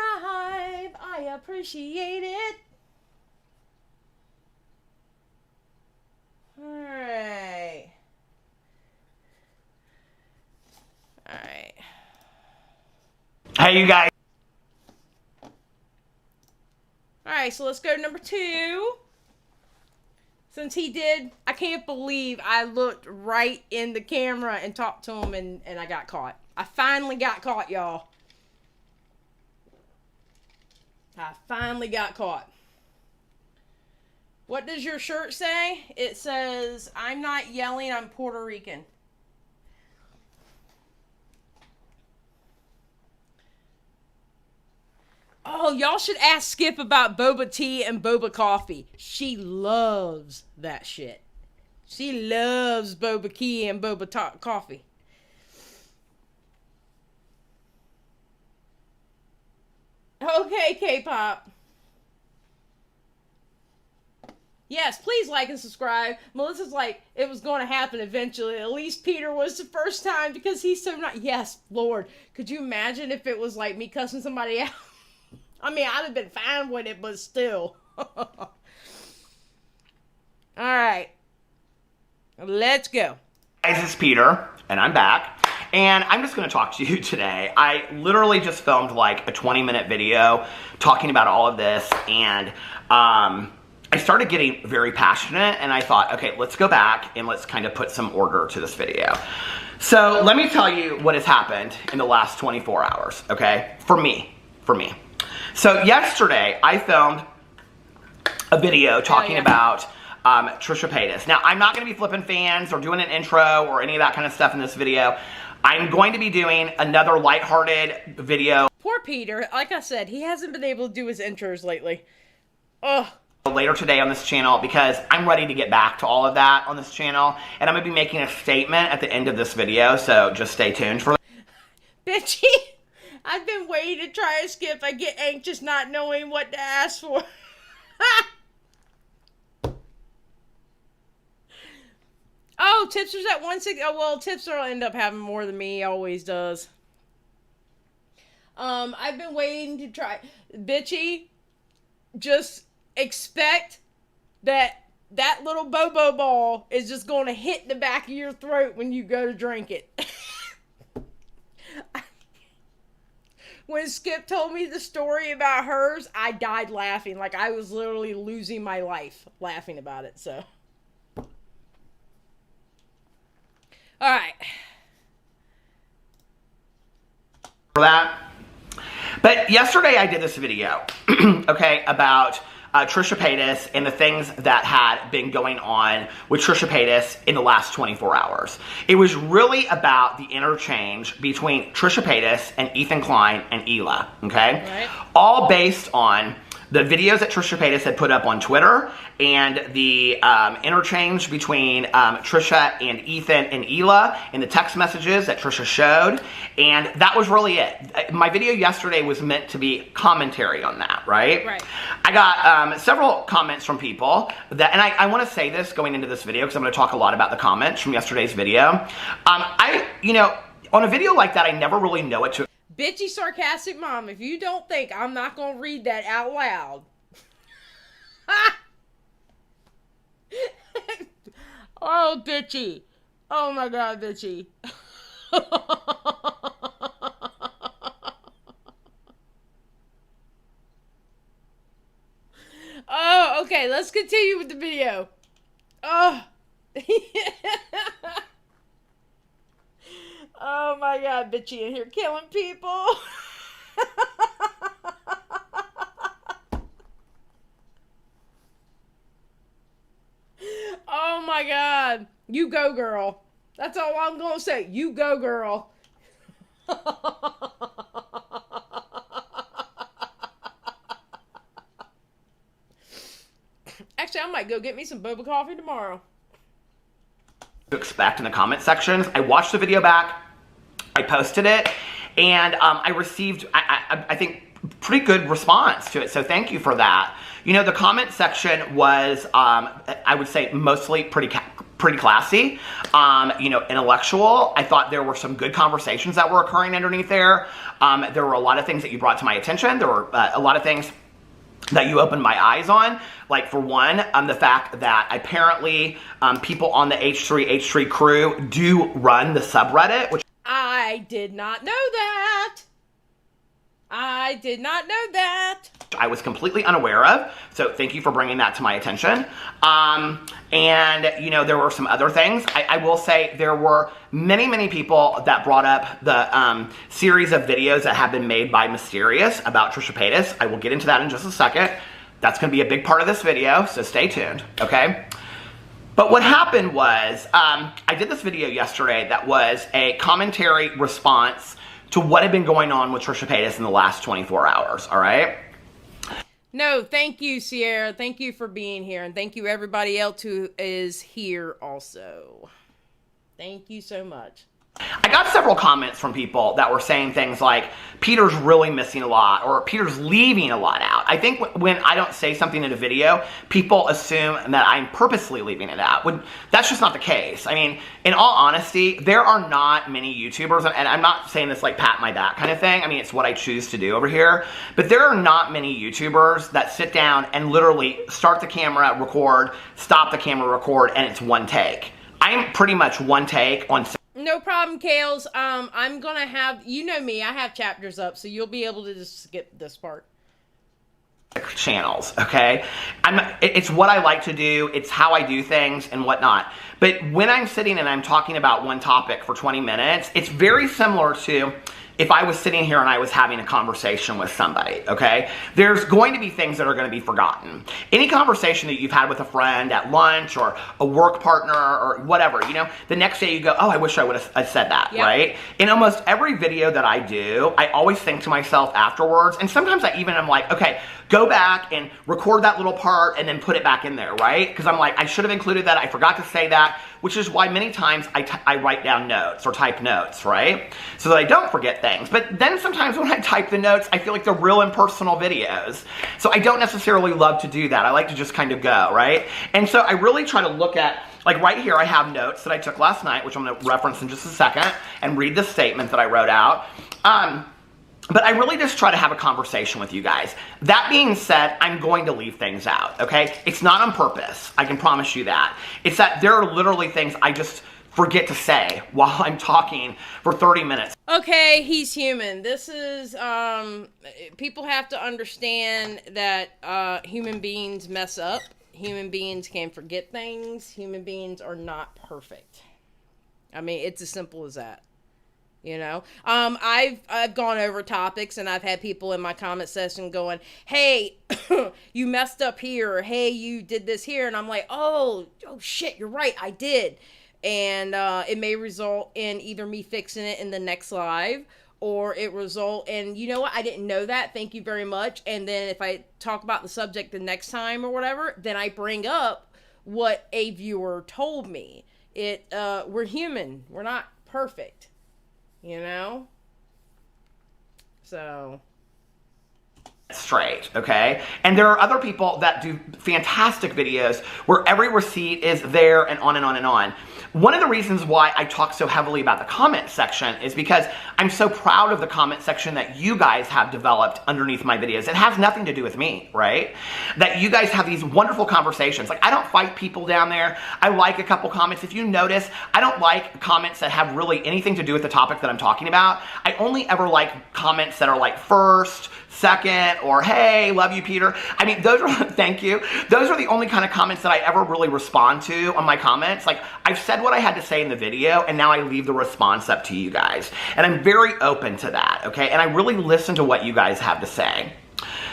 I appreciate it. Alright. Alright. Hey, you guys. Alright, so let's go to number 2. Since he did, I can't believe I looked right in the camera and talked to him and I got caught. I finally got caught, y'all. I finally got caught. What does your shirt say? It says, I'm not yelling, I'm Puerto Rican. Oh, y'all should ask Skip about boba tea and boba coffee. She loves that shit. She loves boba tea and boba coffee. Okay, K-pop. Yes, please like and subscribe. Melissa's like, it was going to happen eventually. At least Peter was the first time because he's so not. Yes, Lord. Could you imagine if it was like me cussing somebody out? I mean, I'd have been fine with it, but still. All right. Let's go. Guys, it's Peter, and I'm back. And I'm just going to talk to you today. I literally just filmed like a 20-minute video talking about all of this, and I started getting very passionate, and I thought, okay, let's go back and let's kind of put some order to this video. So let me tell you what has happened in the last 24 hours, okay? For me. So yesterday, I filmed a video talking about Trisha Paytas. Now, I'm not going to be flipping fans or doing an intro or any of that kind of stuff in this video. I'm going to be doing another lighthearted video. Poor Peter. Like I said, he hasn't been able to do his intros lately. Ugh. Later today on this channel because I'm ready to get back to all of that on this channel, and I'm going to be making a statement at the end of this video, so just stay tuned for that. Bitchy, I've been waiting to try a skip. I get anxious not knowing what to ask for. Oh, Tipster's at 160. Oh, well, Tipster will end up having more than me. He always does. I've been waiting to try. Bitchy, just expect that little Bobo ball is just going to hit the back of your throat when you go to drink it. When Skip told me the story about hers, I died laughing. Like, I was literally losing my life laughing about it, so. Alright. For that. But yesterday I did this video, okay, about Trisha Paytas and the things that had been going on with Trisha Paytas in the last 24 hours. It was really about the interchange between Trisha Paytas and Ethan Klein and Hila, okay? Right. All based on the videos that Trisha Paytas had put up on Twitter and the interchange between Trisha and Ethan and Hila and the text messages that Trisha showed. And that was really it. My video yesterday was meant to be commentary on that, right? Right. I got several comments from people that, and I want to say this going into this video because I'm going to talk a lot about the comments from yesterday's video. You know, on a video like that, I never really know what to. Bitchy sarcastic mom, if you don't think I'm not going to read that out loud. Oh, bitchy. Oh my God, bitchy. Oh, okay, let's continue with the video. Oh. Oh my God, bitchy in here killing people. Oh my God. You go, girl. That's all I'm going to say. You go, girl. Actually, I might go get me some boba coffee tomorrow. To expect in the comment sections. I watched the video back. I posted it, and I received, I think, pretty good response to it, so thank you for that. You know, the comment section was, I would say, mostly pretty classy, you know, intellectual. I thought there were some good conversations that were occurring underneath there. There were a lot of things that you brought to my attention. There were a lot of things that you opened my eyes on. Like, for one, the fact that apparently people on the H3 crew do run the subreddit, which I did not know that. I did not know that. I was completely unaware of, so thank you for bringing that to my attention. And, you know, there were some other things. I will say there were many people that brought up the series of videos that have been made by Mysterious about Trisha Paytas. I will get into that in just a second. That's going to be a big part of this video, so stay tuned, okay? But what happened was, I did this video yesterday that was a commentary response to what had been going on with Trisha Paytas in the last 24 hours, all right? No, thank you, Sierra. Thank you for being here, and thank you everybody else who is here also. Thank you so much. I got several comments from people that were saying things like, Peter's really missing a lot, or Peter's leaving a lot out. I think when I don't say something in a video, people assume that I'm purposely leaving it out. That's just not the case. I mean, in all honesty, there are not many YouTubers, and I'm not saying this like pat my back kind of thing. I mean, it's what I choose to do over here. But there are not many YouTubers that sit down and literally start the camera, record, stop the camera, record, and it's one take. I'm pretty much one take on... No problem, Kales. I'm gonna have, you know me, I have chapters up, so you'll be able to just skip this part. Channels, okay? It's what I like to do, it's how I do things and whatnot. But when I'm sitting and I'm talking about one topic for 20 minutes, it's very similar to if I was sitting here and I was having a conversation with somebody, okay? There's going to be things that are going to be forgotten. Any conversation that you've had with a friend at lunch or a work partner or whatever, you know, the next day you go, oh, I wish I would have said that, yep. Right? In almost every video that I do, I always think to myself afterwards, and sometimes I even am like, okay, go back and record that little part and then put it back in there, right? Because I'm like, I should have included that, I forgot to say that, which is why many times I write down notes or type notes, right? So that I don't forget things. But then sometimes when I type the notes, I feel like they're real impersonal videos. So I don't necessarily love to do that. I like to just kind of go, right? And so I really try to look at, like right here, I have notes that I took last night, which I'm going to reference in just a second, and read the statement that I wrote out. But I really just try to have a conversation with you guys. That being said, I'm going to leave things out, okay? It's not on purpose. I can promise you that. It's that there are literally things I just forget to say while I'm talking for 30 minutes. Okay, he's human. This is, people have to understand that human beings mess up. Human beings can forget things. Human beings are not perfect. I mean, it's as simple as that. You know, I've gone over topics and I've had people in my comment section going, hey, you messed up here, or hey, you did this here. And I'm like, oh shit, you're right, I did. And it may result in either me fixing it in the next live, or it result in, you know what, I didn't know that, thank you very much. And then if I talk about the subject the next time or whatever, then I bring up what a viewer told me. We're human, we're not perfect. You know? So. Straight, okay? And there are other people that do fantastic videos where every receipt is there and on and on and on. One of the reasons why I talk so heavily about the comment section is because I'm so proud of the comment section that you guys have developed underneath my videos. It has nothing to do with me, right? That you guys have these wonderful conversations. Like, I don't fight people down there. I like a couple comments. If you notice, I don't like comments that have really anything to do with the topic that I'm talking about. I only ever like comments that are like first, second, or hey, love you, Peter. I mean, those are, thank you. Those are the only kind of comments that I ever really respond to on my comments. Like, I've said what I had to say in the video, and now I leave the response up to you guys. And I'm very open to that, okay? And I really listen to what you guys have to say.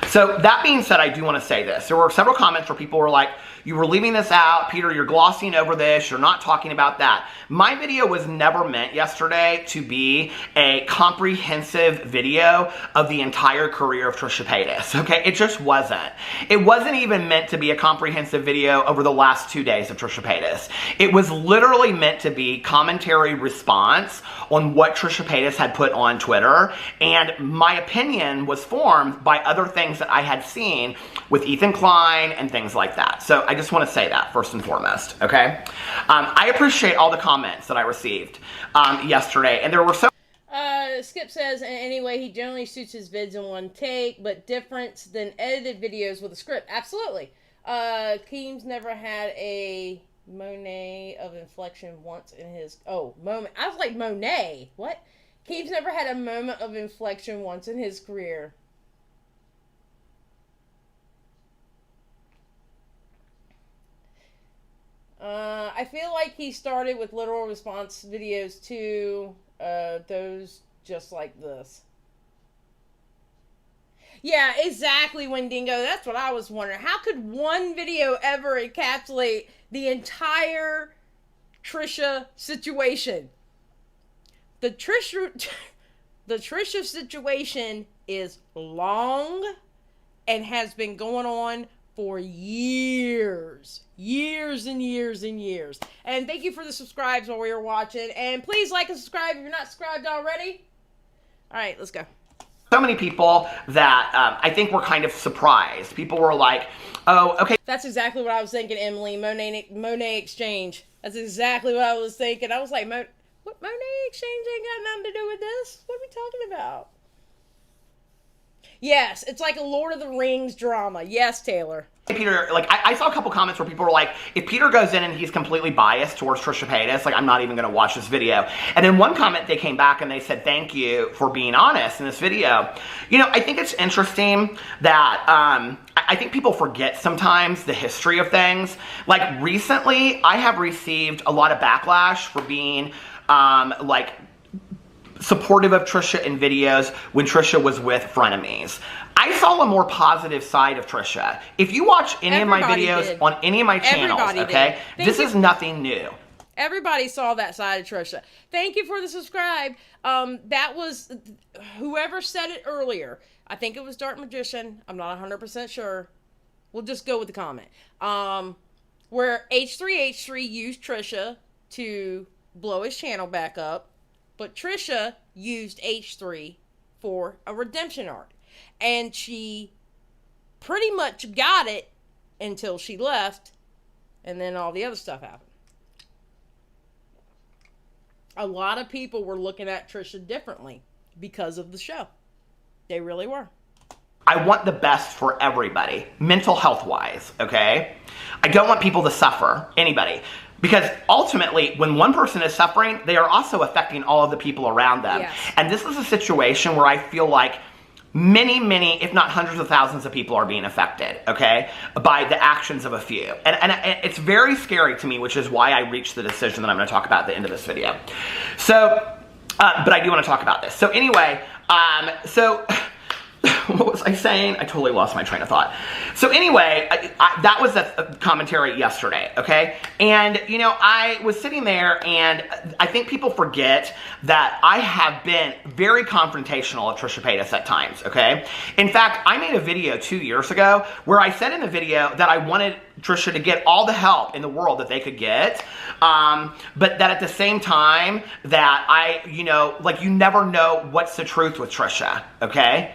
So that being said, I do want to say this. There were several comments where people were like, you were leaving this out, Peter, you're glossing over this, you're not talking about that. My video was never meant yesterday to be a comprehensive video of the entire career of Trisha Paytas, okay? It just wasn't. It wasn't even meant to be a comprehensive video over the last 2 days of Trisha Paytas. It was literally meant to be commentary response on what Trisha Paytas had put on Twitter, and my opinion was formed by other things that I had seen with Ethan Klein and things like that. So I just want to say that first and foremost, okay? I appreciate all the comments that I received yesterday, and there were so... Skip says, anyway, he generally shoots his vids in one take, but different than edited videos with a script. Absolutely. Keems never had a Monet of inflection once in his... Oh, moment. I was like, Monet? What? Keems never had a moment of inflection once in his career. I feel like he started with literal response videos too, those just like this. Yeah, exactly, Wendigo. That's what I was wondering. How could one video ever encapsulate the entire Trisha situation? The Trisha situation is long and has been going on for years. Years and years and years. And thank you for the subscribes while we were watching. And please like and subscribe if you're not subscribed already. All right, let's go. So many people that I think were kind of surprised. People were like, oh, okay. That's exactly what I was thinking, Emily. Monet Exchange. That's exactly what I was thinking. I was like, what? Monet Exchange ain't got nothing to do with this? What are we talking about? Yes, it's like a Lord of the Rings drama. Yes, Taylor. Peter, like, I saw a couple comments where people were like, if Peter goes in and he's completely biased towards Trisha Paytas, like, I'm not even going to watch this video. And in one comment, they came back and they said, thank you for being honest in this video. You know, I think it's interesting that, I think people forget sometimes the history of things. Like, recently, I have received a lot of backlash for being, like, supportive of Trisha in videos when Trisha was with frenemies. I saw a more positive side of Trisha. If you watch any of my videos on any of my channels, okay, this is nothing new. Everybody saw that side of Trisha. Thank you for the subscribe. That was whoever said it earlier. I think it was Dark Magician. I'm not 100% sure. We'll just go with the comment. Where H3H3 used Trisha to blow his channel back up, but Trisha used H3 for a redemption arc. And she pretty much got it until she left, and then all the other stuff happened. A lot of people were looking at Trisha differently because of the show. They really were. I want the best for everybody, mental health wise, okay? I don't want people to suffer, anybody. Because ultimately, when one person is suffering, they are also affecting all of the people around them. Yes. And this is a situation where I feel like many, if not hundreds of thousands of people are being affected, okay, by the actions of a few. And it's very scary to me, which is why I reached the decision that I'm going to talk about at the end of this video. So, but I do want to talk about this. So anyway, what was I saying? I totally lost my train of thought. So anyway, that was a commentary yesterday, okay? And, you know, I was sitting there, and I think people forget that I have been very confrontational with Trisha Paytas at times, okay? In fact, I made a video 2 years ago where I said in the video that I wanted Trisha to get all the help in the world that they could get, but that at the same time that you know, like, you never know what's the truth with Trisha, okay?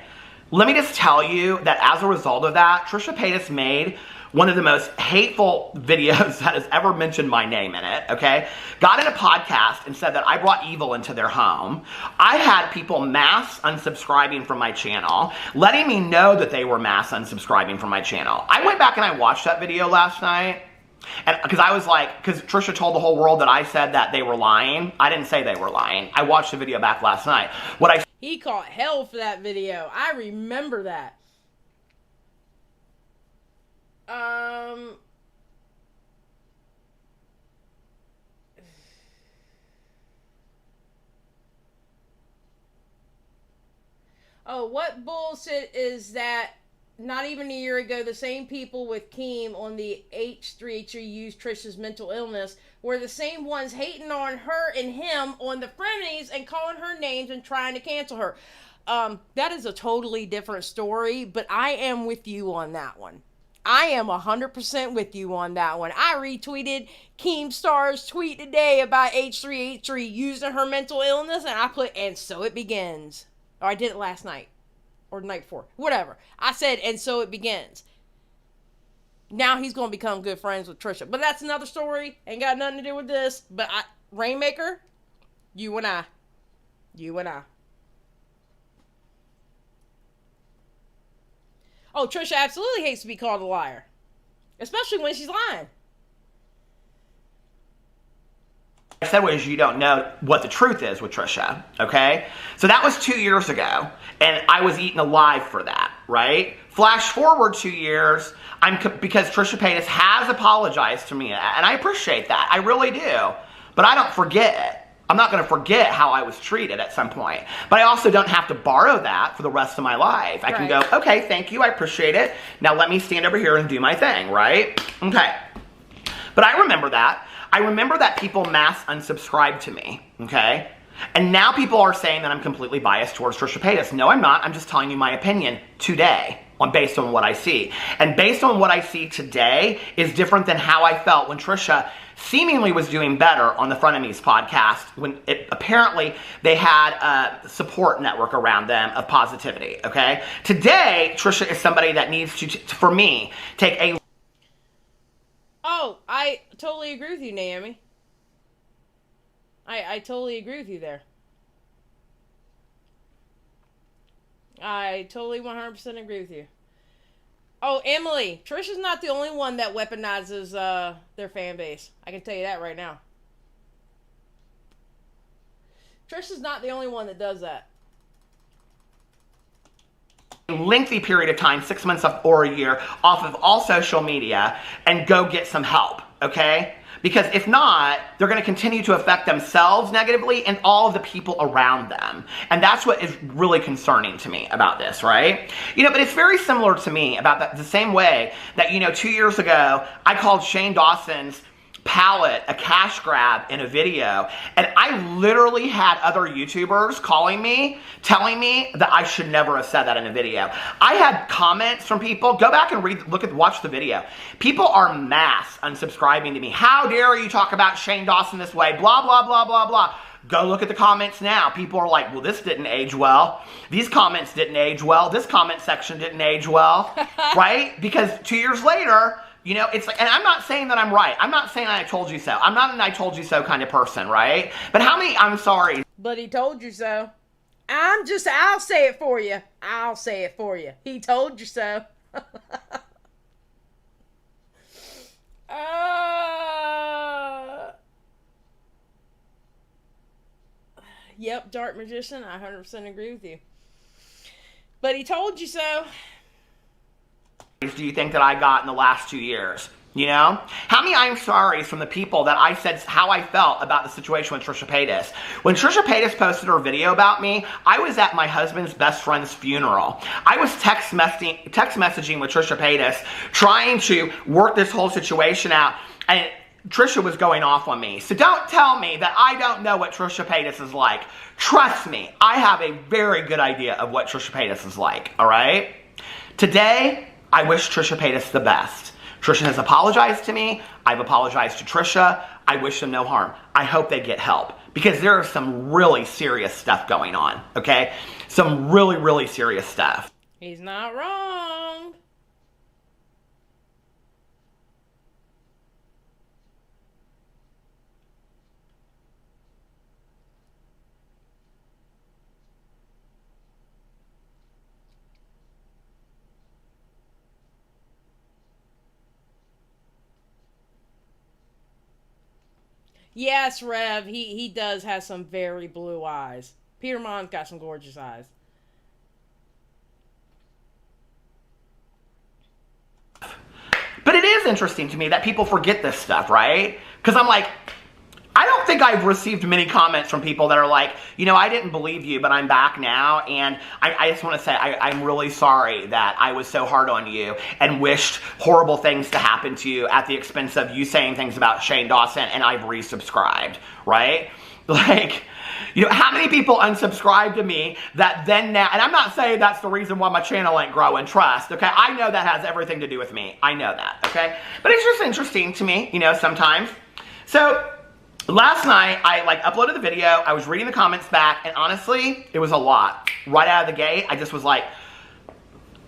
Let me just tell you that as a result of that, Trisha Paytas made one of the most hateful videos that has ever mentioned my name in it, okay? Got in a podcast and said that I brought evil into their home. I had people mass unsubscribing from my channel, letting me know that they were mass unsubscribing from my channel. I went back and I watched that video last night, and because I was like, because Trisha told the whole world that I said that they were lying. I didn't say they were lying. I watched the video back last night. He caught hell for that video. I remember that. Oh, what bullshit is that? Not even a year ago, the same people with Keem on the H3H3 used Trisha's mental illness were the same ones hating on her and him on the frenemies and calling her names and trying to cancel her. That is a totally different story, but I am with you on that one. I am 100% with you on that one. I retweeted Keemstar's tweet today about H3H3 using her mental illness, and I put, and so it begins. Or I did it last night. Or the night before. Whatever. I said, and so it begins. Now he's going to become good friends with Trisha. But that's another story. Ain't got nothing to do with this. But Rainmaker, you and I. You and I. Oh, Trisha absolutely hates to be called a liar. Especially when she's lying. I said was you don't know what the truth is with Trisha, okay? So that was 2 years ago, and I was eaten alive for that, right? Flash forward 2 years, because Trisha Paytas has apologized to me, and I appreciate that. I really do. But I don't forget. I'm not going to forget how I was treated at some point. But I also don't have to borrow that for the rest of my life. I can go, okay, thank you, I appreciate it. Now let me stand over here and do my thing, right? Okay. But I remember that. I remember that people mass unsubscribed to me, okay? And now people are saying that I'm completely biased towards Trisha Paytas. No, I'm not. I'm just telling you my opinion today. based on what I see. And based on what I see today is different than how I felt when Trisha seemingly was doing better on the Frenemies podcast, when apparently they had a support network around them of positivity, okay? Today, Trisha is somebody that needs to, for me, take a... Oh, I totally agree with you, Naomi. I totally agree with you there. I totally 100% agree with you. Oh, Emily, Trisha's not the only one that weaponizes their fan base. I can tell you that right now. Trisha's not the only one that does that. Lengthy period of time, 6 months or a year, off of all social media and go get some help, okay? Because if not, they're going to continue to affect themselves negatively and all of the people around them. And that's what is really concerning to me about this, right? You know, but it's very similar to me about the same way that, 2 years ago, I called Shane Dawson's palette a cash grab in a video, and I literally had other YouTubers calling me, telling me that I should never have said that in a video. I had comments from people. Go back and watch the video. People are mass unsubscribing to me. How dare you talk about Shane Dawson this way? Blah, blah, blah, blah, blah. Go look at the comments now. People are like, well, this didn't age well. These comments didn't age well. This comment section didn't age well, right? Because 2 years later, it's like, and I'm not saying that I'm right. I'm not saying I told you so. I'm not an I told you so kind of person, right? But how many I'm sorry? But he told you so. I'll say it for you. I'll say it for you. He told you so. Yep, Dark Magician, I 100% agree with you. But he told you so. Do you think that I got in the last 2 years? How many I'm sorry's from the people that I said how I felt about the situation with Trisha Paytas? When Trisha Paytas posted her video about me, I was at my husband's best friend's funeral. I was text messaging with Trisha Paytas, trying to work this whole situation out, and Trisha was going off on me. So don't tell me that I don't know what Trisha Paytas is like. Trust me, I have a very good idea of what Trisha Paytas is like, all right? Today, I wish Trisha Paytas the best. Trisha has apologized to me. I've apologized to Trisha. I wish them no harm. I hope they get help because there is some really serious stuff going on, okay? Some really, really serious stuff. He's not wrong. Yes, Rev, he does have some very blue eyes. Peter Monn's got some gorgeous eyes. But it is interesting to me that people forget this stuff, right? Because I'm like, I don't think I've received many comments from people that are like, I didn't believe you, but I'm back now. And I just want to say, I'm really sorry that I was so hard on you and wished horrible things to happen to you at the expense of you saying things about Shane Dawson, and I've resubscribed, right? Like, how many people unsubscribe to me that then now, and I'm not saying that's the reason why my channel ain't growing, trust, okay? I know that has everything to do with me. I know that, okay? But it's just interesting to me, sometimes. So, last night, I uploaded the video, I was reading the comments back, and honestly, it was a lot. Right out of the gate, I just was like,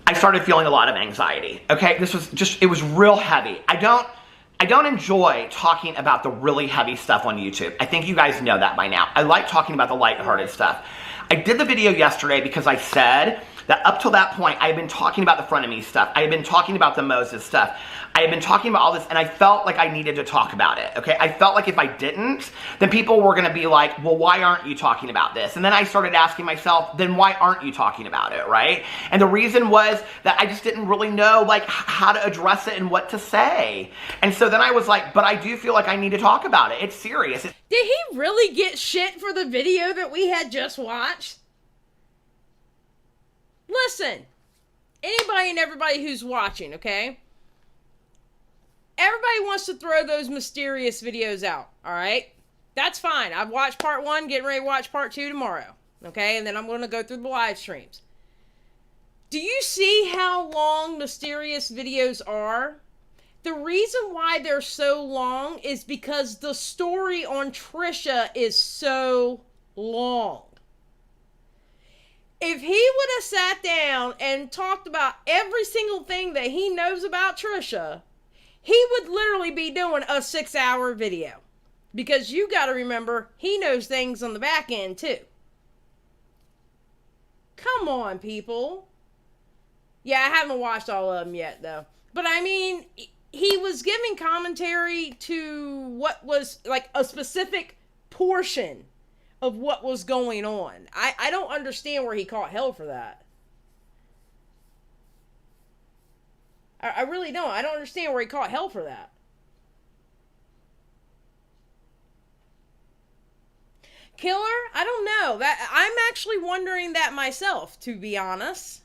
I started feeling a lot of anxiety, okay? It was real heavy. I don't enjoy talking about the really heavy stuff on YouTube. I think you guys know that by now. I like talking about the lighthearted stuff. I did the video yesterday because I said that up till that point, I had been talking about the Frenemies stuff. I had been talking about the Moses stuff. I had been talking about all this, and I felt like I needed to talk about it, okay? I felt like if I didn't, then people were going to be like, well, why aren't you talking about this? And then I started asking myself, then why aren't you talking about it, right? And the reason was that I just didn't really know, how to address it and what to say. And so then I was like, but I do feel like I need to talk about it. It's serious. Did he really get shit for the video that we had just watched? Listen, anybody and everybody who's watching, okay? Everybody wants to throw those mysterious videos out, alright? That's fine. I've watched part 1, getting ready to watch part 2 tomorrow, okay? And then I'm going to go through the live streams. Do you see how long Mysterious videos are? The reason why they're so long is because the story on Trisha is so long. If he would have sat down and talked about every single thing that he knows about Trisha, he would literally be doing a 6-hour video. Because you got to remember, he knows things on the back end too. Come on, people. Yeah, I haven't watched all of them yet, though. But I mean, he was giving commentary to what was like a specific portion of what was going on. I don't understand where he caught hell for that. I really don't. I don't understand where he caught hell for that. Killer? I don't know. That I'm actually wondering that myself, to be honest.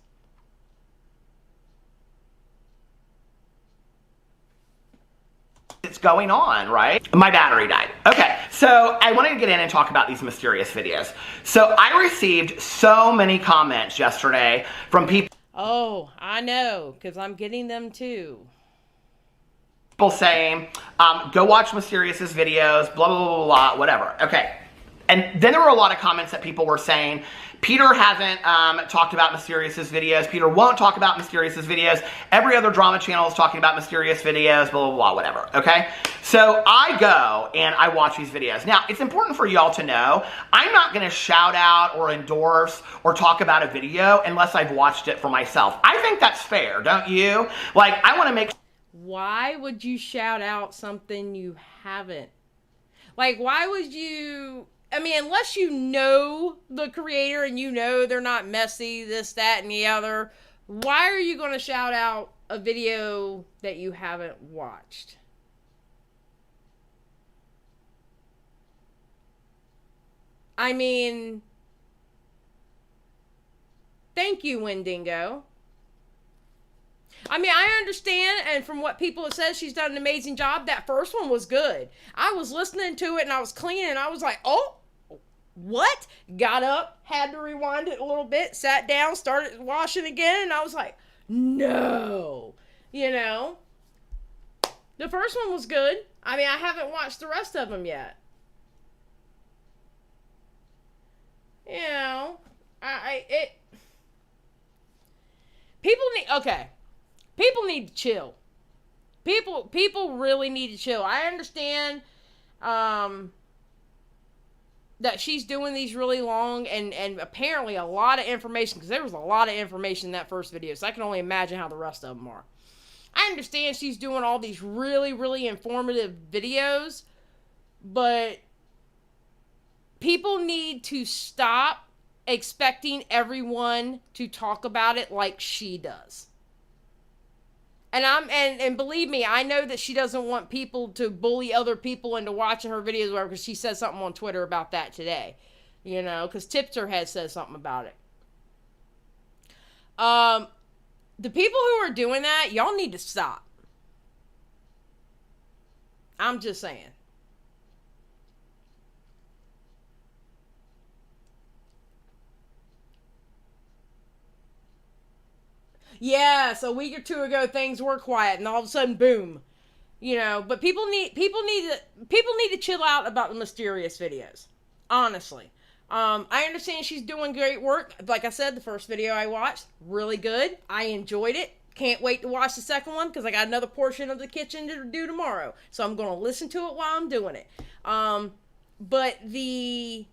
It's going on, right? My battery died. Okay, so I wanted to get in and talk about these Mysterious videos. So I received so many comments yesterday from people. Oh, I know, because I'm getting them too. People saying, go watch Mysterious's videos, blah, blah, blah, blah, whatever. Okay. And then there were a lot of comments that people were saying, Peter hasn't talked about Mysterious's videos. Peter won't talk about Mysterious's videos. Every other drama channel is talking about Mysterious videos, blah, blah, blah, whatever, okay? So I go and I watch these videos. Now, it's important for y'all to know, I'm not going to shout out or endorse or talk about a video unless I've watched it for myself. I think that's fair, don't you? Like, I want to make... Why would you shout out something you haven't? Like, why would you... I mean, unless you know the creator and you know they're not messy, this, that, and the other, why are you going to shout out a video that you haven't watched? I mean, thank you, Wendigo. I mean, I understand, and from what people have said, she's done an amazing job. That first one was good. I was listening to it, and I was cleaning, and I was like, oh, what? Got up, had to rewind it a little bit, sat down, started washing again, and I was like, no. You know? The first one was good. I mean, I haven't watched the rest of them yet. You know, people need to chill. People really need to chill. I understand, that she's doing these really long and apparently a lot of information, because there was a lot of information in that first video, so I can only imagine how the rest of them are. I understand she's doing all these really, really informative videos, but people need to stop expecting everyone to talk about it like she does. And believe me, I know that she doesn't want people to bully other people into watching her videos, whatever, because she said something on Twitter about that today. You know, because Tipster had said something about it. The people who are doing that, y'all need to stop. I'm just saying. Yes, a week or two ago things were quiet, and all of a sudden, boom. You know, but people need to chill out about the Mysterious videos. Honestly, I understand she's doing great work. Like I said, the first video I watched, really good. I enjoyed it. Can't wait to watch the second one because I got another portion of the kitchen to do tomorrow. So I'm going to listen to it while I'm doing it. But the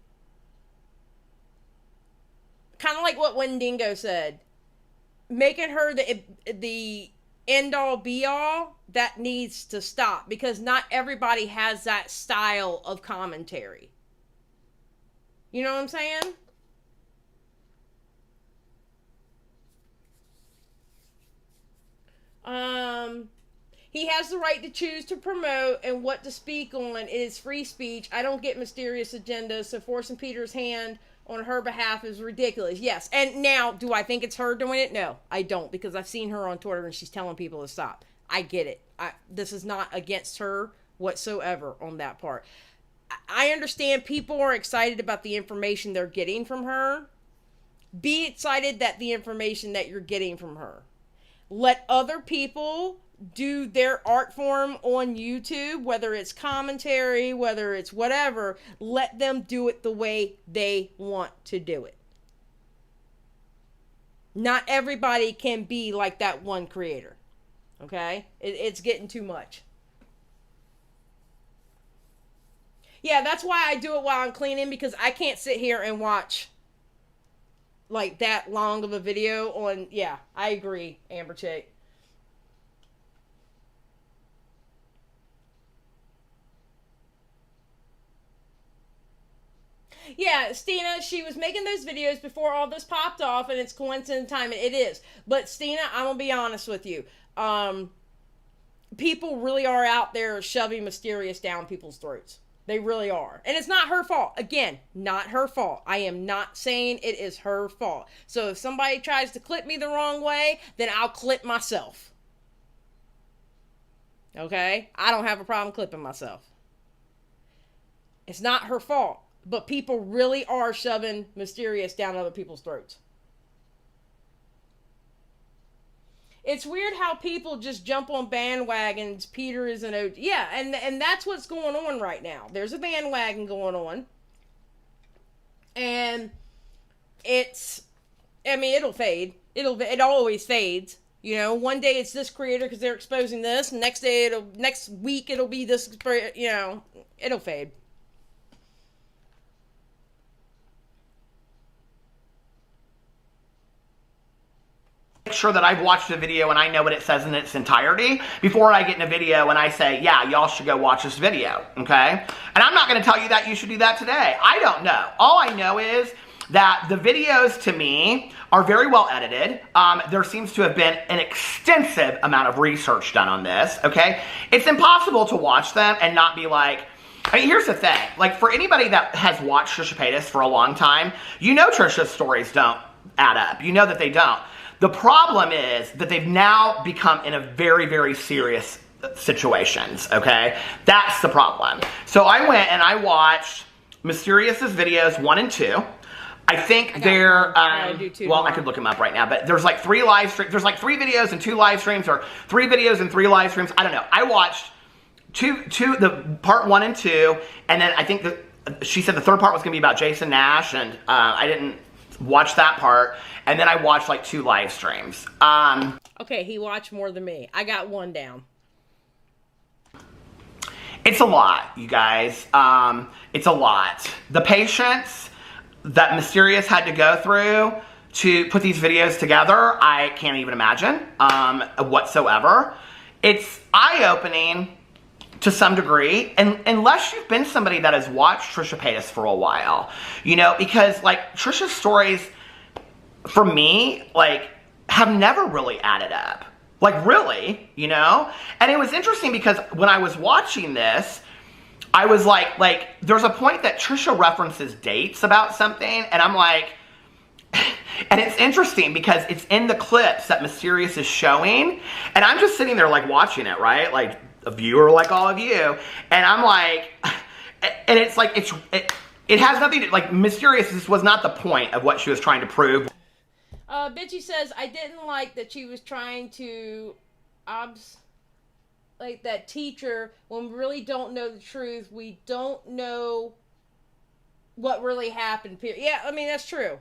kind of like what Wendigo said. Making her the end-all be-all, that needs to stop. Because not everybody has that style of commentary. You know what I'm saying? He has the right to choose to promote and what to speak on. It is free speech. I don't get Mysterious agendas, so forcing Peter's hand on her behalf is ridiculous. Yes. And now, do I think it's her doing it? No, I don't, because I've seen her on Twitter and she's telling people to stop. I get it. This is not against her whatsoever on that part. I understand people are excited about the information they're getting from her. Be excited that the information that you're getting from her. Let other people do their art form on YouTube, whether it's commentary, whether it's whatever. Let them do it the way they want to do it. Not everybody can be like that one creator. Okay? It's getting too much. Yeah, that's why I do it while I'm cleaning, because I can't sit here and watch like that long of a video on. Yeah, I agree, Amber Chick. Yeah, Stina, she was making those videos before all this popped off, and it's coincident time. It is. But Stina, I'm gonna be honest with you. People really are out there shoving Mysterious down people's throats. They really are. And it's not her fault. Again, not her fault. I am not saying it is her fault. So if somebody tries to clip me the wrong way, then I'll clip myself. Okay? I don't have a problem clipping myself. It's not her fault. But people really are shoving Mysterious down other people's throats. It's weird how people just jump on bandwagons. Peter is an OG. Yeah, and that's what's going on right now. There's a bandwagon going on. And it'll fade. It always fades. You know, one day it's this creator because they're exposing this. Next week it'll be this, you know, it'll fade. Sure that I've watched a video and I know what it says in its entirety before I get in a video and I say, yeah, y'all should go watch this video, okay? And I'm not going to tell you that you should do that today. I don't know. All I know is that the videos, to me, are very well edited. There seems to have been an extensive amount of research done on this, okay? It's impossible to watch them and not be like, I mean, here's the thing. Like, for anybody that has watched Trisha Paytas for a long time, you know Trisha's stories don't add up. You know that they don't. The problem is that they've now become in a very, very serious situations, okay? That's the problem. So I went and I watched Mysterious's videos 1 and 2. I think they're, well, I could look them up right now, but there's like 3 live streams. There's like 3 videos and 2 live streams, or 3 videos and 3 live streams. I don't know. I watched the part 1 and 2, and then I think she said the third part was going to be about Jason Nash, and I didn't watch that part. And then I watched like 2 live streams. Okay, he watched more than me. I got 1 down. It's a lot, you guys. It's a lot. The patience that Mysterious had to go through to put these videos together, I can't even imagine whatsoever. It's eye-opening to some degree, and unless you've been somebody that has watched Trisha Paytas for a while, you know, because like Trisha's stories, for me, like, have never really added up. Like, really, you know? And it was interesting because when I was watching this, I was like, there's a point that Trisha references dates about something, and I'm like, and it's interesting because it's in the clips that Mysterious is showing, and I'm just sitting there, like, watching it, right? Like, a viewer like all of you, and I'm like, and it's like, it has nothing to, like, Mysterious, this was not the point of what she was trying to prove. Bitchy says, I didn't like that she was trying to like that teacher, when we really don't know the truth, we don't know what really happened. Yeah, I mean, that's true.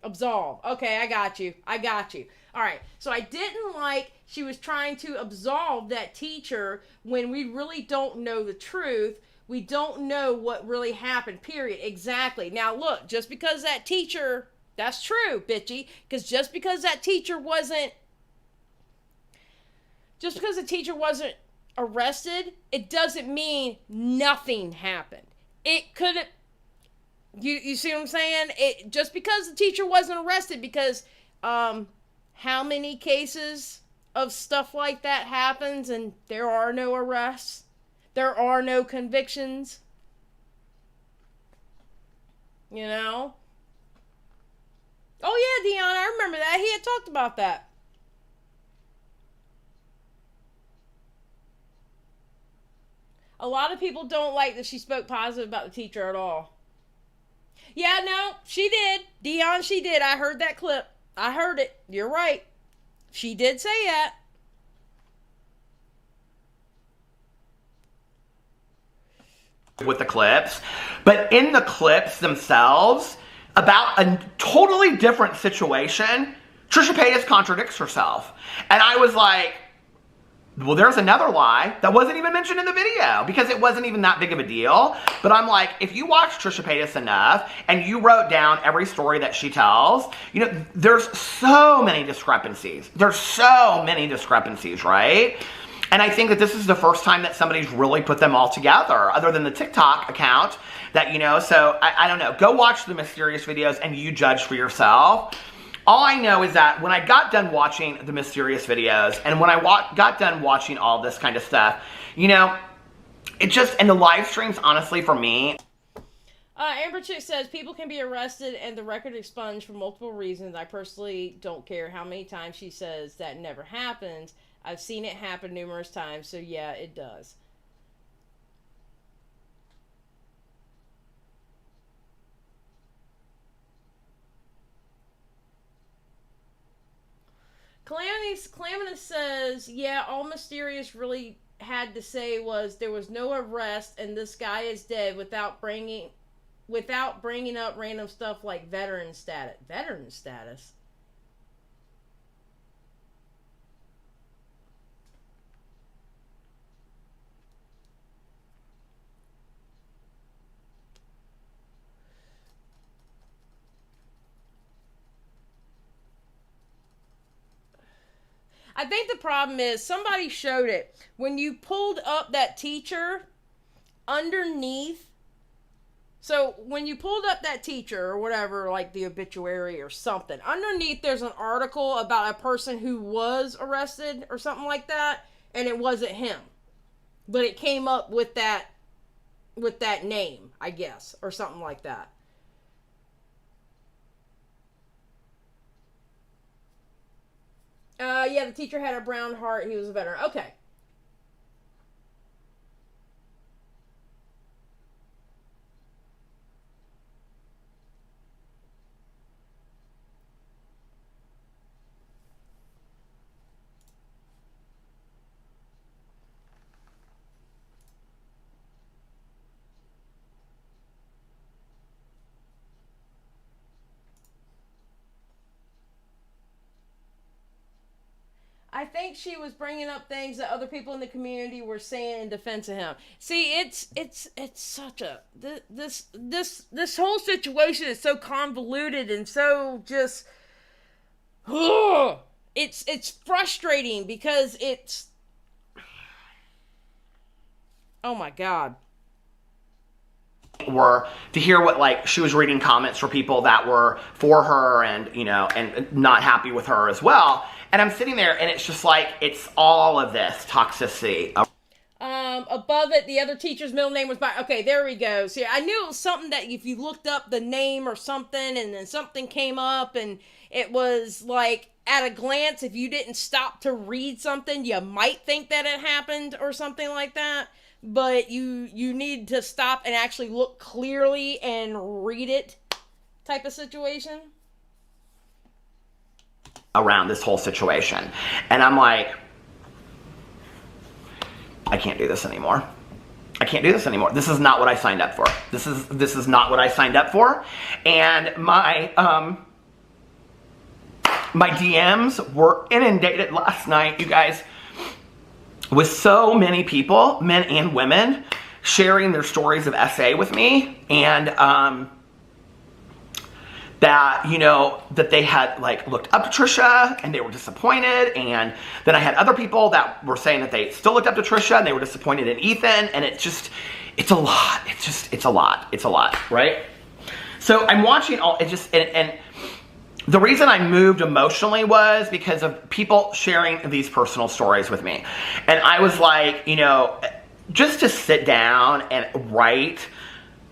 Absolve. Okay, I got you. All right, so I didn't like she was trying to absolve that teacher when we really don't know the truth. We don't know what really happened, period. Exactly. Now, look, just because that teacher... That's true, bitchy. Because just because the teacher wasn't arrested, it doesn't mean nothing happened. It could have... You see what I'm saying? Just because the teacher wasn't arrested, because how many cases of stuff like that happens and there are no arrests? There are no convictions? You know? Oh yeah, Deanna, I remember that. He had talked about that. A lot of people don't like that she spoke positive about the teacher at all. Yeah, no, she did. Dion, she did. I heard that clip. I heard it. You're right. She did say that. With the clips, but in the clips themselves, about a totally different situation, Trisha Paytas contradicts herself. And I was like, well, there's another lie that wasn't even mentioned in the video because it wasn't even that big of a deal. But I'm like, if you watch Trisha Paytas enough and you wrote down every story that she tells, you know, there's so many discrepancies. There's so many discrepancies, right? And I think that this is the first time that somebody's really put them all together, other than the TikTok account that, you know, so I don't know. Go watch the mysterious videos and you judge for yourself. All I know is that when I got done watching the mysterious videos and when I got done watching all this kind of stuff, you know, it just, and the live streams, honestly, for me. Amber Chick says, people can be arrested and the record expunged for multiple reasons. I personally don't care how many times she says that never happens. I've seen it happen numerous times, so yeah, it does. Calamitous says, yeah, all Mysterious really had to say was there was no arrest and this guy is dead without bringing up random stuff like veteran status. Veteran status? I think the problem is somebody showed it. When you pulled up that teacher underneath, so when you pulled up that teacher or whatever, like the obituary or something, underneath there's an article about a person who was arrested or something like that, and it wasn't him. But it came up with that name, I guess, or something like that. Yeah, the teacher had a brown heart. He was a veteran. Okay. I think she was bringing up things that other people in the community were saying in defense of him. See, it's such a this whole situation is so convoluted and so just it's frustrating because it's, oh my God. Were to hear what, like, she was reading comments for people that were for her and, you know, and not happy with her as well. And I'm sitting there and it's just like, it's all of this toxicity. Above it, the other teacher's middle name was okay, there we go. See, I knew it was something that if you looked up the name or something and then something came up and it was like, at a glance, if you didn't stop to read something, you might think that it happened or something like that. But you need to stop and actually look clearly and read it type of situation. Around this whole situation. And I'm like, I can't do this anymore. I can't do this anymore. This is not what I signed up for. This is not what I signed up for. And my DMs were inundated last night, you guys, with so many people, men and women, sharing their stories of SA with me, and that, you know, that they had, like, looked up to Trisha and they were disappointed, and then I had other people that were saying that they still looked up to Trisha and they were disappointed in Ethan, and it's a lot. It's a lot, right? So I'm watching all, it just, and the reason I moved emotionally was because of people sharing these personal stories with me. And I was like, you know, just to sit down and write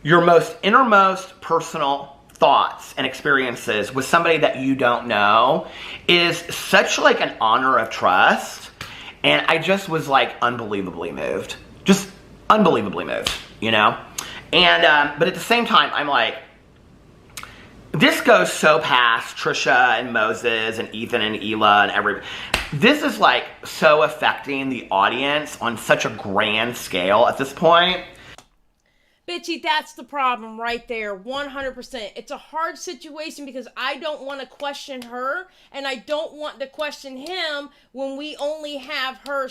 your most innermost personal thoughts and experiences with somebody that you don't know is such like an honor of trust. And I just was like unbelievably moved. Just unbelievably moved, you know? And, but at the same time, I'm like, this goes so past Trisha and Moses and Ethan and Ela and everybody. This is like so affecting the audience on such a grand scale at this point. Bitchy, that's the problem right there, 100%. It's a hard situation because I don't want to question her, and I don't want to question him when we only have her.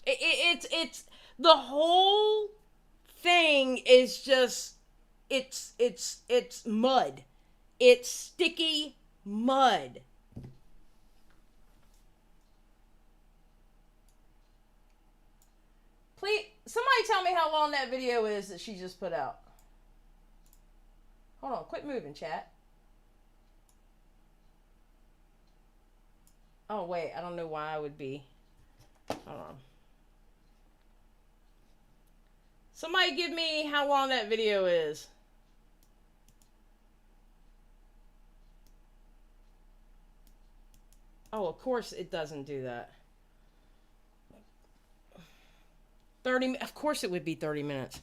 It's the whole thing is just, it's mud. It's sticky mud. Please, somebody tell me how long that video is that she just put out. Hold on, quit moving, chat. Oh, wait, I don't know why I would be. Hold on. Somebody give me how long that video is. Oh, of course it doesn't do that. 30, of course it would be 30 minutes.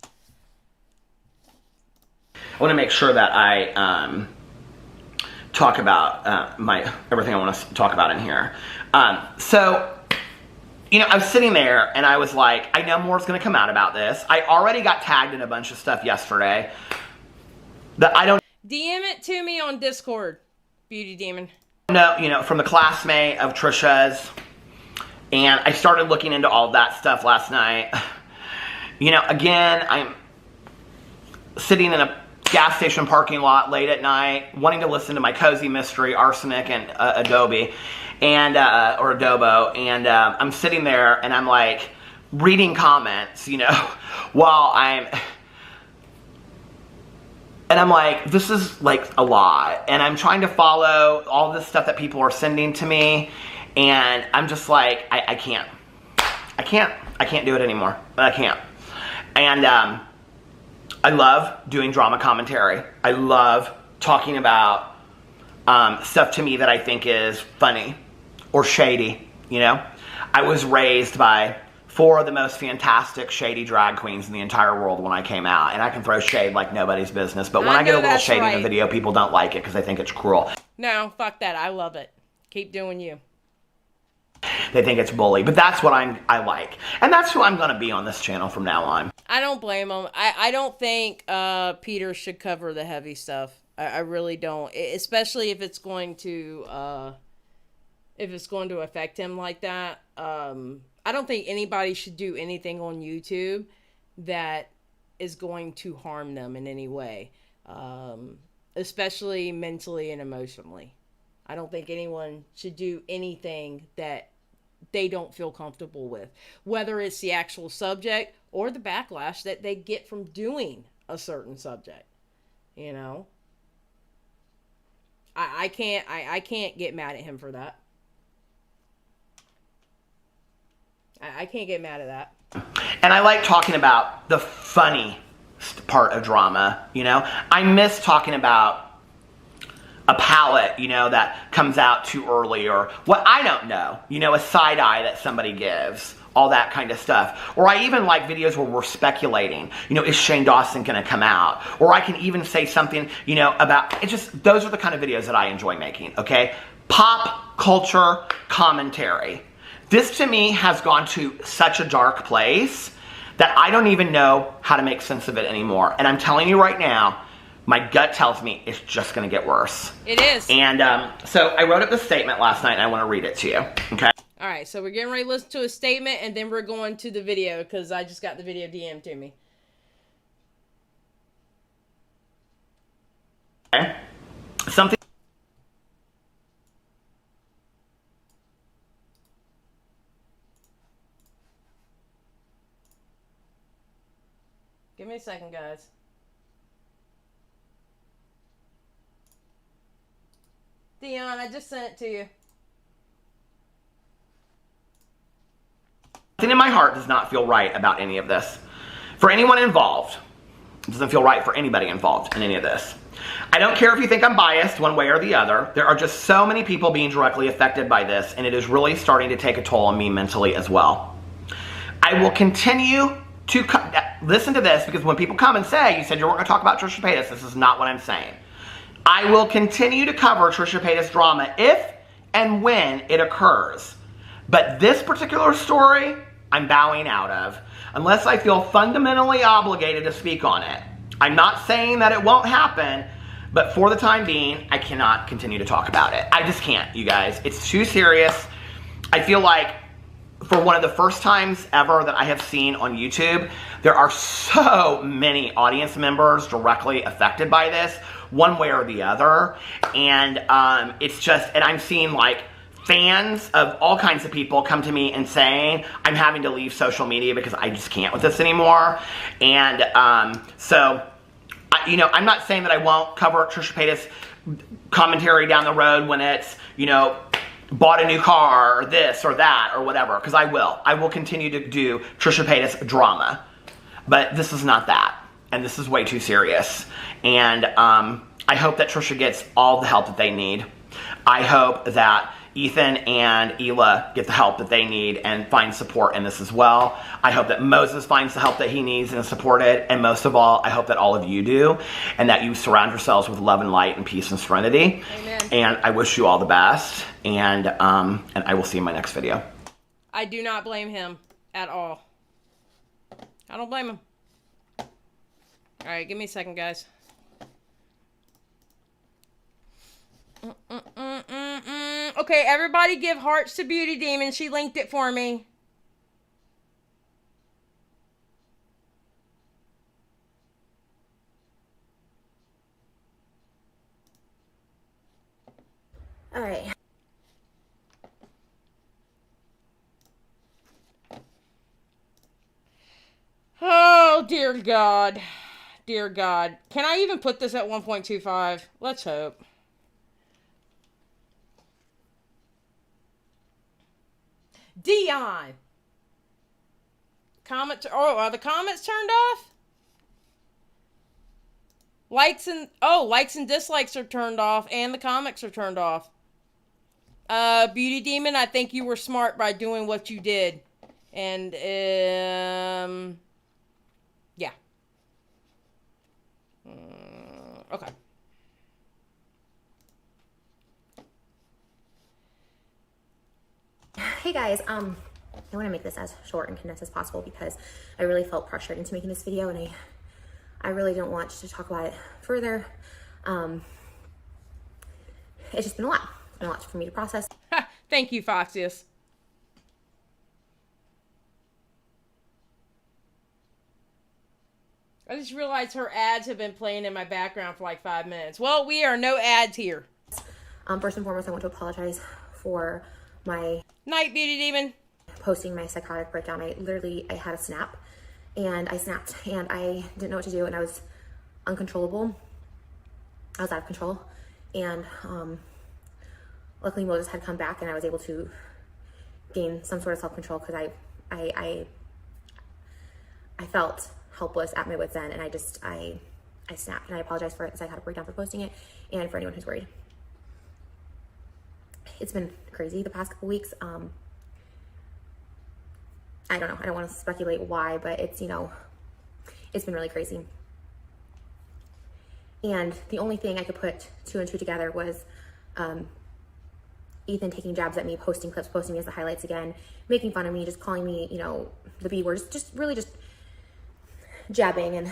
I want to make sure that I talk about everything I want to talk about in here. So, you know, I was sitting there and I was like, I know more is going to come out about this. I already got tagged in a bunch of stuff yesterday that I don't DM it to me on Discord, Beauty Demon. know, you know, from the classmate of Trisha's. And I started looking into all of that stuff last night. You know, again, I'm sitting in a gas station parking lot late at night, wanting to listen to my cozy mystery, Arsenic and Adobe, and or Adobo, and I'm sitting there and I'm like reading comments, you know, while I'm like, this is like a lot, and I'm trying to follow all this stuff that people are sending to me. And I'm just like, I can't do it anymore. I can't. And I love doing drama commentary. I love talking about stuff to me that I think is funny or shady, you know? I was raised by 4 of the most fantastic shady drag queens in the entire world when I came out. And I can throw shade like nobody's business. But when I get a little shady in a video, people don't like it because they think it's cruel. No, fuck that. I love it. Keep doing you. They think it's bully, but that's what I like. And that's who I'm going to be on this channel from now on. I don't blame them. I don't think Peter should cover the heavy stuff. I really don't. Especially if it's going to affect him like that. I don't think anybody should do anything on YouTube that is going to harm them in any way. Especially mentally and emotionally. I don't think anyone should do anything that they don't feel comfortable with, whether it's the actual subject or the backlash that they get from doing a certain subject. You know, I can't get mad at him for that. I can't get mad at that. And I like talking about the funny part of drama. You know, I miss talking about a palette, you know, that comes out too early, or what I don't know, you know, a side eye that somebody gives, all that kind of stuff. Or I even like videos where we're speculating, you know, is Shane Dawson going to come out? Or I can even say something, you know, about, it just, those are the kind of videos that I enjoy making, okay? Pop culture commentary. This to me has gone to such a dark place that I don't even know how to make sense of it anymore. And I'm telling you right now, my gut tells me it's just going to get worse. It is. And so I wrote up this statement last night, and I want to read it to you. Okay? All right, so we're getting ready to listen to a statement, and then we're going to the video, because I just got the video DM'd to me. Okay. Something. Give me a second, guys. Dion, I just sent it to you. Something in my heart does not feel right about any of this. For anyone involved, it doesn't feel right for anybody involved in any of this. I don't care if you think I'm biased one way or the other. There are just so many people being directly affected by this, and it is really starting to take a toll on me mentally as well. I will continue to listen to this, because when people come and say, you said you weren't going to talk about Trisha Paytas, this is not what I'm saying. I will continue to cover Trisha Paytas drama if and when it occurs. But this particular story, I'm bowing out of, unless I feel fundamentally obligated to speak on it. I'm not saying that it won't happen, but for the time being, I cannot continue to talk about it. I just can't, you guys. It's too serious. I feel like for one of the first times ever that I have seen on YouTube, there are so many audience members directly affected by this, one way or the other. And it's just, and I'm seeing like fans of all kinds of people come to me and saying, I'm having to leave social media because I just can't with this anymore. And I'm not saying that I won't cover Trisha Paytas commentary down the road when it's, bought a new car or this or that or whatever, because I will. I will continue to do Trisha Paytas drama. But this is not that. And this is way too serious. And I hope that Trisha gets all the help that they need. I hope that Ethan and Hila get the help that they need and find support in this as well. I hope that Moses finds the help that he needs and is supported. And most of all, I hope that all of you do, and that you surround yourselves with love and light and peace and serenity. Amen. And I wish you all the best. And I will see you in my next video. I do not blame him at all. I don't blame him. All right, give me a second, guys. Okay, everybody give hearts to Beauty Demon. She linked it for me. All right. Oh, dear God. Dear God. Can I even put this at 1.25? Let's hope. Dion. Comments. Oh, are the comments turned off? Likes and dislikes are turned off, and the comments are turned off. Beauty Demon, I think you were smart by doing what you did. And, yeah. Okay. Hey guys, I want to make this as short and condensed as possible because I really felt pressured into making this video, and I really don't want to talk about it further. It's just been a lot. It's been a lot for me to process. Thank you, Foxius. I just realized her ads have been playing in my background for like 5 minutes. Well, we are no ads here. First and foremost, I want to apologize for my Night, Beauty Demon. Posting my psychotic breakdown. I had a snap, and I snapped, and I didn't know what to do, and I was uncontrollable. I was out of control, and luckily Moses had come back, and I was able to gain some sort of self-control because I felt helpless at my wit's end, and I snapped, and I apologize for it. Psychotic breakdown for posting it, and for anyone who's worried. It's been crazy the past couple weeks. I don't know. I don't want to speculate why, but it's been really crazy. And the only thing I could put 2 and 2 together was Ethan taking jabs at me, posting clips, posting me as the highlights again, making fun of me, just calling me, the B words, just really just jabbing. And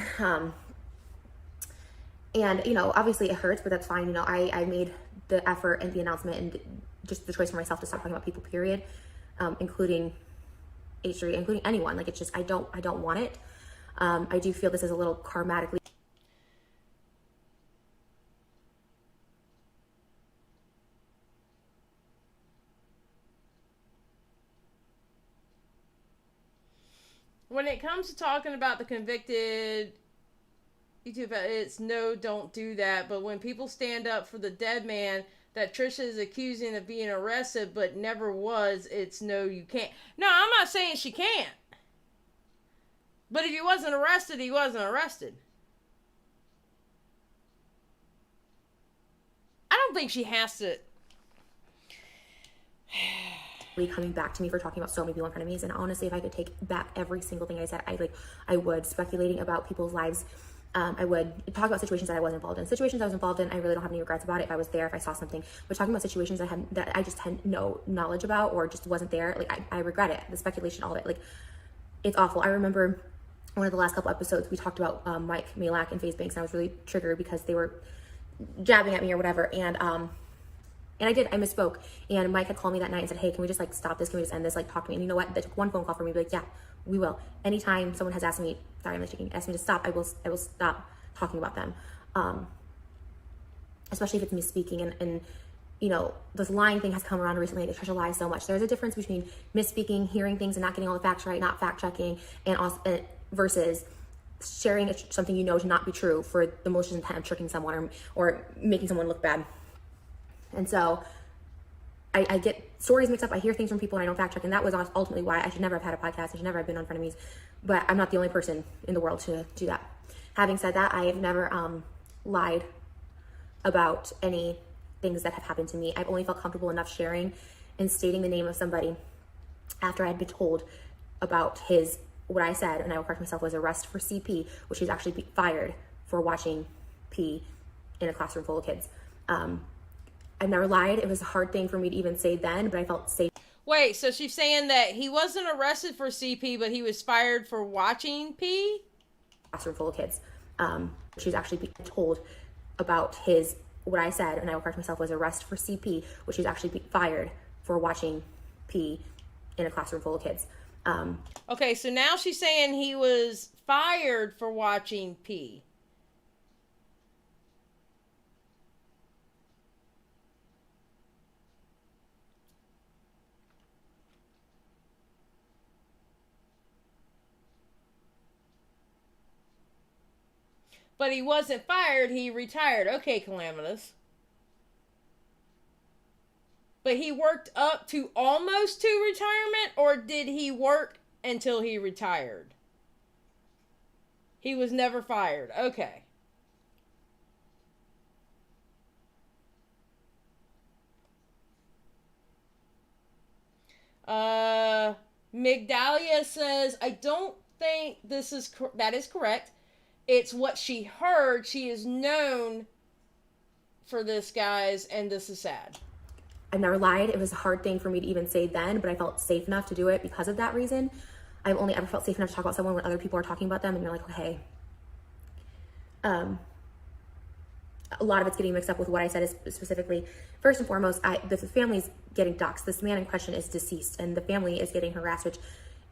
obviously it hurts, but that's fine. I made the effort and the announcement and just the choice for myself to stop talking about people, period, including H3, including anyone. Like, it's just, I don't want it. I do feel this is a little karmatically. When it comes to talking about the convicted YouTube, it's no, don't do that. But when people stand up for the dead man that Trisha is accusing of being arrested but never was, it's no, you can't. No, I'm not saying she can't. But if he wasn't arrested, he wasn't arrested. I don't think she has to. coming back to me for talking about so many people in front of me. And honestly, if I could take back every single thing I said, I would. Speculating about people's lives. I would talk about situations that I wasn't involved in. Situations I was involved in, I really don't have any regrets about it. If I was there, if I saw something, but talking about situations that I just had no knowledge about or just wasn't there, like I regret it. The speculation, all of it, like it's awful. I remember one of the last couple episodes we talked about Mike Malak and FaZe Banks, and I was really triggered because they were jabbing at me or whatever, and I misspoke. And Mike had called me that night and said, hey, can we just like stop this? Can we just end this? Like talk to me. And you know what? They took one phone call for me. Be like, yeah, we will. Anytime someone has asked me, sorry, I'm shaking, asked me to stop, I will stop talking about them. Especially if it's me speaking and you know, this lying thing has come around recently. Like, Trisha lies so much. There's a difference between misspeaking, hearing things and not getting all the facts right, not fact checking, and also versus sharing something you know to not be true for the malicious intent of tricking someone or making someone look bad. And so I get stories mixed up. I hear things from people and I don't fact check. And that was ultimately why I should never have had a podcast. I should never have been on frenemies. But I'm not the only person in the world to do that. Having said that, I have never lied about any things that have happened to me. I've only felt comfortable enough sharing and stating the name of somebody after I had been told about what I said, and I will correct myself, was arrest for CP, which he's actually fired for watching P in a classroom full of kids. I've never lied. It was a hard thing for me to even say then, but I felt safe. Wait, so she's saying that he wasn't arrested for CP, but he was fired for watching P? Classroom full of kids. She's actually told about what I said, and I will correct myself, was arrest for CP, which he's actually fired for watching P in a classroom full of kids. Okay, so now she's saying he was fired for watching P. But he wasn't fired, he retired. Okay, Calamitous. But he worked up to almost to retirement, or did he work until he retired? He was never fired. Okay. Migdalia says, I don't think that is correct. It's what she heard. She is known for this, guys, and this is sad. I've never lied. It was a hard thing for me to even say then, but I felt safe enough to do it because of that reason. I've only ever felt safe enough to talk about someone when other people are talking about them, and you're like, okay. A lot of it's getting mixed up with what I said is specifically. First and foremost, the family's getting doxxed. This man in question is deceased, and the family is getting harassed, which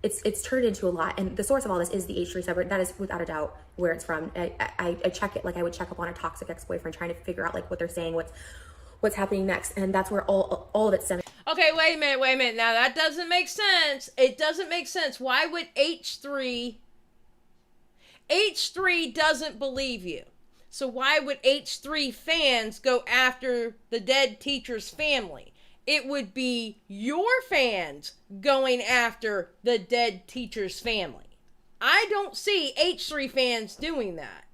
it's turned into a lot. And the source of all this is the H3 subreddit. That is without a doubt where it's from. I check it like I would check up on a toxic ex-boyfriend, trying to figure out like what they're saying, what's happening next, and that's where all of it's stemming. Okay, wait a minute. Now that doesn't make sense. It doesn't make sense. Why would H3 doesn't believe you? So why would H3 fans go after the dead teacher's family? It would be your fans going after the dead teacher's family. I don't see H3 fans doing that.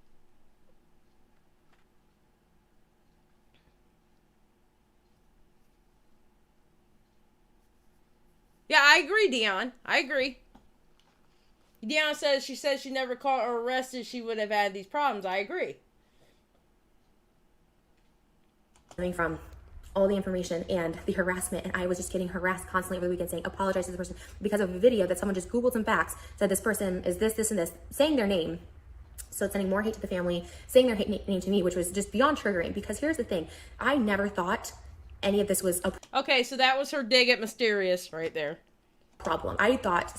Yeah, I agree, Dion. I agree. Dion says she never caught or arrested, she would have had these problems. I agree. Coming from all the information and the harassment, and I was just getting harassed constantly over the weekend, saying apologize to the person because of a video that someone just Googled some facts, said this person is this, and this, saying their name. So it's sending more hate to the family, saying their hate name to me, which was just beyond triggering. Because here's the thing, I never thought any of this was a okay. So that was her dig at Mysterious right there. Problem. I thought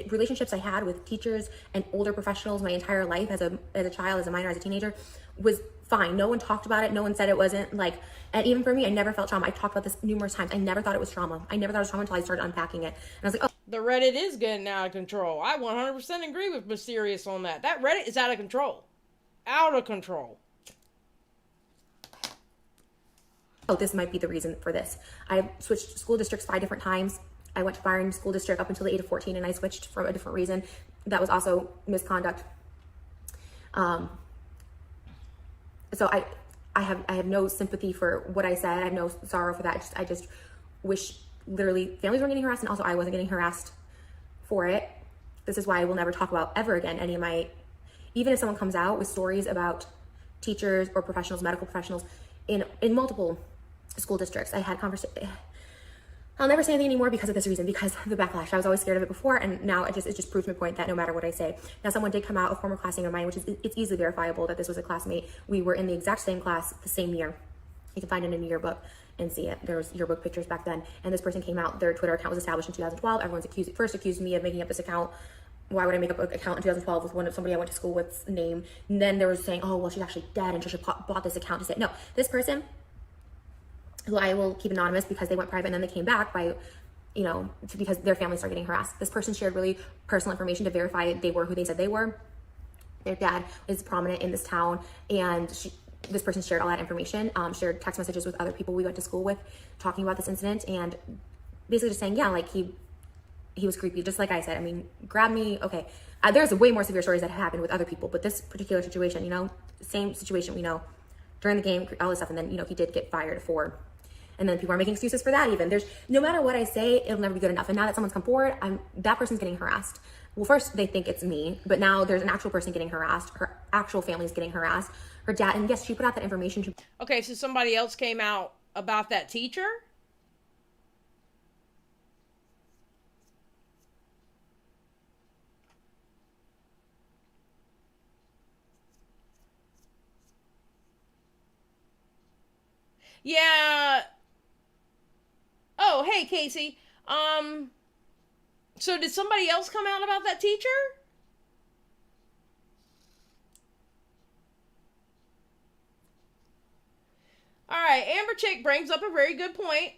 relationships I had with teachers and older professionals my entire life as a child, as a minor, as a teenager, was fine. No one talked about it. No one said it wasn't like, and even for me, I never felt trauma. I talked about this numerous times. I never thought it was trauma. I never thought it was trauma until I started unpacking it. And I was like, oh. The Reddit is getting out of control. I 100% agree with Mysterious on that. That Reddit is out of control. Out of control. Oh, this might be the reason for this. I switched school districts 5 different times. I went to Byron School District up until the age of 14, and I switched for a different reason. That was also misconduct. So I have no sympathy for what I said. I have no sorrow for that. I just wish literally families weren't getting harassed, and also I wasn't getting harassed for it. This is why I will never talk about ever again any of my, even if someone comes out with stories about teachers or professionals, medical professionals in multiple school districts. I had conversations. I'll never say anything anymore because of this reason, because of the backlash. I was always scared of it before, and now it just proves my point that no matter what I say. Now, someone did come out, a former classmate of mine, which is, it's easily verifiable that this was a classmate. We were in the exact same class the same year. You can find it in a yearbook and see it. There was yearbook pictures back then, and this person came out. Their Twitter account was established in 2012. Everyone's first accused me of making up this account. Why would I make up an account in 2012 with somebody I went to school with's name? And then there was saying, oh, well, she's actually dead, and Trisha bought this account to say, no, this person, who I will keep anonymous because they went private and then they came back by, because their families started getting harassed. This person shared really personal information to verify they were who they said they were. Their dad is prominent in this town, and this person shared all that information, shared text messages with other people we went to school with, talking about this incident, and basically just saying, yeah, like he was creepy, just like I said. I mean, grab me, okay. There's way more severe stories that have happened with other people, but this particular situation, same situation, during the game, all this stuff, and then, he did get fired for. And then people are making excuses for that even. There's, no matter what I say, it'll never be good enough. And now that someone's come forward, that person's getting harassed. Well, first they think it's me, but now there's an actual person getting harassed. Her actual family's getting harassed. Her dad, and yes, she put out that information. Okay, so somebody else came out about that teacher? Yeah. Oh, hey, Casey. So did somebody else come out about that teacher? All right, Amber Chick brings up a very good point.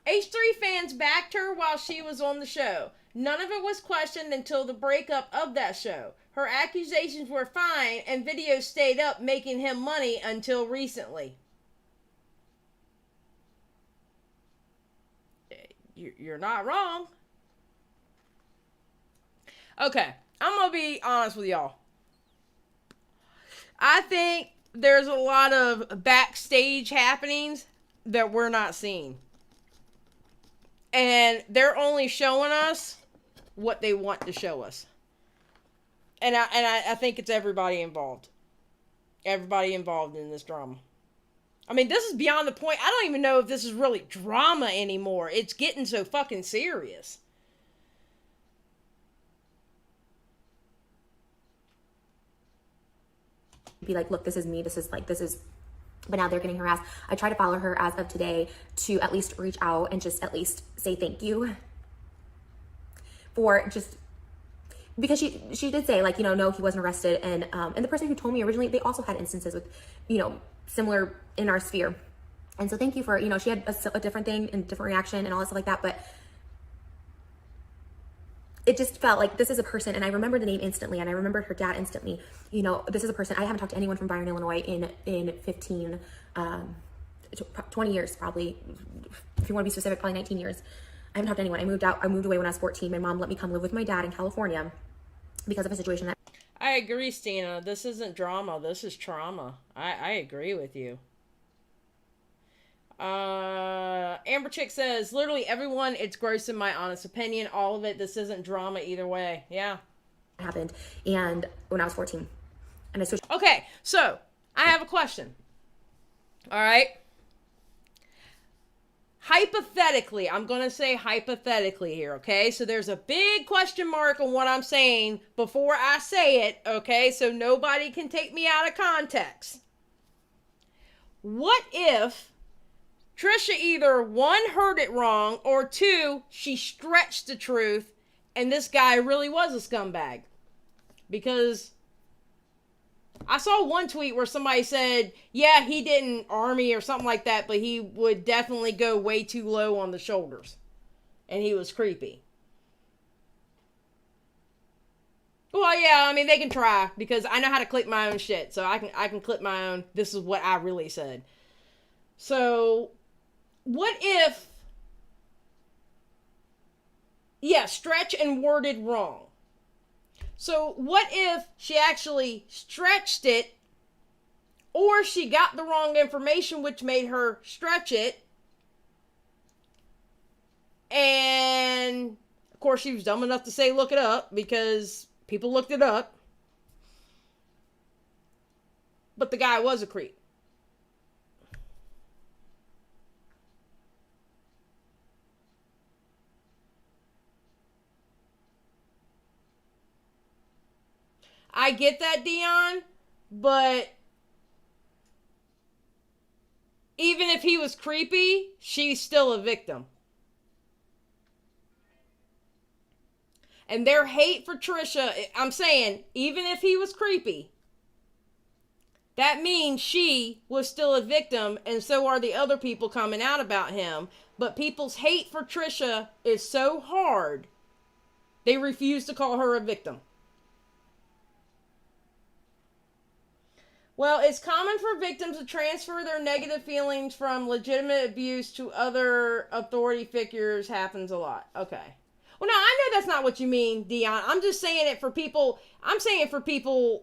H3 fans backed her while she was on the show. None of it was questioned until the breakup of that show. Her accusations were fine, and videos stayed up making him money until recently. You're not wrong. Okay, I'm gonna be honest with y'all. I think there's a lot of backstage happenings that we're not seeing. And they're only showing us what they want to show us. And I think it's everybody involved. Everybody involved in this drama. I mean, this is beyond the point. I don't even know if this is really drama anymore. It's getting so fucking serious. Be like, look, this is me. But now they're getting harassed. I try to follow her as of today to at least reach out and just at least say thank you for just, because she did say, like, no, he wasn't arrested. And the person who told me originally, they also had instances with, similar in our sphere. And so thank you for, she had a different thing and different reaction and all that stuff like that. But it just felt like this is a person, and I remember the name instantly, and I remembered her dad instantly. This is a person. I haven't talked to anyone from Byron, Illinois in 15, 20 years, probably. If you want to be specific, probably 19 years. I haven't talked to anyone. I moved away when I was 14. My mom let me come live with my dad in California because of a situation that. I agree, Stina. This isn't drama. This is trauma. I agree with you. Amber Chick says, literally everyone, it's gross in my honest opinion. All of it. This isn't drama either way. Yeah. Happened. And when I was 14. And I switched. Okay. So I have a question. All right. Hypothetically, I'm going to say hypothetically here, okay? So there's a big question mark on what I'm saying before I say it, okay? So nobody can take me out of context. What if Trisha either, one, heard it wrong, or two, she stretched the truth, and this guy really was a scumbag? Because I saw one tweet where somebody said, yeah, he didn't army or something like that, but he would definitely go way too low on the shoulders. And he was creepy. Well, yeah, I mean, they can try, because I know how to clip my own shit, so I can clip my own, this is what I really said. So, what if, yeah, stretch and worded wrong. So what if she actually stretched it, or she got the wrong information which made her stretch it, And of course, she was dumb enough to say look it up because people looked it up. But the guy was a creep. I get that, Dion, but even if he was creepy, she's still a victim. And their hate for Trisha, I'm saying, even if he was creepy, that means she was still a victim, and so are the other people coming out about him. But people's hate for Trisha is so hard, they refuse to call her a victim. Well, it's common for victims to transfer their negative feelings from legitimate abuse to other authority figures. Happens a lot. Okay. Well, no, I know that's not what you mean, Dion. I'm just saying it for people. I'm saying it for people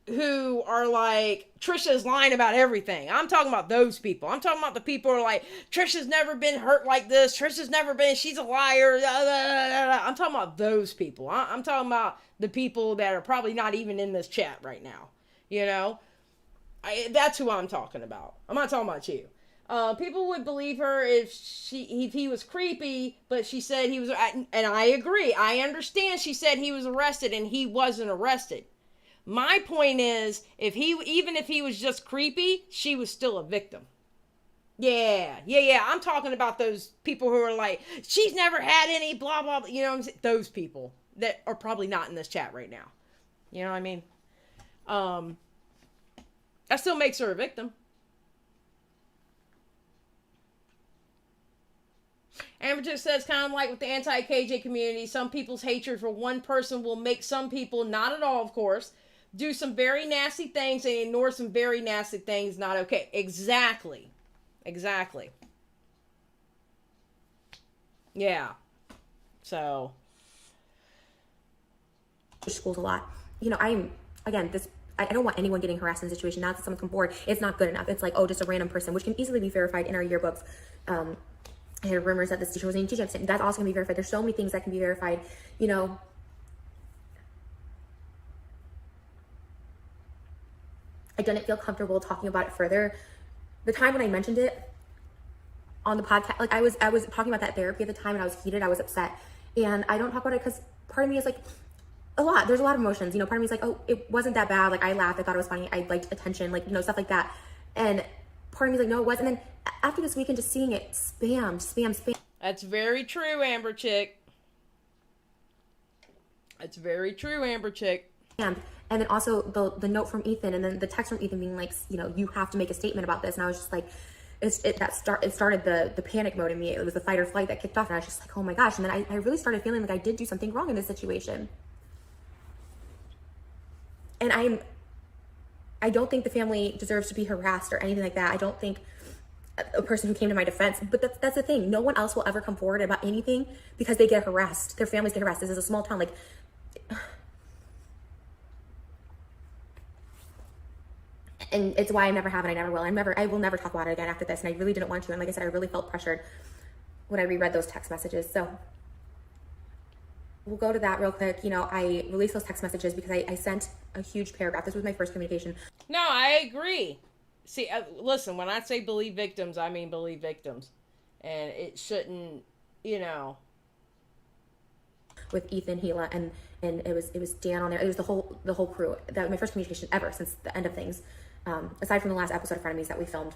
who are like, Trisha's lying about everything. I'm talking about those people. I'm talking about the people who are like, Trisha's never been hurt like this. Trisha's never been, she's a liar. I'm talking about those people. I'm talking about the people that are probably not even in this chat right now. You know? That's who I'm talking about. I'm not talking about you. People would believe her if he was creepy, but she said he was, and I agree. I understand she said he was arrested and he wasn't arrested. My point is, even if he was just creepy, she was still a victim. Yeah. I'm talking about those people who are like, she's never had any blah, blah, blah. You know what I'm saying? Those people that are probably not in this chat right now. You know what I mean? That still makes her a victim. Amber just says, kind of like with the anti-KJ community, some people's hatred for one person will make some people, not at all, of course, do some very nasty things and ignore some very nasty things. Not okay. Exactly. Yeah. So. Schools a lot. You know, I don't want anyone getting harassed in a situation. Now that someone's come forward, it's not good enough. It's like, oh, just a random person, which can easily be verified in our yearbooks. I heard rumors that this teacher was in teacher. That's also going to be verified. There's so many things that can be verified. You know, I didn't feel comfortable talking about it further. The time when I mentioned it on the podcast, like I was talking about that therapy at the time, and I was heated. I was upset, and I don't talk about it because part of me is like, there's a lot of emotions, you know. Part of me is like, oh, it wasn't that bad, like I laughed, I thought it was funny, I liked attention, like, you know, stuff like that. And part of me is like, no, it wasn't. And then after this weekend, just seeing it spam. That's very true, Amber Chick. That's very true, Amber Chick. And then also the note from Ethan, and then the text from Ethan being like, you know, you have to make a statement about this. And I was just like, it started the panic mode in me. It was the fight or flight that kicked off, and I was just like, oh my gosh. And then I really started feeling like I did do something wrong in this situation. And I don't think the family deserves to be harassed or anything like that. I don't think a person who came to my defense, but that's the thing. No one else will ever come forward about anything because they get harassed. Their families get harassed. This is a small town. Like, and it's why I never have and I never will. I will never talk about it again after this. And I really didn't want to. And like I said, I really felt pressured when I reread those text messages. So we'll go to that real quick. You know, I released those text messages because I sent a huge paragraph. This was my first communication. No, I agree. See, listen, when I say believe victims, I mean believe victims. And it shouldn't, you know. With Ethan, Gila, and it was Dan on there. It was the whole crew. That was my first communication ever since the end of things. Aside from the last episode of Frenemies that we filmed,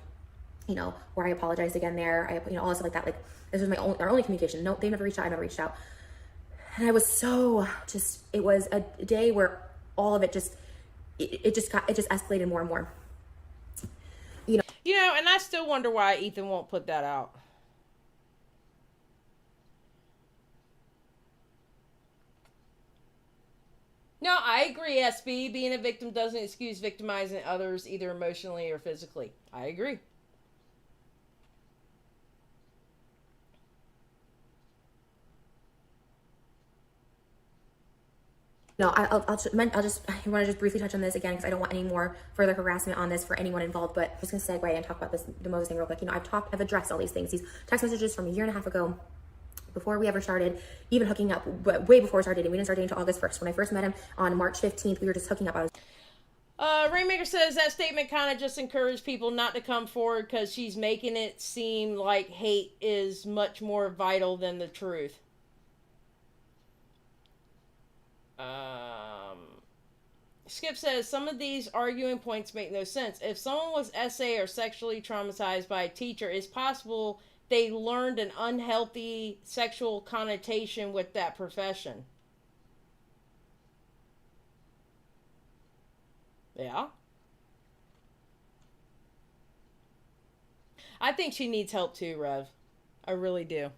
you know, where I apologized again there. All this stuff like that. Like, this was our only communication. No, they never reached out. I never reached out. And I was so it was a day where all of it it just escalated more and more. You know, and I still wonder why Ethan won't put that out. No, I agree, SB. Being a victim doesn't excuse victimizing others either emotionally or physically. I agree. No, I want to just briefly touch on this again because I don't want any more further harassment on this for anyone involved. But I'm just gonna segue and talk about the Moses thing real quick. You know, I've addressed all these things. These text messages from a year and a half ago before we ever started even hooking up, but way before we started dating. We didn't start dating until August 1st. When I first met him on March 15th, we were just hooking up. Rainmaker says that statement kind of just encouraged people not to come forward because she's making it seem like hate is much more vital than the truth. Skip says, some of these arguing points make no sense. If someone was SA or sexually traumatized by a teacher, it's possible they learned an unhealthy sexual connotation with that profession. Yeah. I think she needs help too, Rev. I really do.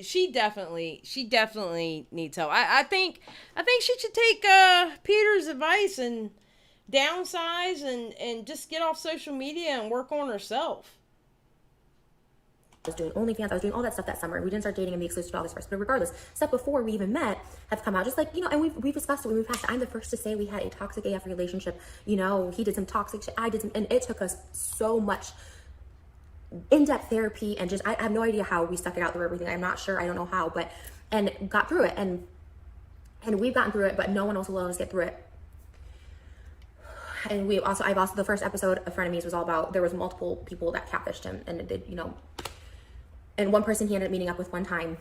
She definitely needs help. I think she should take Peter's advice and downsize and just get off social media and work on herself. I was doing OnlyFans, I was doing all that stuff that summer. We didn't start dating and be exclusive to August 1st. But regardless, stuff before we even met have come out. Just like, and we've discussed it when we passed it. I'm the first to say we had a toxic AF relationship. He did some toxic shit. I did some, and it took us so much in-depth therapy and just, I have no idea how we stuck it out through everything. I'm not sure. I don't know how, and got through it. And we've gotten through it, but no one else will let us get through it. And I've also, the first episode of Frenemies was all about, there was multiple people that catfished him, and it did, and one person he ended up meeting up with one time.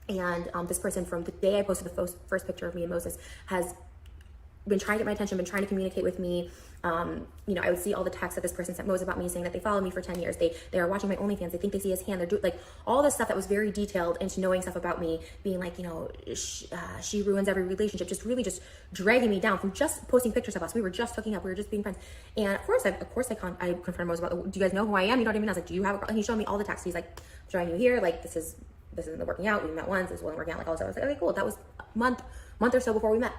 And this person, from the day I posted the first picture of me and Moses, has been trying to get my attention, been trying to communicate with me. I would see all the texts that this person sent Moses about me, saying that they followed me for 10 years. They are watching my OnlyFans. They think they see his hand. They're doing like all this stuff that was very detailed into knowing stuff about me, being like, she ruins every relationship, just really just dragging me down from just posting pictures of us. We were just hooking up. We were just being friends. And of course I confronted Moses about, do you guys know who I am? You don't even know. I was like, do you have a girl? And he showed me all the texts. He's like, I'm showing you here. Like, this isn't working out. We met once. This wasn't working out. Like all this stuff. I was like, okay, cool. That was a month or so before we met.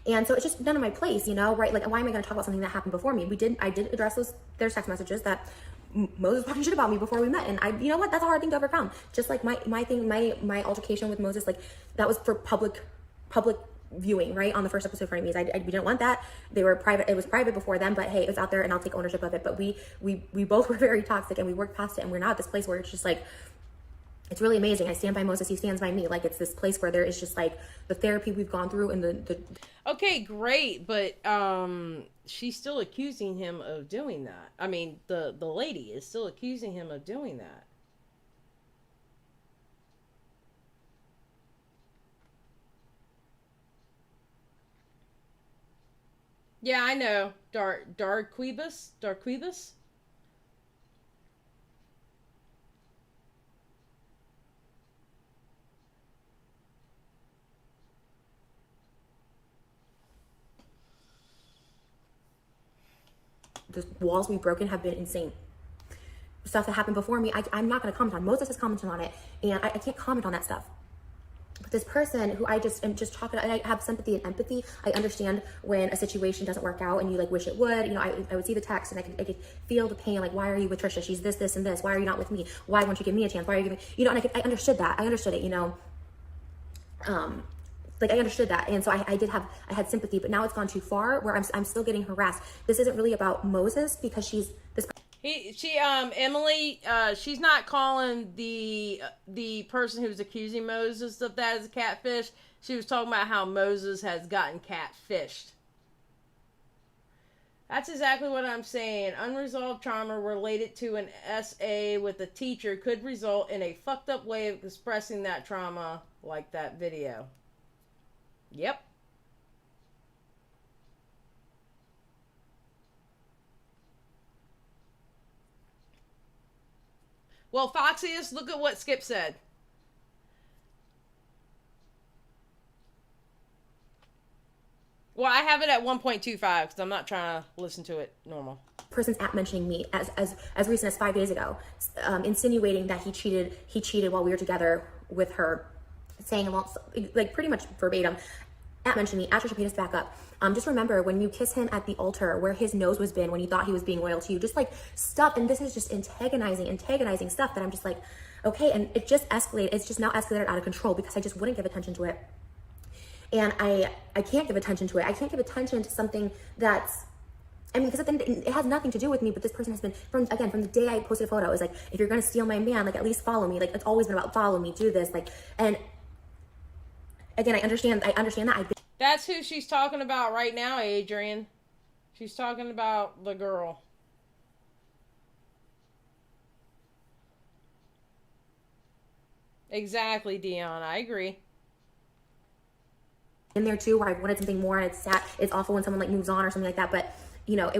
And so it's just none of my place, right? Like, why am I going to talk about something that happened before me? I did address there's text messages that Moses talking shit about me before we met. And you know what? That's a hard thing to overcome. Just like my altercation with Moses, like that was for public viewing, right? On the first episode of Frenemies. We didn't want that. They were private. It was private before them, but hey, it was out there and I'll take ownership of it. But we both were very toxic and we worked past it. And we're now at this place where it's just like, it's really amazing. I stand by Moses. He stands by me. Like, it's this place where there is just like the therapy we've gone through and the Okay, great. But she's still accusing him of doing that. I mean, the lady is still accusing him of doing that. Yeah, I know. Darquibus? The walls we've broken have been insane. Stuff that happened before me, I'm not going to comment on. Moses has commented on it, and I can't comment on that stuff. But this person who I just am just talking, and I have sympathy and empathy. I understand when a situation doesn't work out and you like wish it would. I would see the text and I could feel the pain. Like, why are you with Trisha? She's this, and this. Why are you not with me? Why won't you give me a chance? Why are you giving? And I understood that. I understood it. Like, I understood that. And so I had sympathy, but now it's gone too far where I'm still getting harassed. This isn't really about Moses because Emily, she's not calling the person who's accusing Moses of that as a catfish. She was talking about how Moses has gotten catfished. That's exactly what I'm saying. Unresolved trauma related to an SA with a teacher could result in a fucked up way of expressing that trauma, like that video. Yep. Well, Foxiest, look at what Skip said. Well, I have it at 1.25 because I'm not trying to listen to it normal. Person's app mentioning me as recent as 5 days ago, insinuating that he cheated while we were together with her, saying, like, pretty much verbatim, at mentioned me, at Trisha Paytas back up. Just remember when you kiss him at the altar where his nose was been when he thought he was being loyal to you, just like stuff. And this is just antagonizing stuff that I'm just like, okay. And it just escalated. It's just now escalated out of control because I just wouldn't give attention to it. And I can't give attention to it. I can't give attention to something that's I mean, because it has nothing to do with me, but this person has been, from the day I posted a photo, it was like, if you're going to steal my man, like, at least follow me. Like, it's always been about follow me, do this. Like, and again, I understand that. That's who she's talking about right now, Adrian. She's talking about the girl. Exactly, Dion. I agree. In there too, where I wanted something more, and it's sad. It's awful when someone like moves on or something like that. But you know,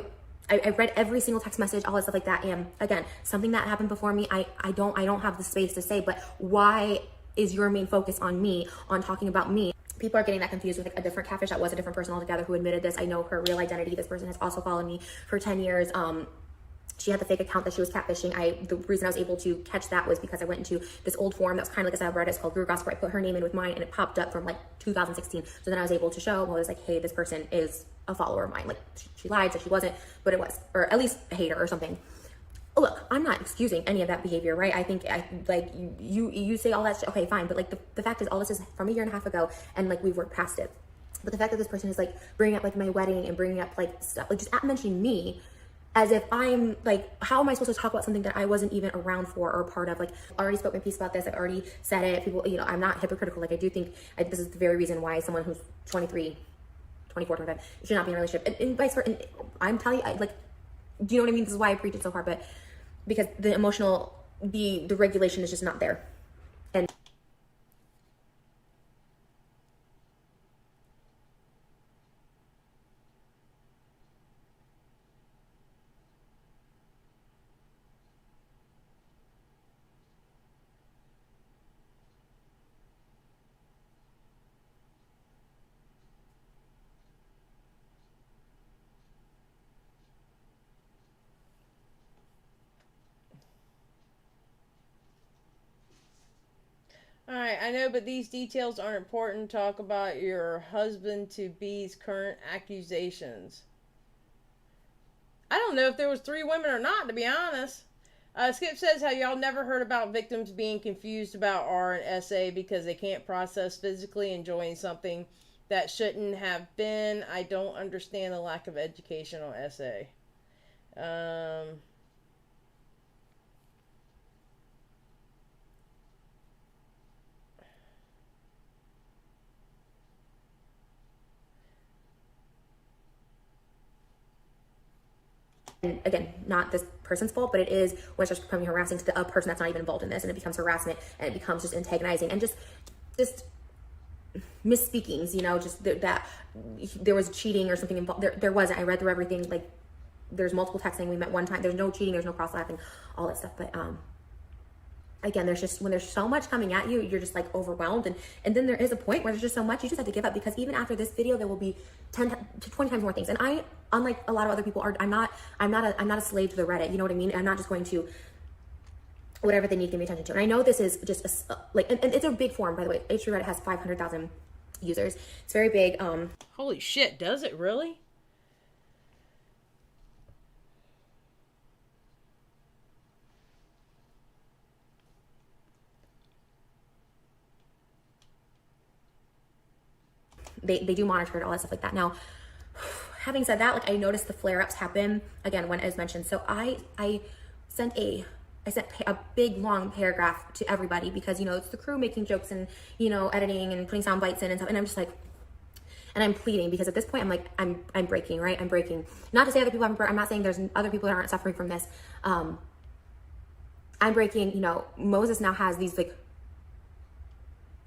I read every single text message, all that stuff like that. And again, something that happened before me, I don't have the space to say. But why is your main focus on me, on talking about me? People are getting that confused with like a different catfish that was a different person altogether who admitted this. I know her real identity. This person has also followed me for 10 years. She had the fake account that she was catfishing. The reason I was able to catch that was because I went into this old forum that was kind of like a subreddit. It's called Guru Gossip, where I put her name in with mine, and it popped up from like 2016. So then I was able to show, well, it was like, hey, this person is a follower of mine. Like, she lied, so she wasn't, but it was, or at least a hater or something. Look, I'm not excusing any of that behavior, right? I think, like, you say all that shit, okay, fine. But like, the fact is, all this is from a year and a half ago, and like, we've worked past it. But the fact that this person is like bringing up like my wedding and bringing up like stuff, like just mentioning me, as if I'm like, how am I supposed to talk about something that I wasn't even around for or part of? Like, I already spoke my piece about this. I've already said it. People, you know, I'm not hypocritical. Like, I do think this is the very reason why someone who's 23, 24, 25 should not be in a relationship. And vice versa. And I'm telling you, like, do you know what I mean? This is why I preach it so hard. But because the emotional, the regulation is just not there. And Alright, I know, but these details aren't important. Talk about your husband-to-be's current accusations. I don't know if there was 3 women or not, to be honest. Skip says how y'all never heard about victims being confused about R and SA because they can't process physically enjoying something that shouldn't have been. I don't understand the lack of education on SA. And again, not this person's fault, but it is when it starts becoming harassing to a person that's not even involved in this, and it becomes harassment, and it becomes just antagonizing, and just misspeakings, you know, just that there was cheating or something involved. There wasn't. I read through everything. Like, there's multiple texting. We met one time. There's no cheating. There's no cross-laughing, all that stuff. But again, there's just, when there's so much coming at you, you're just like overwhelmed, and then there is a point where there's just so much you just have to give up, because even after this video there will be 10 to 20 times more things. And I, unlike a lot of other people, I'm not a slave to the Reddit, you know what I mean? I'm not just going to whatever they need to give me attention to. And I know this is just and it's a big forum, by the way. H3 Reddit has 500,000 users. It's very big. Holy shit, does it really? They do monitor it, all that stuff like that. Now, having said that, like, I noticed the flare-ups happen again when, as mentioned. So I sent a big long paragraph to everybody, because, you know, it's the crew making jokes and, you know, editing and putting sound bites in and stuff. And I'm just like, and I'm pleading, because at this point I'm like, I'm breaking, right? I'm breaking. Not to say other people haven't. I'm not saying there's other people that aren't suffering from this. I'm breaking. You know, Moses now has these like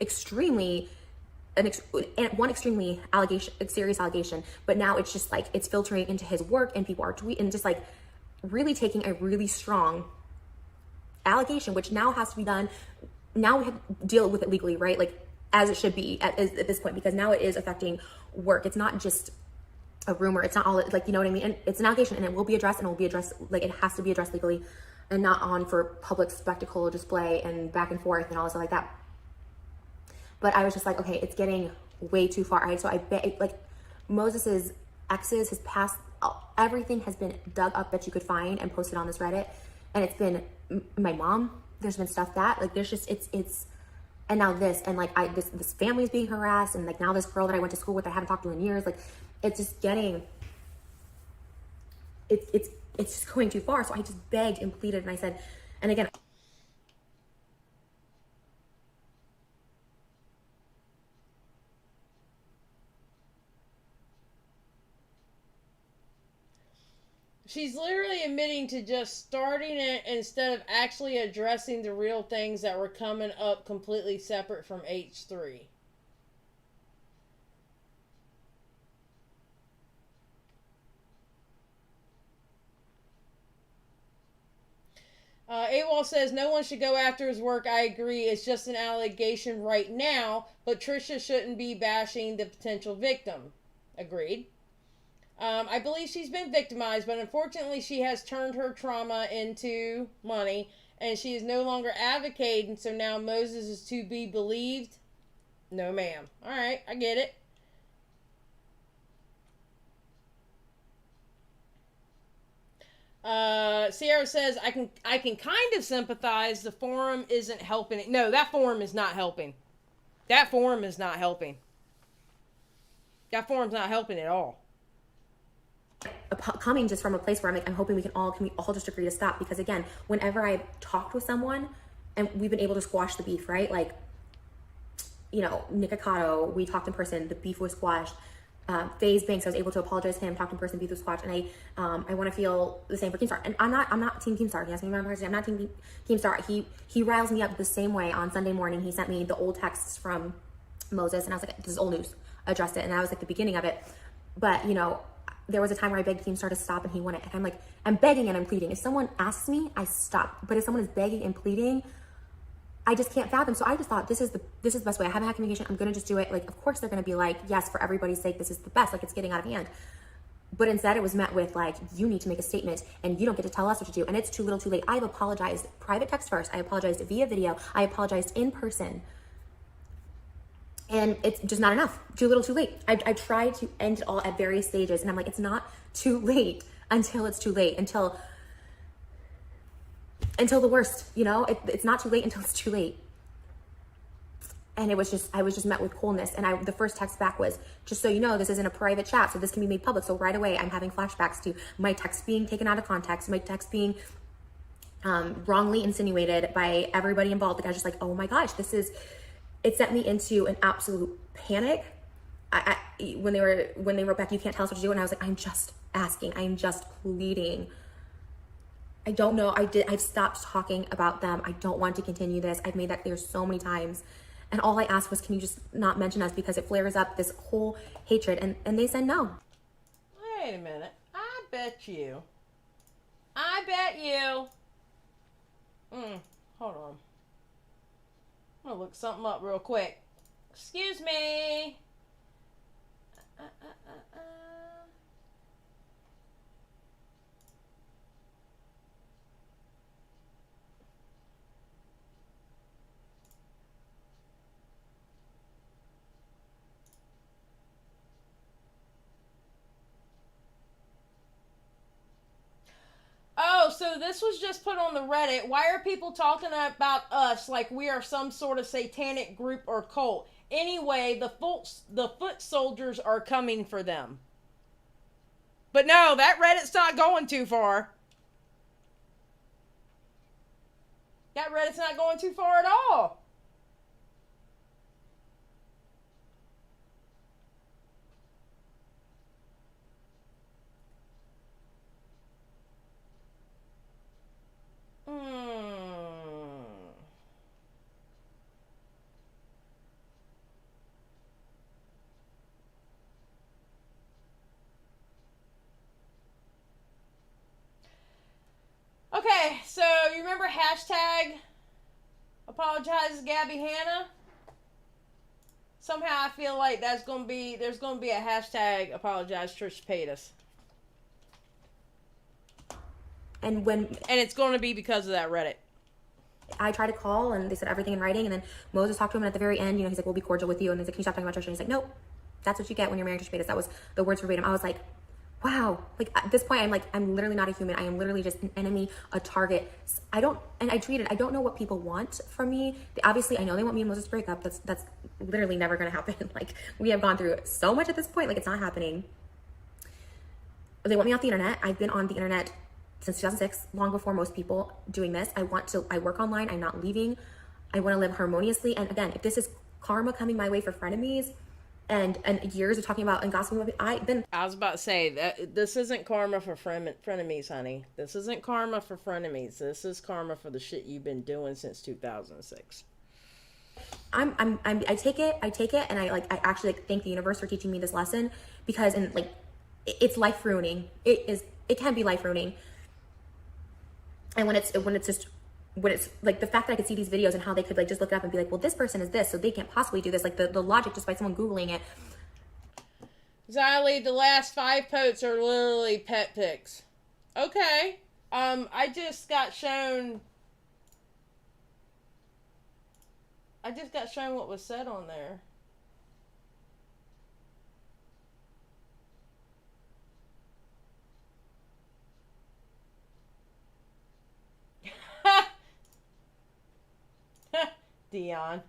extremely. One extremely serious allegation, but now it's just like it's filtering into his work, and people are tweeting, just like really taking a really strong allegation, which now has to be done. Now we have to deal with it legally, right? Like, as it should be at this point, because now it is affecting work. It's not just a rumor. It's not all, like, you know what I mean? And it's an allegation, and it will be addressed, and it will be addressed, like, it has to be addressed legally, and not on for public spectacle display and back and forth and all stuff like that. But I was just like, okay, it's getting way too far. Right? So I bet, like, Moses's exes, his past, everything has been dug up that you could find and posted on this Reddit. And it's been my mom. There's been stuff that, like, there's just, it's, and now this, and like, this family is being harassed, and like now this girl that I went to school with, I haven't talked to in years. Like, it's just getting it's just going too far. So I just begged and pleaded, and I said, and again, she's literally admitting to just starting it instead of actually addressing the real things that were coming up completely separate from H3. AWOL says, no one should go after his work. I agree. It's just an allegation right now, but Trisha shouldn't be bashing the potential victim. Agreed. I believe she's been victimized, but unfortunately she has turned her trauma into money, and she is no longer advocating, so now Moses is to be believed? No, ma'am. Alright, I get it. Sierra says, I can kind of sympathize. The forum isn't helping it. No, that forum is not helping. That forum is not helping. That forum's not helping at all. Coming just from a place where I'm like, I'm hoping can we all just agree to stop? Because again, whenever I talked with someone and we've been able to squash the beef, right? Like, you know, Nick Akato, we talked in person, the beef was squashed. FaZe Banks, I was able to apologize to him, talk in person, beef was squashed, and I want to feel the same for Keemstar. And I'm not Team Keemstar. He asked me about my I'm not Team Keemstar. He riles me up the same way. On Sunday morning, he sent me the old texts from Moses, and I was like, this is old news. Addressed it, and that was like the beginning of it. But you know, there was a time where I begged Keemstar to stop, and he wouldn't. And I'm like, I'm begging and I'm pleading. If someone asks me, I stop. But if someone is begging and pleading, I just can't fathom. So I just thought, this is the best way. I haven't had communication. I'm going to just do it. Like, of course they're going to be like, yes, for everybody's sake, this is the best. Like, it's getting out of hand. But instead it was met with like, you need to make a statement and you don't get to tell us what to do. And it's too little too late. I've apologized private text first. I apologized via video. I apologized in person. And it's just not enough. Too little too late. I tried to end it all at various stages. And I'm like, it's not too late until it's too late. Until the worst, you know, it's not too late until it's too late. And I was just met with coldness. And the first text back was, just so you know, this isn't a private chat, so this can be made public. So right away, I'm having flashbacks to my text being taken out of context, my text being wrongly insinuated by everybody involved. Like, I was just like, oh my gosh, it sent me into an absolute panic. When they wrote back, you can't tell us what to do. And I was like, I'm just asking, I'm just pleading. I don't know. I've stopped talking about them. I don't want to continue this. I've made that clear so many times. And all I asked was, can you just not mention us, because it flares up this whole hatred. And they said no. Wait a minute. I bet you. Hold on. I'm going to look something up real quick. Excuse me. Oh, so this was just put on the Reddit. Why are people talking about us like we are some sort of satanic group or cult? Anyway, the foot soldiers are coming for them. But no, that Reddit's not going too far. That Reddit's not going too far at all. Okay, so you remember hashtag apologizes Gabby Hanna? Somehow I feel like there's gonna be a hashtag apologize Trisha Paytas. And it's going to be because of that Reddit. I tried to call and they said everything in writing, and then Moses talked to him, and at the very end, you know, he's like, we'll be cordial with you. And he's like, can you stop talking about Trisha? And he's like, nope, that's what you get when you're married to Trisha Paytas. That was the words verbatim. I was like, wow. Like, at this point, I'm literally not a human. I am literally just an enemy, a target. I don't know what people want from me. Obviously, I know they want me and Moses to break up. That's literally never going to happen. Like, we have gone through so much at this point. Like, it's not happening. they want me off the internet. I've been on the internet since 2006, long before most people doing this. I work online. I'm not leaving. I want to live harmoniously. And again, if this is karma coming my way for frenemies and years of talking about and gossiping about it, I was about to say that this isn't karma for frenemies, honey. This isn't karma for frenemies. This is karma for the shit you've been doing since 2006. I take it, and I actually thank the universe for teaching me this lesson, because it's life ruining. It can be life ruining. And when it's like the fact that I could see these videos and how they could just look it up and be like, well, this person is this, so they can't possibly do this. Like the logic just by someone Googling it. Xylee, the last 5 posts are literally pet pics. Okay. I just got shown what was said on there. Dion.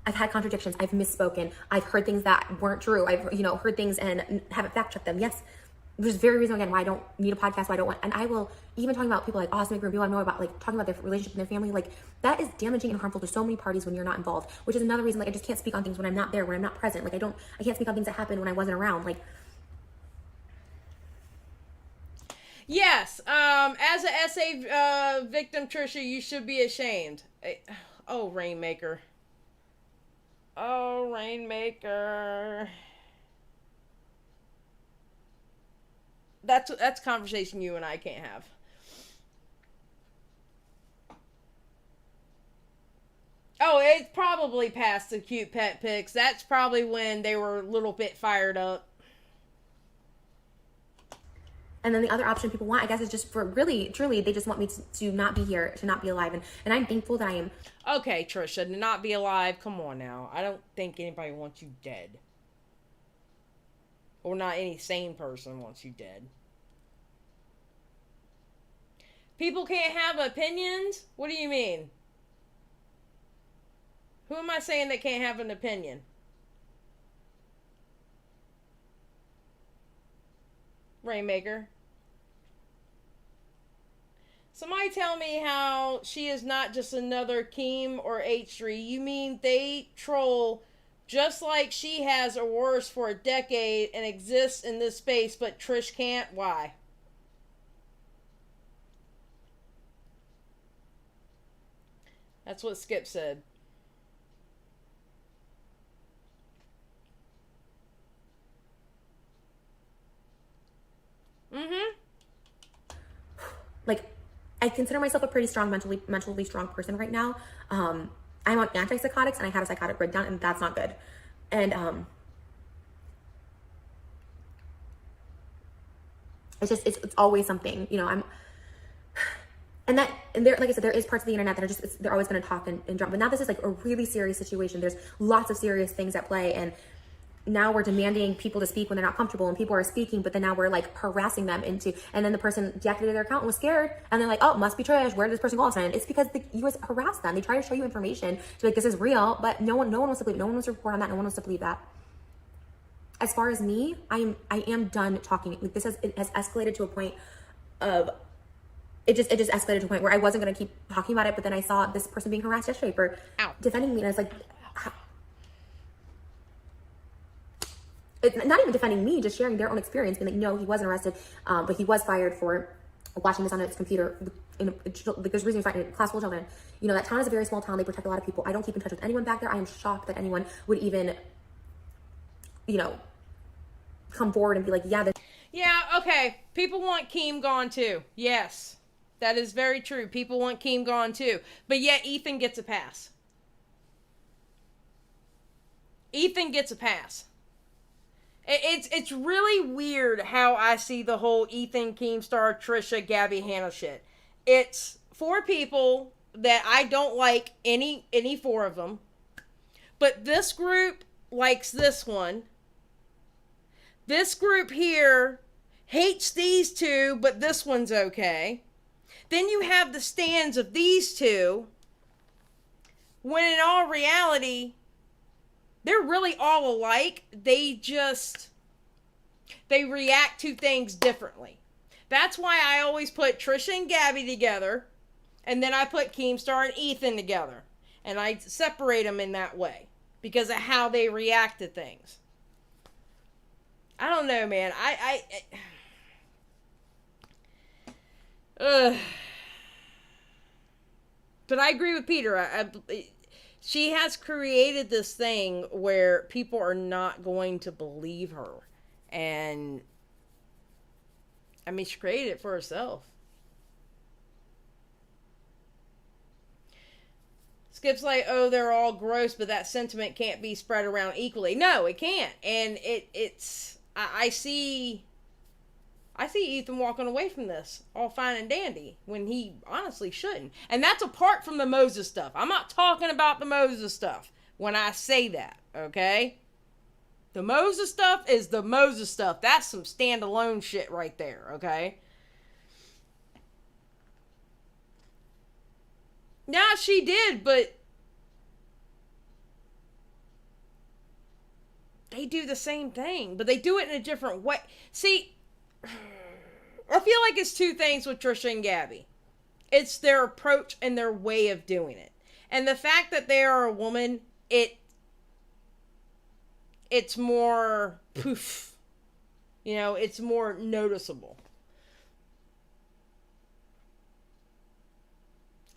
I've had contradictions. I've misspoken. I've heard things that weren't true. I've heard things and haven't fact checked them. Yes, there's very reason again why I don't need a podcast. Why I don't want. And I will even talking about people like Austin McGrew, people I know about, talking about their relationship and their family. That is damaging and harmful to so many parties when you're not involved. Which is another reason I just can't speak on things when I'm not there, when I'm not present. I can't speak on things that happened when I wasn't around. Yes. As a SA victim, Trisha, you should be ashamed. Oh, Rainmaker. Oh, Rainmaker. That's a conversation you and I can't have. Oh, it's probably past the cute pet pics. That's probably when they were a little bit fired up. And then the other option people want, I guess, is just for really, truly, they just want me to not be here, to not be alive. And I'm thankful that I am. Okay, Trisha, to not be alive, come on now. I don't think anybody wants you dead. Or not any sane person wants you dead. People can't have opinions? What do you mean? Who am I saying that can't have an opinion? Rainmaker. Somebody tell me how she is not just another Keem or H3. You mean they troll just like she has or worse for a decade and exists in this space, but Trish can't? Why? That's what Skip said. Mm-hmm. I consider myself a pretty strong, mentally strong person right now. I'm on antipsychotics and I had a psychotic breakdown, and that's not good. And it's always something, and there, like I said, there is parts of the internet that are they're always going to talk and drop. But now this is a really serious situation. There's lots of serious things at play, and now we're demanding people to speak when they're not comfortable, and people are speaking, but then now we're harassing them and then the person deactivated their account and was scared, and they're like, oh, must be Trish. Where did this person go all of a sudden? It's because you guys harassed them. They try to show you information to be like, this is real, but no one wants to believe it. No one wants to report on that. No one wants to believe that. As far as me, I am done talking. It has escalated to a point of it just escalated to a point where I wasn't going to keep talking about it, but then I saw this person being harassed yesterday for defending me, and I was like, not even defending me, just sharing their own experience, being like, no, he wasn't arrested, but he was fired for watching this on his computer. There's reasons for class full of children. That town is a very small town. They protect a lot of people. I don't keep in touch with anyone back there. I am shocked that anyone would even, come forward and be like, yeah, okay. People want Keem gone too. Yes, that is very true. People want Keem gone too. But yet Ethan gets a pass. Ethan gets a pass. It's really weird how I see the whole Ethan, Keemstar, Trisha, Gabby, Hannah shit. It's 4 people that I don't like any 4 of them. But this group likes this one. This group here hates these two, but this one's okay. Then you have the stands of these two, when in all reality, they're really all alike. They react to things differently. That's why I always put Trisha and Gabby together, and then I put Keemstar and Ethan together. And I separate them in that way because of how they react to things. I don't know, man. But I agree with Peter. She has created this thing where people are not going to believe her. And, I mean, she created it for herself. Skip's like, oh, they're all gross, but that sentiment can't be spread around equally. No, it can't. And I see Ethan walking away from this all fine and dandy when he honestly shouldn't. And that's apart from the Moses stuff. I'm not talking about the Moses stuff when I say that, okay? The Moses stuff is the Moses stuff. That's some standalone shit right there, okay? Yeah, she did, but they do the same thing, but they do it in a different way. See, I feel like it's two things with Trisha and Gabby. It's their approach and their way of doing it. And the fact that they are a woman, it's more poof. You know, it's more noticeable.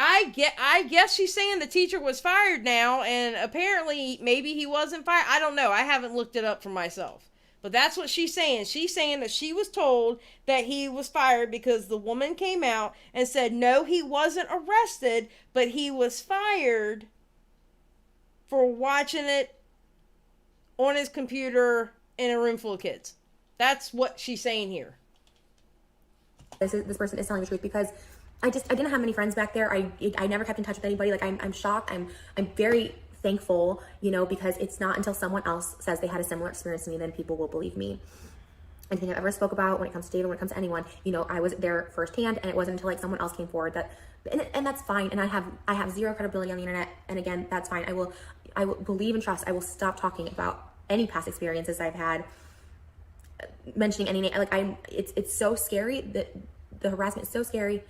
I guess she's saying the teacher was fired now, and apparently maybe he wasn't fired. I don't know. I haven't looked it up for myself. But that's what she's saying. She's saying that she was told that he was fired because the woman came out and said, no, he wasn't arrested, but he was fired for watching it on his computer in a room full of kids. That's what she's saying here. This person is telling the truth, because I didn't have many friends back there. I never kept in touch with anybody. Like, I'm shocked. I'm very thankful, you know, because it's not until someone else says they had a similar experience to me, then people will believe me. Anything I've ever spoke about when it comes to David, when it comes to anyone, you know, I was there firsthand, and it wasn't until like someone else came forward that, and that's fine. And I have zero credibility on the internet. And again, that's fine. I will believe and trust. I will stop talking about any past experiences I've had, mentioning any name. Like, it's so scary that the harassment is so scary.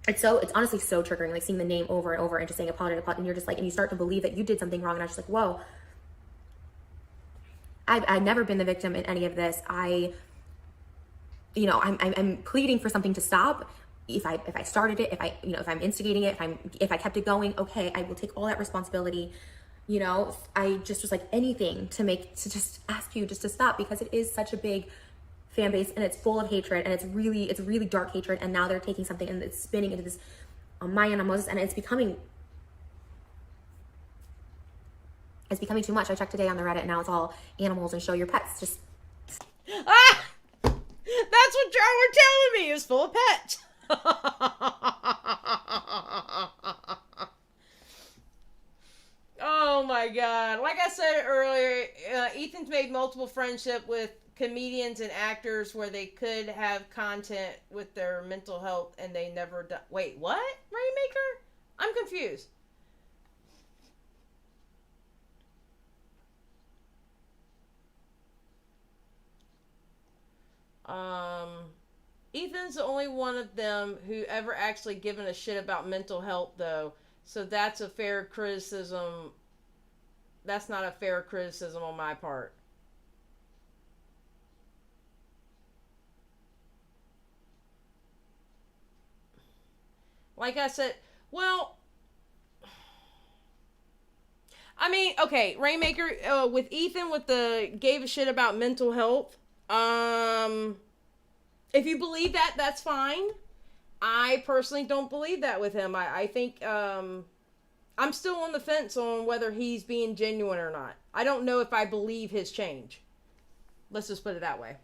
It's honestly so triggering, like seeing the name over and over and just saying apologize, and you're just like, and you start to believe that you did something wrong, and I was just like, whoa. I've never been the victim in any of this. I'm pleading for something to stop. If I started it, if I'm instigating it, if I kept it going, okay, I will take all that responsibility. You know, I just was like anything to just ask you just to stop, because it is such a big fan base, and it's full of hatred, and it's really dark hatred. And now they're taking something and it's spinning into this on my end, on Moses, and it's becoming too much. I checked today on the Reddit, and now it's all animals and show your pets. Just that's what y'all were telling me. It was full of pets. Oh my god! Like I said earlier, Ethan's made multiple friendships with comedians and actors where they could have content with their mental health, and they never done. Wait, what? Rainmaker? I'm confused. Ethan's the only one of them who ever actually given a shit about mental health, though. So that's a fair criticism. That's not a fair criticism on my part. Like I said, well, I mean, okay, Rainmaker, with Ethan, with the gave a shit about mental health, if you believe that, that's fine. I personally don't believe that with him. I think, I'm still on the fence on whether he's being genuine or not. I don't know if I believe his change. Let's just put it that way.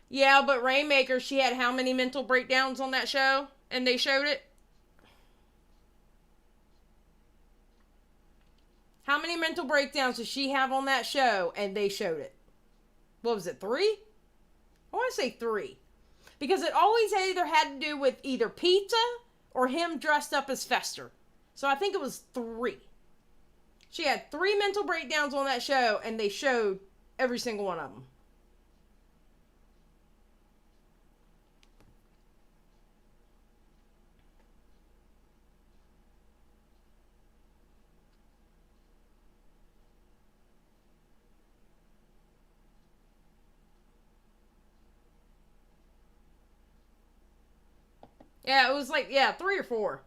Yeah, but Rainmaker, she had how many mental breakdowns on that show? and they showed it? How many mental breakdowns does she have on that show and they showed it? What was it, 3? I want to say 3. Because it always either had to do with either pizza or him dressed up as Fester. So I think it was 3. She had 3 mental breakdowns on that show and they showed every single one of them. Yeah, it was like, 3 or 4.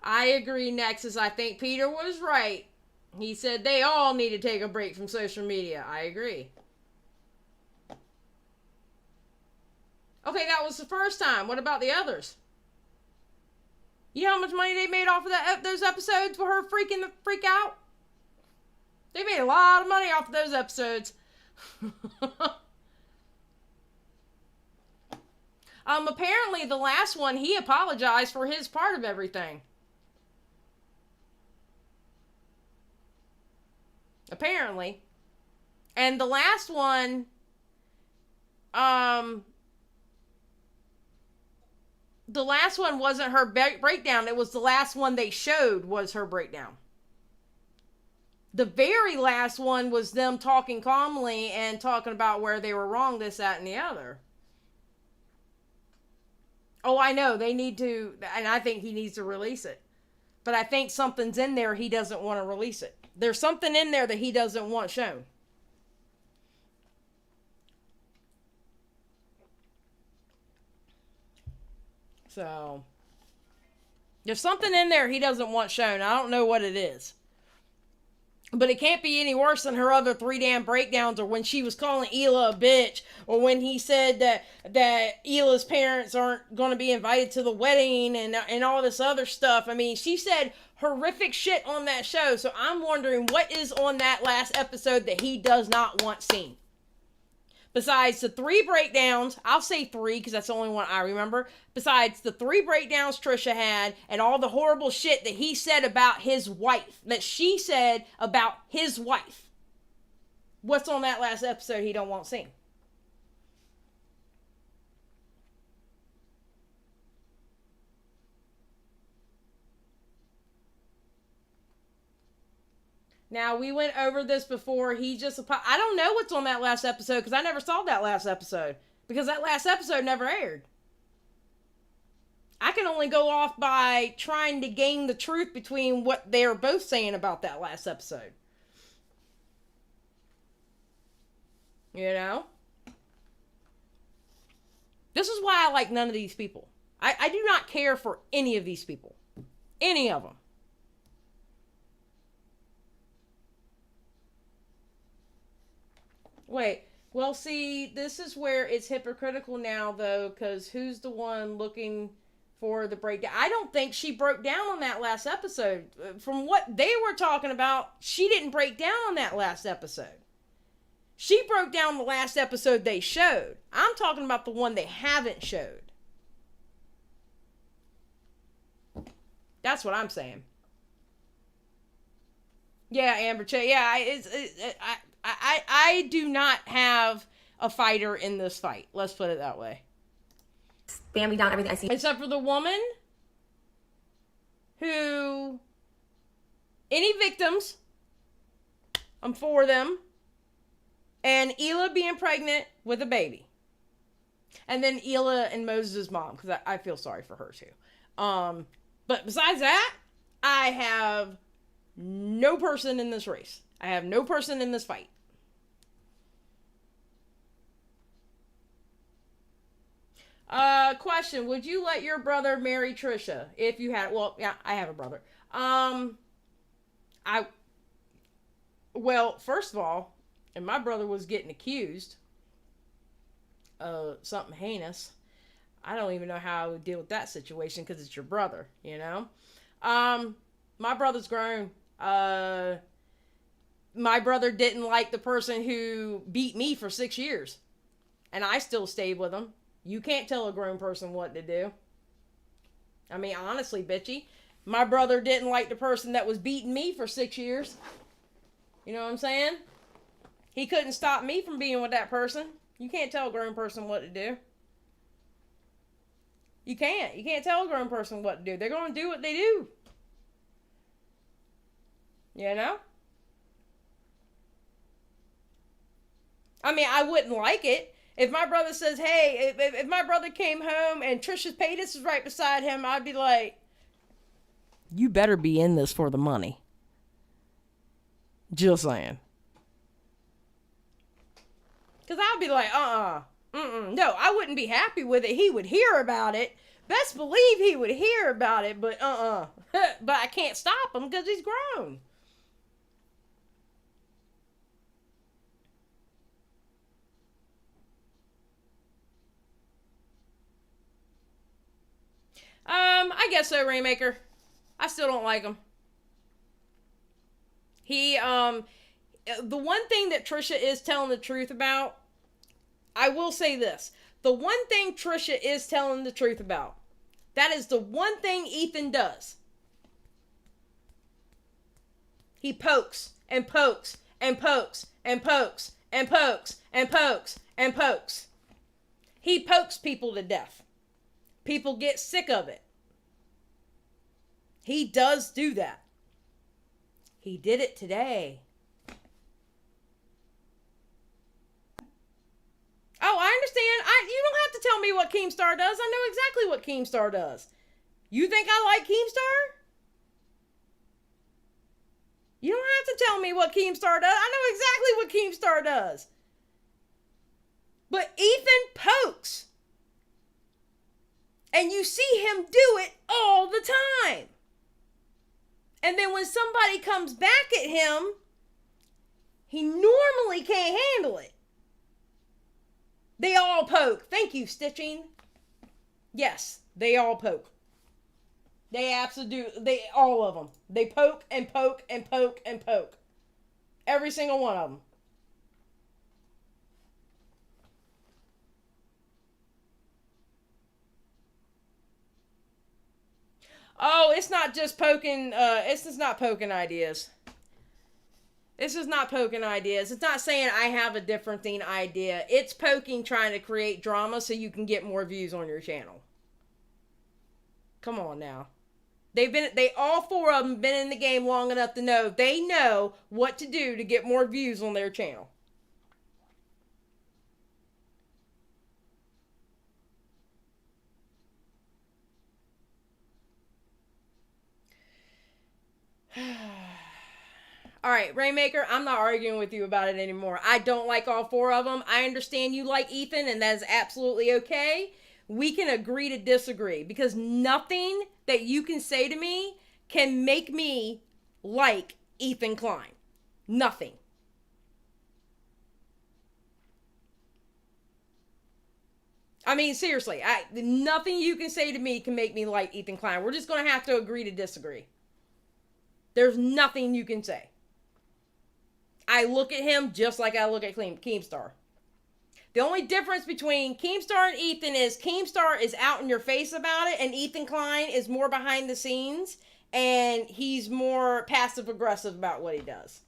I agree, Nexus. I think Peter was right. He said they all need to take a break from social media. I agree. Okay, that was the first time. What about the others? You know how much money they made off of those episodes for her freaking the freak out? They made a lot of money off of those episodes. Apparently the last one, he apologized for his part of everything. Apparently. And the last one, the last one wasn't her breakdown. It was the last one they showed was her breakdown. The very last one was them talking calmly and talking about where they were wrong, this, that, and the other. Oh, I know. They need to, and I think he needs to release it. But I think something's in there he doesn't want to release it. There's something in there that he doesn't want shown. So, there's something in there he doesn't want shown. I don't know what it is. But it can't be any worse than her other 3 damn breakdowns, or when she was calling Hila a bitch, or when he said that Hila's parents aren't going to be invited to the wedding, and all this other stuff. I mean, she said horrific shit on that show, so I'm wondering what is on that last episode that he does not want seen. Besides the 3 breakdowns, I'll say 3 because that's the only one I remember. Besides the 3 breakdowns Trisha had and all the horrible shit that he said about his wife, that she said about his wife. What's on that last episode he don't want seen? Now, we went over this before. I don't know what's on that last episode because I never saw that last episode. Because that last episode never aired. I can only go off by trying to gain the truth between what they're both saying about that last episode. You know? This is why I like none of these people. I do not care for any of these people. Any of them. Wait, well, see, this is where it's hypocritical now, though, because who's the one looking for the breakdown? I don't think she broke down on that last episode. From what they were talking about, she didn't break down on that last episode. She broke down the last episode they showed. I'm talking about the one they haven't showed. That's what I'm saying. Yeah, Amber Che. Yeah, I do not have a fighter in this fight. Let's put it that way. Bam me down everything I see. Except for the woman who... Any victims, I'm for them. And Hila being pregnant with a baby. And then Hila and Moses' mom, because I feel sorry for her too. But besides that, I have no person in this race. I have no person in this fight. Question. Would you let your brother marry Trisha if you had... Well, yeah, I have a brother. Well, first of all, if my brother was getting accused of something heinous, I don't even know how I would deal with that situation because it's your brother, you know? My brother's grown. My brother didn't like the person who beat me for 6 years. and I still stayed with him. You can't tell a grown person what to do. I mean, honestly, bitchy, my brother didn't like the person that was beating me for 6 years. You know what I'm saying? He couldn't stop me from being with that person. You can't tell a grown person what to do. You can't. You can't tell a grown person what to do. They're going to do what they do. You know? I mean, I wouldn't like it. If my brother says, hey, if my brother came home and Trisha Paytas is right beside him, I'd be like, you better be in this for the money. Just saying. Because I'd be like, no, I wouldn't be happy with it. He would hear about it. Best believe he would hear about it, but but I can't stop him because he's grown. I guess so, Rainmaker. I still don't like him. He, the one thing that Trisha is telling the truth about, I will say this. The one thing Trisha is telling the truth about, that is the one thing Ethan does. He pokes and pokes and pokes and pokes and pokes and pokes and pokes. He pokes people to death. People get sick of it. He does do that. He did it today. Oh, I understand. You don't have to tell me what Keemstar does. I know exactly what Keemstar does. You think I like Keemstar? You don't have to tell me what Keemstar does. I know exactly what Keemstar does. But Ethan pokes. And you see him do it all the time. And then when somebody comes back at him, he normally can't handle it. They all poke. Thank you, Stitching. Yes, they all poke. They absolutely, all of them. They poke and poke and poke and poke. Every single one of them. Oh, it's not just poking, it's just not poking ideas. This is not poking ideas. It's not saying I have a different thing idea. It's poking, trying to create drama so you can get more views on your channel. Come on now. All four of them been in the game long enough to know they know what to do to get more views on their channel. All right, Rainmaker, I'm not arguing with you about it anymore. I don't like all four of them. I understand you like Ethan, and that is absolutely okay. We can agree to disagree, because nothing that you can say to me can make me like Ethan Klein. Nothing. I mean, seriously, nothing you can say to me can make me like Ethan Klein. We're just going to have to agree to disagree. There's nothing you can say. I look at him just like I look at Keemstar. The only difference between Keemstar and Ethan is Keemstar is out in your face about it, and Ethan Klein is more behind the scenes, and he's more passive aggressive about what he does.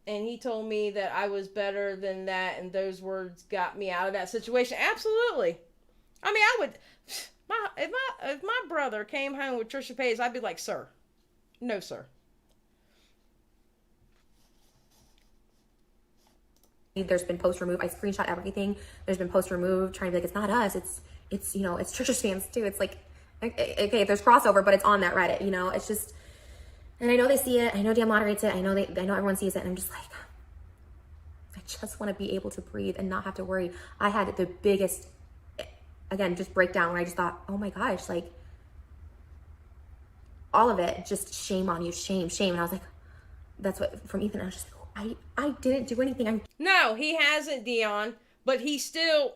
And he told me that I was better than that, and those words got me out of that situation. Absolutely. I mean, I would... If my brother came home with Trisha Paytas, I'd be like, sir. No, sir. There's been post removed. I screenshot everything. There's been post removed, trying to be like, it's not us. It's you know, it's Trisha's fans too. It's like, okay, there's crossover, but it's on that Reddit, you know. It's just, and I know they see it. I know Dan moderates it. I know everyone sees it, and I'm just like, I just want to be able to breathe and not have to worry. I had the biggest, again, just breakdown where I just thought, oh my gosh, like, all of it, just shame on you, shame. And I was like, that's what, from Ethan, I was just like, I didn't do anything. No, he hasn't, Dion, but he still...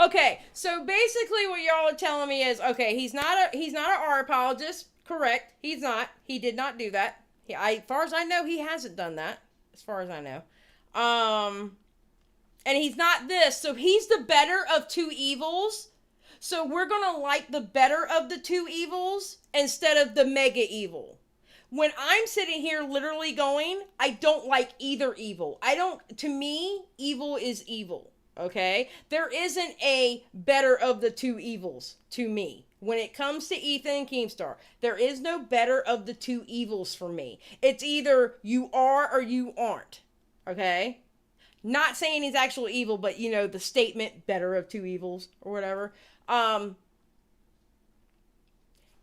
Okay, so basically what y'all are telling me is, okay, he's not an art apologist, Correct. He's not. He did not do that. As far as I know, he hasn't done that. As far as I know. And he's not this. So he's the better of two evils. So we're going to like the better of the two evils instead of the mega evil. When I'm sitting here literally going, I don't like either evil. To me, evil is evil. Okay? There isn't a better of the two evils to me. When it comes to Ethan and Keemstar, there is no better of the two evils for me. It's either you are or you aren't. Okay? Not saying he's actually evil, but the statement better of two evils or whatever.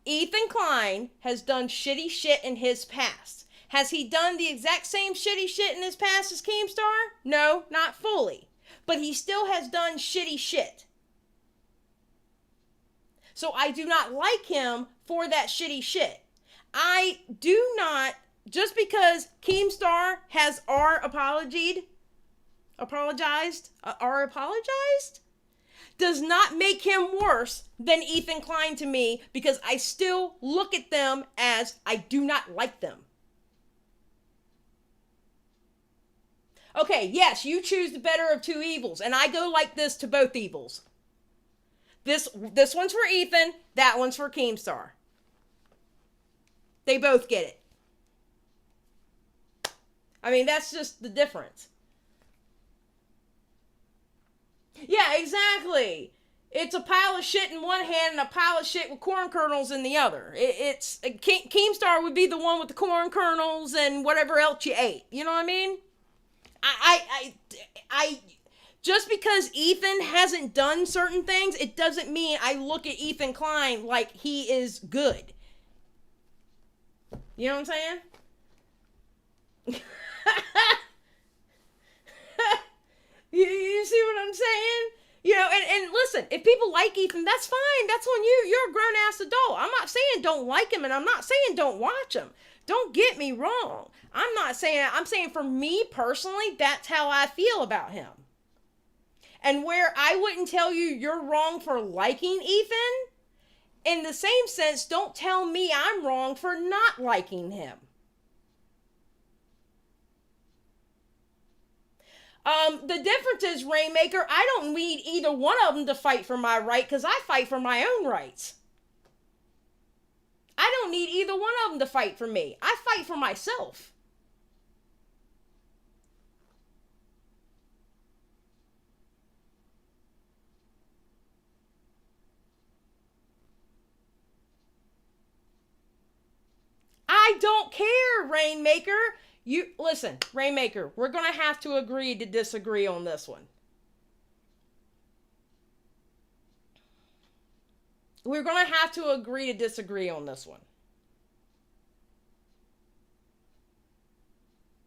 Ethan Klein has done shitty shit in his past. Has he done the exact same shitty shit in his past as Keemstar? No, not fully. But he still has done shitty shit. So I do not like him for that shitty shit. I do not, just because Keemstar has apologized, does not make him worse than Ethan Klein to me, because I still look at them as I do not like them. Okay, yes, you choose the better of two evils, and I go like this to both evils. This one's for Ethan, that one's for Keemstar. They both get it. I mean, that's just the difference. Yeah, exactly. It's a pile of shit in one hand and a pile of shit with corn kernels in the other. Keemstar would be the one with the corn kernels and whatever else you ate. You know what I mean? I just because Ethan hasn't done certain things, it doesn't mean I look at Ethan Klein like he is good. You know what I'm saying? You see what I'm saying? And listen, if people like Ethan, that's fine. That's on you. You're a grown-ass adult. I'm not saying don't like him, and I'm not saying don't watch him. Don't get me wrong. I'm saying for me personally, that's how I feel about him. And where I wouldn't tell you you're wrong for liking Ethan, in the same sense, don't tell me I'm wrong for not liking him. The difference is, Rainmaker, I don't need either one of them to fight for my right, because I fight for my own rights. I don't need either one of them to fight for me. I fight for myself. I don't care, Rainmaker. Listen, Rainmaker, we're going to have to agree to disagree on this one. We're going to have to agree to disagree on this one.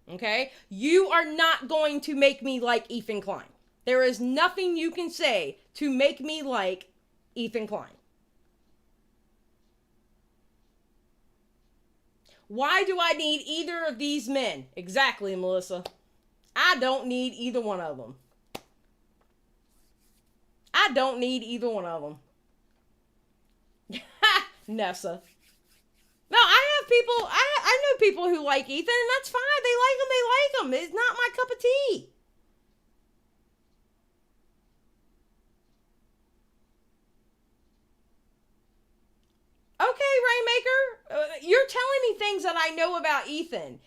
Okay? You are not going to make me like Ethan Klein. There is nothing you can say to make me like Ethan Klein. Why do I need either of these men? Exactly, Melissa. I don't need either one of them. I don't need either one of them. Nessa. No, I know people who like Ethan, and that's fine. They like him. It's not my cup of tea. Okay, Rainmaker, you're telling me things that I know about Ethan.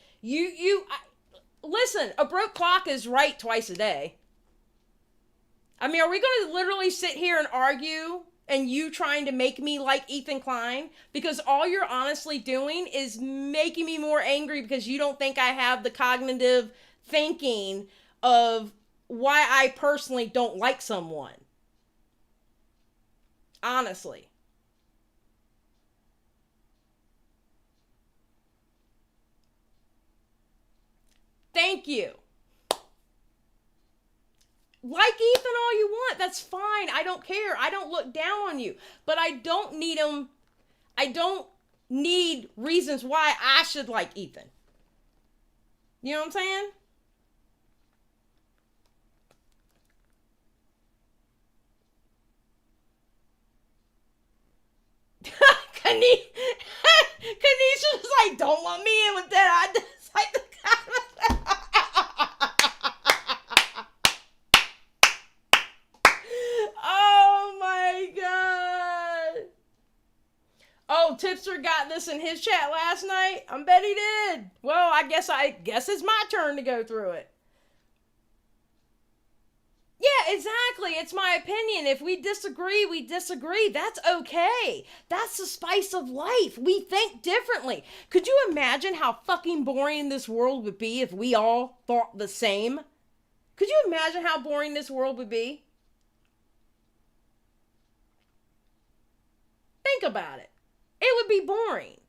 Listen, a broke clock is right twice a day. I mean, are we going to literally sit here and argue and you trying to make me like Ethan Klein? Because all you're honestly doing is making me more angry because you don't think I have the cognitive thinking of why I personally don't like someone. Honestly. Thank you. Like Ethan all you want. That's fine. I don't care. I don't look down on you. But I don't need him. I don't need reasons why I should like Ethan. You know what I'm saying? Kanisha's like, don't lump me in with that. I just like the Oh my god. Oh, Tipster got this in his chat last night. I bet he did. Well, I guess it's my turn to go through it. Yeah, exactly. It's my opinion. If we disagree, we disagree. That's okay. That's the spice of life. We think differently. Could you imagine how fucking boring this world would be if we all thought the same? Could you imagine how boring this world would be? Think about it. It would be boring.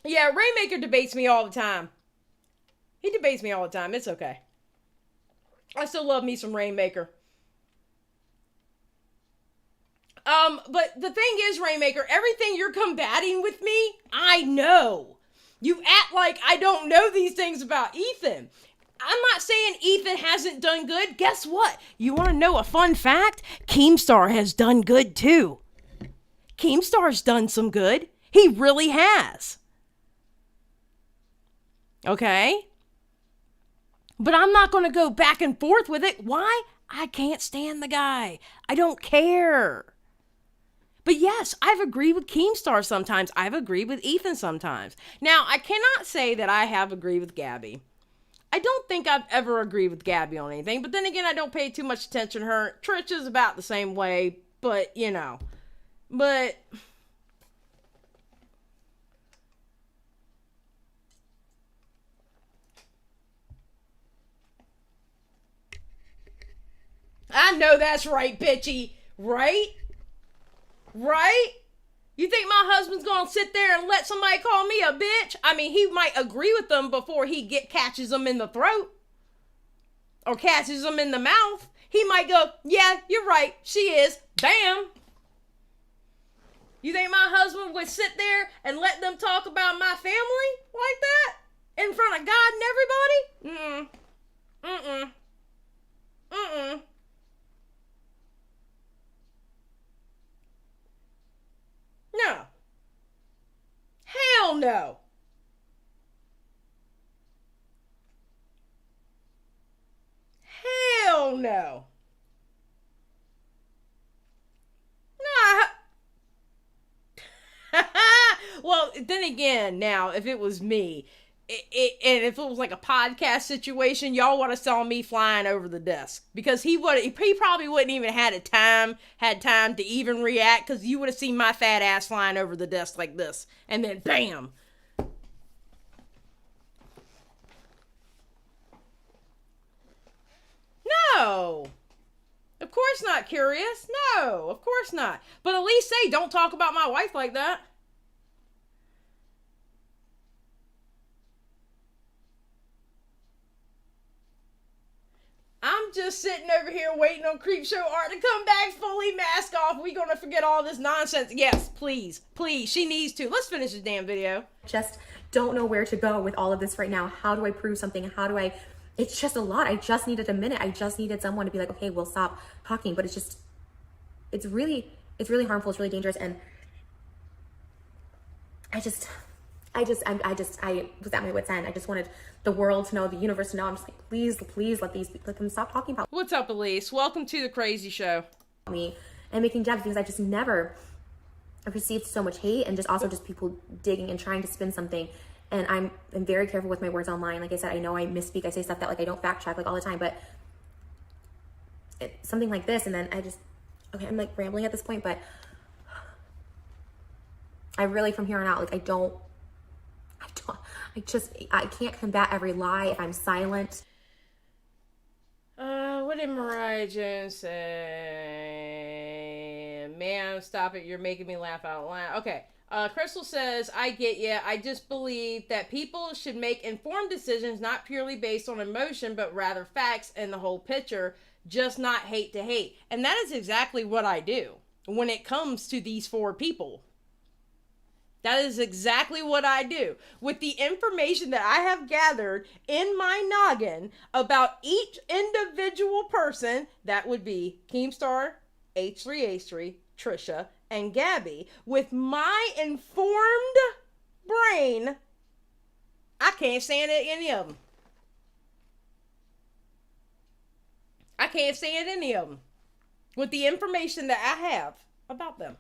Yeah, Rainmaker debates me all the time. He debates me all the time. It's okay. I still love me some Rainmaker. But the thing is, Rainmaker, everything you're combating with me, I know. You act like I don't know these things about Ethan. I'm not saying Ethan hasn't done good. Guess what? You want to know a fun fact? Keemstar has done good too. Keemstar's done some good. He really has. Okay? But I'm not going to go back and forth with it. Why? I can't stand the guy. I don't care. But yes, I've agreed with Keemstar sometimes. I've agreed with Ethan sometimes. Now, I cannot say that I have agreed with Gabby. I don't think I've ever agreed with Gabby on anything. But then again, I don't pay too much attention to her. Trish is about the same way. But, you know. But I know that's right, bitchy. Right? Right? You think my husband's gonna sit there and let somebody call me a bitch? I mean, he might agree with them before he catches them in the throat. Or catches them in the mouth. He might go, yeah, you're right, she is. Bam! You think my husband would sit there and let them talk about my family like that? In front of God and everybody? Mm-mm. No. Hell no. Hell no. Nah. Well, then again, now, if it was me, and if it was like a podcast situation, y'all would have saw me flying over the desk, because he probably wouldn't even had time to even react, because you would have seen my fat ass flying over the desk like this, and then bam. No, of course not, Curious. No, of course not. But at least say, don't talk about my wife like that. I'm just sitting over here waiting on Creepshow Art to come back fully mask off. We gonna forget all this nonsense. Yes, please. Please. She needs to. Let's finish this damn video. Just don't know where to go with all of this right now. How do I prove something? It's just a lot. I just needed a minute. I just needed someone to be like, okay, we'll stop talking. But it's really harmful. It's really dangerous. And I was at my wit's end. I just wanted the world to know, the universe to know. I'm just like, please let them stop talking about What's up, Elise? Welcome to the crazy show. me and making jabs, because I just never received so much hate, and just people digging and trying to spin something. And I'm very careful with my words online. Like I said, I know I misspeak. I say stuff that like I don't fact check like all the time, but something like this, and then okay, I'm like rambling at this point, but I really, from here on out, like I can't combat every lie if I'm silent. What did Mariah Jones say? Man, stop it. You're making me laugh out loud. Okay. Crystal says, I get ya. I just believe that people should make informed decisions, not purely based on emotion, but rather facts and the whole picture, just not hate to hate. And that is exactly what I do when it comes to these four people. That is exactly what I do. With the information that I have gathered in my noggin about each individual person, that would be Keemstar, H3H3, Trisha, and Gabby. With my informed brain, I can't stand any of them. I can't stand any of them. With the information that I have about them.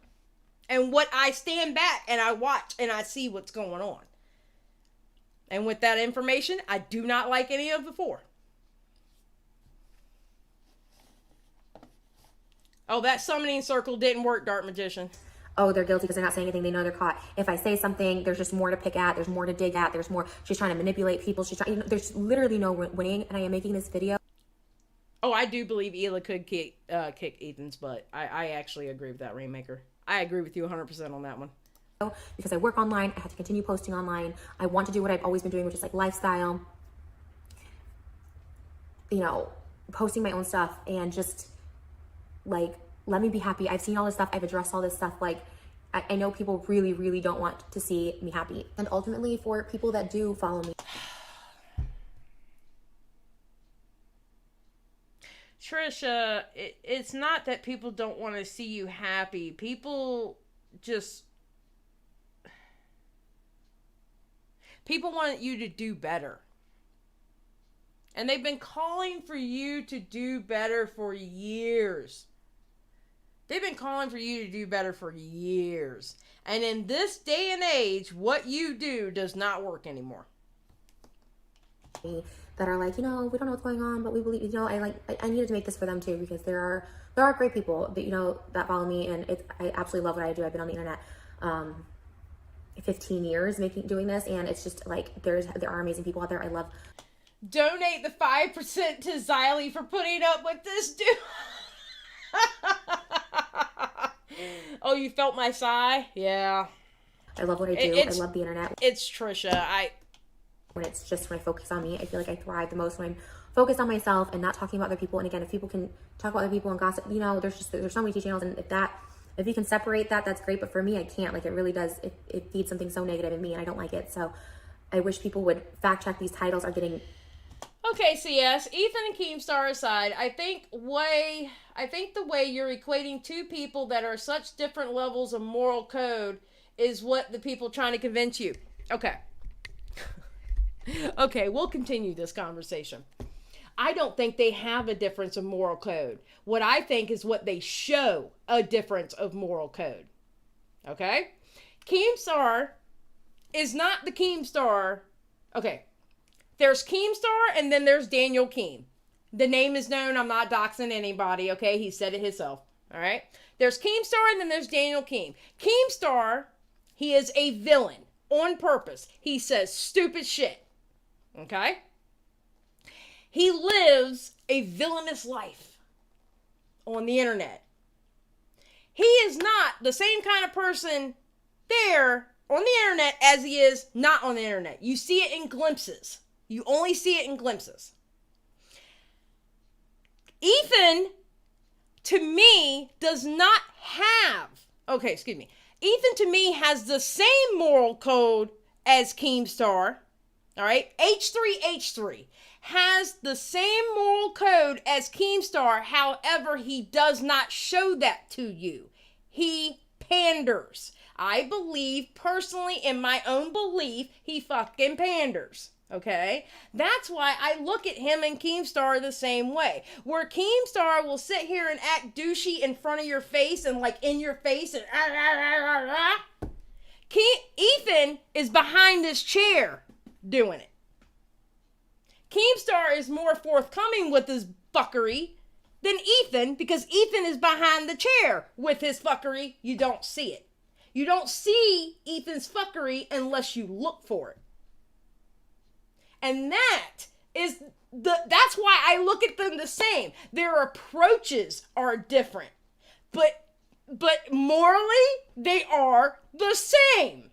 And what I stand back and I watch and I see what's going on. And with that information, I do not like any of the four. Oh, that summoning circle didn't work, Dark Magician. Oh, they're guilty because they're not saying anything. They know they're caught. If I say something, there's just more to pick at. There's more to dig at. There's more. She's trying to manipulate people. There's literally no winning. And I am making this video. Oh, I do believe Hila could kick Ethan's butt. I actually agree with that, Rainmaker. I agree with you 100% on that one. Because I work online, I have to continue posting online. I want to do what I've always been doing, which is like lifestyle, you know, posting my own stuff and just like, let me be happy. I've seen all this stuff. I've addressed all this stuff. Like, I know people really, really don't want to see me happy. And ultimately for people that do follow me. Trisha, it's not that people don't want to see you happy. People want you to do better. And they've been calling for you to do better for years. They've been calling for you to do better for years. And in this day and age, what you do does not work anymore. That are like, you know, we don't know what's going on, but we believe, you know, I needed to make this for them too, because there are great people that, you know, that follow me, and I absolutely love what I do. I've been on the internet 15 years doing this, and it's just like there are amazing people out there. I love. Donate the 5% to Xylee for putting up with this dude. Oh, you felt my sigh? Yeah. I love what I do. I love the internet. It's Trisha. When I focus on me, I feel like I thrive the most when I'm focused on myself and not talking about other people. And again, if people can talk about other people and gossip, you know, there's so many channels, and if you can separate that, that's great. But for me, I can't. Like, it really does. It feeds something so negative in me, and I don't like it. So I wish people would fact check. These titles are getting. Okay, so yes, Ethan and Keemstar aside, I think the way you're equating two people that are such different levels of moral code is what the people trying to convince you. Okay. Okay, we'll continue this conversation. I don't think they have a difference of moral code. What I think is what they show a difference of moral code. Okay? Keemstar is not the Keemstar. Okay. There's Keemstar and then there's Daniel Keem. The name is known. I'm not doxing anybody, okay? He said it himself. All right? There's Keemstar and then there's Daniel Keem. Keemstar, he is a villain on purpose. He says stupid shit. Okay? He lives a villainous life on the internet. He is not the same kind of person there on the internet as he is not on the internet. You see it in glimpses. You only see it in glimpses. Ethan, to me, does not have... Okay, excuse me. Ethan, to me, has the same moral code as Keemstar. All right, H3H3 has the same moral code as Keemstar. However, he does not show that to you. He panders. I believe, personally, in my own belief, he fucking panders. Okay? That's why I look at him and Keemstar the same way. Where Keemstar will sit here and act douchey in front of your face and like in your face and Ethan is behind this chair doing it. Keemstar is more forthcoming with his fuckery than Ethan, because Ethan is behind the chair with his fuckery. You don't see it. You don't see Ethan's fuckery unless you look for it. And that's why I look at them the same. Their approaches are different. But morally, they are the same.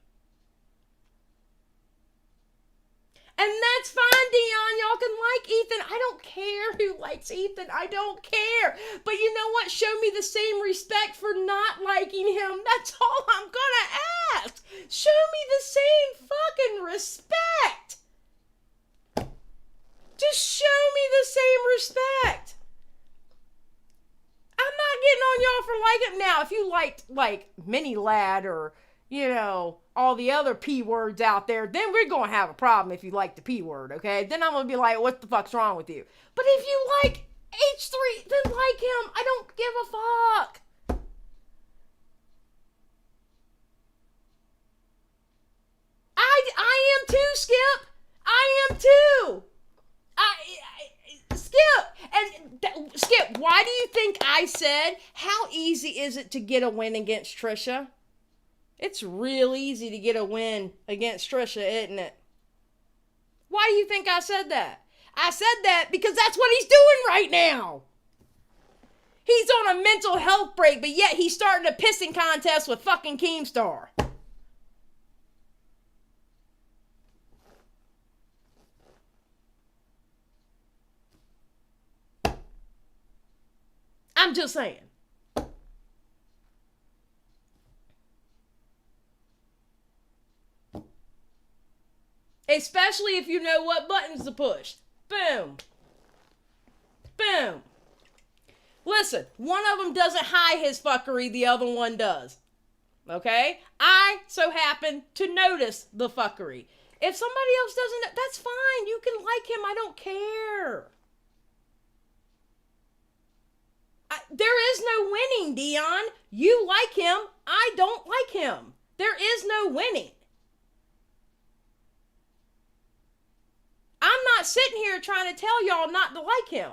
And that's fine, Dion. Y'all fucking like Ethan. I don't care who likes Ethan. I don't care. But you know what? Show me the same respect for not liking him. That's all I'm gonna ask. Show me the same fucking respect. Just show me the same respect. I'm not getting on y'all for liking. Now, if you liked, like, Mini Lad or, you know, all the other P words out there, then we're going to have a problem if you like the P word, okay? Then I'm going to be like, what the fuck's wrong with you? But if you like H3, then like him. I don't give a fuck. I am too, Skip. I am too. Skip, and Skip, why do you think I said, how easy is it to get a win against Trisha? It's real easy to get a win against Trisha, isn't it? Why do you think I said that? I said that because that's what he's doing right now. He's on a mental health break, but yet he's starting a pissing contest with fucking Keemstar. I'm just saying. Especially if you know what buttons to push. Boom. Boom. Listen, one of them doesn't hide his fuckery, the other one does. Okay? I so happen to notice the fuckery. If somebody else doesn't, that's fine. You can like him. I don't care. There is no winning, Dion. You like him. I don't like him. There is no winning. I'm not sitting here trying to tell y'all not to like him.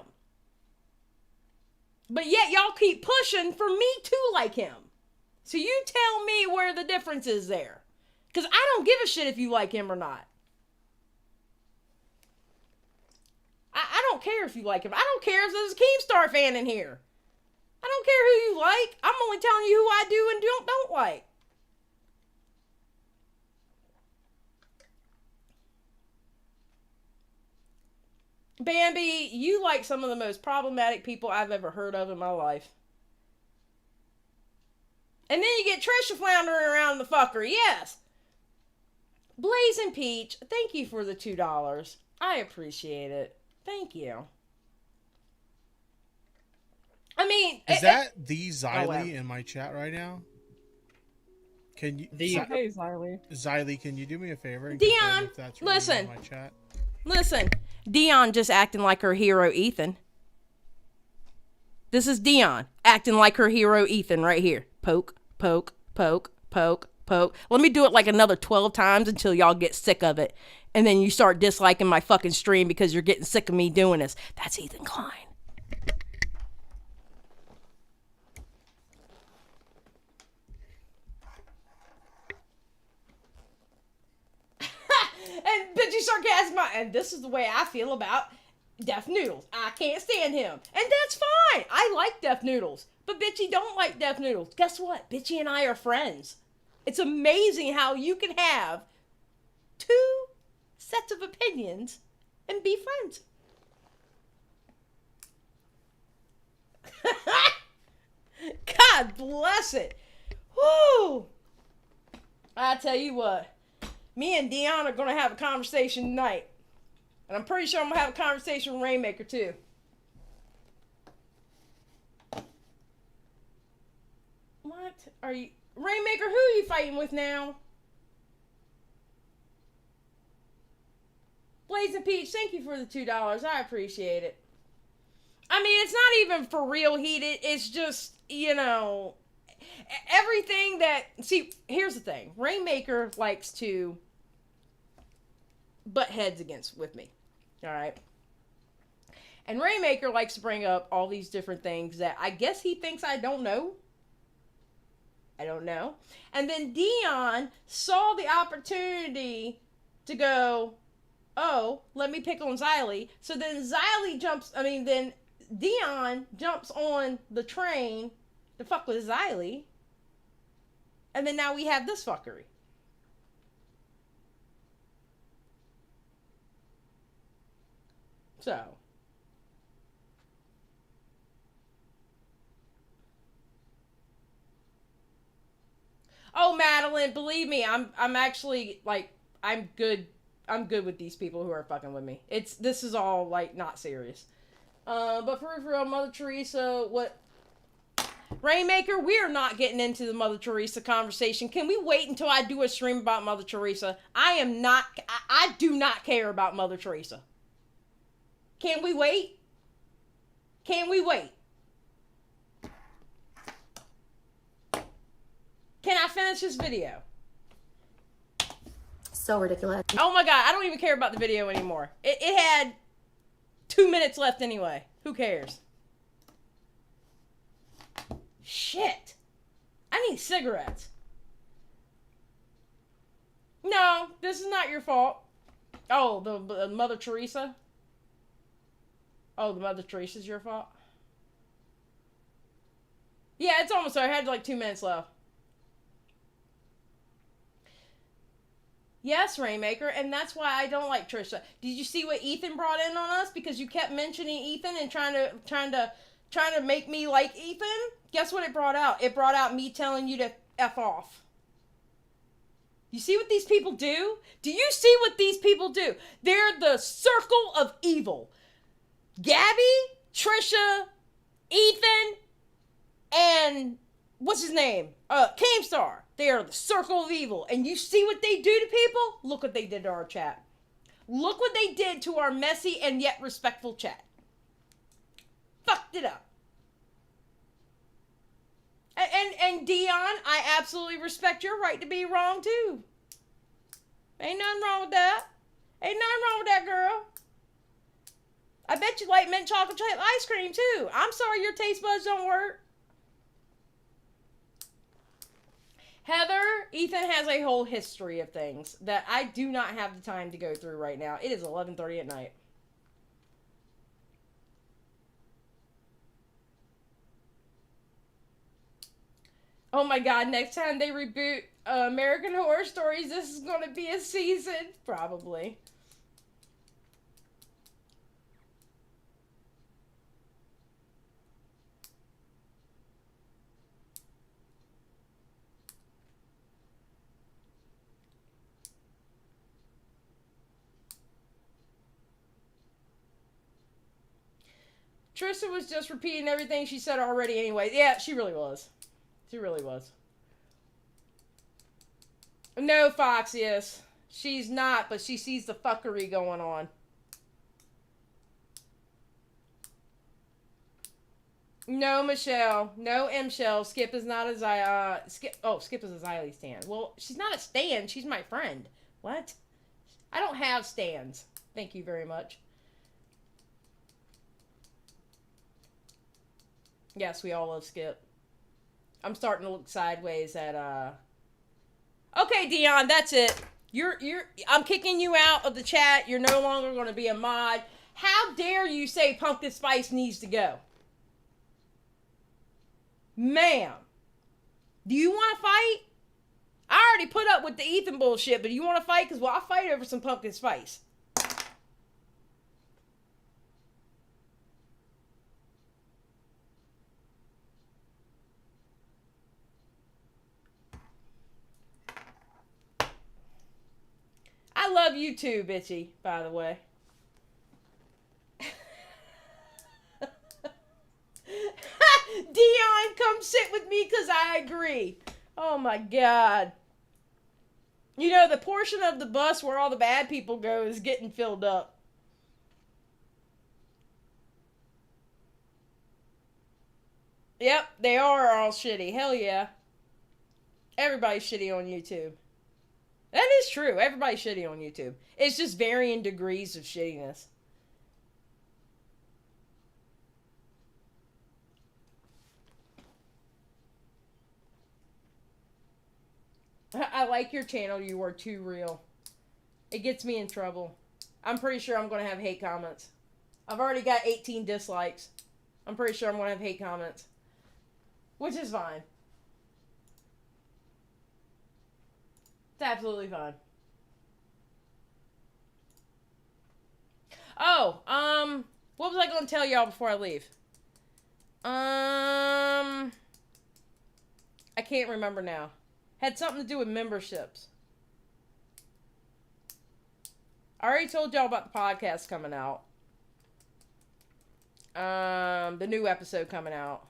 But yet y'all keep pushing for me to like him. So you tell me where the difference is there. Because I don't give a shit if you like him or not. I don't care if you like him. I don't care if there's a Keemstar fan in here. I don't care who you like. I'm only telling you who I do and don't like. Bambi, you like some of the most problematic people I've ever heard of in my life. And then you get Trisha floundering around the fuckery. Yes. Blazing Peach, thank you for the $2. I appreciate it. Thank you. I mean, is that the Xylee in my chat right now? Can you, hey Xylee? Xylee, can you do me a favor? And Dion, if that's really listen. in my chat? Listen, Dion just acting like her hero Ethan. This is Dion acting like her hero Ethan right here. Poke, poke, poke, poke, poke. Let me do it like another 12 times until y'all get sick of it. And then you start disliking my fucking stream because you're getting sick of me doing this. That's Ethan Klein. And bitchy sarcasm, and this is the way I feel about Def Noodles. I can't stand him. And that's fine. I like Def Noodles. But Bitchy don't like Def Noodles. Guess what? Bitchy and I are friends. It's amazing how you can have two sets of opinions and be friends. God bless it. Woo! I tell you what. Me and Dion are going to have a conversation tonight. And I'm pretty sure I'm going to have a conversation with Rainmaker too. What are you... Rainmaker, who are you fighting with now? Blazing Peach, thank you for the $2. I appreciate it. I mean, it's not even for real heated. It's just, you know... Everything that... See, here's the thing. Rainmaker likes to... butt heads with me. Alright? And Rainmaker likes to bring up all these different things that I guess he thinks I don't know. I don't know. And then Dion saw the opportunity to go, oh, let me pick on Xylee. So then then Dion jumps on the train to fuck with Xylee. And then now we have this fuckery. So. Oh, Madeline, believe me, I'm actually like I'm good. I'm good with these people who are fucking with me. This is all like not serious. But for real, Mother Teresa, what? Rainmaker, we are not getting into the Mother Teresa conversation. Can we wait until I do a stream about Mother Teresa? I do not care about Mother Teresa. Can we wait? Can we wait? Can I finish this video? So ridiculous. Oh my god, I don't even care about the video anymore. It had 2 minutes left anyway. Who cares? Shit. I need cigarettes. No, this is not your fault. Oh, the Mother Teresa? Oh, the Mother Teresa's your fault? Yeah, it's almost over. I had like 2 minutes left. Yes, Rainmaker, and that's why I don't like Trisha. Did you see what Ethan brought in on us? Because you kept mentioning Ethan and trying to make me like Ethan. Guess what it brought out? It brought out me telling you to F off. You see what these people do? Do you see what these people do? They're the circle of evil. Gabby, Trisha, Ethan, and what's his name? Keemstar. They are the circle of evil. And you see what they do to people? Look what they did to our chat. Look what they did to our messy and yet respectful chat. Fucked it up. And Dion, I absolutely respect your right to be wrong too. Ain't nothing wrong with that. Ain't nothing wrong with that, girl. I bet you like mint chocolate chip ice cream too. I'm sorry your taste buds don't work. Heather, Ethan has a whole history of things that I do not have the time to go through right now. It is 11:30 at night. Oh my god, next time they reboot American Horror Stories, this is going to be a season. Probably. Trisha was just repeating everything she said already anyway. Yeah, she really was. She really was. No, Fox, yes. She's not, but she sees the fuckery going on. No, Michelle. No, M-Shell. Skip is not a Skip is a Xylee stan. Well, she's not a stan. She's my friend. What? I don't have stans. Thank you very much. Yes, we all love Skip. I'm starting to look sideways at, Okay, Dion, that's it. I'm kicking you out of the chat. You're no longer going to be a mod. How dare you say Pumpkin Spice needs to go? Ma'am. Do you want to fight? I already put up with the Ethan bullshit, but do you want to fight? Because, well, I'll fight over some Pumpkin Spice. I love you too, bitchy, by the way. Dion, come sit with me because I agree. Oh my god. You know, the portion of the bus where all the bad people go is getting filled up. Yep, they are all shitty. Hell yeah. Everybody's shitty on YouTube. That is true. Everybody's shitty on YouTube. It's just varying degrees of shittiness. I like your channel. You are too real. It gets me in trouble. I'm pretty sure I'm going to have hate comments. I've already got 18 dislikes. I'm pretty sure I'm going to have hate comments. Which is fine. It's absolutely fine. Oh, What was I going to tell y'all before I leave? I can't remember now. Had something to do with memberships. I already told y'all about the podcast coming out. The new episode coming out.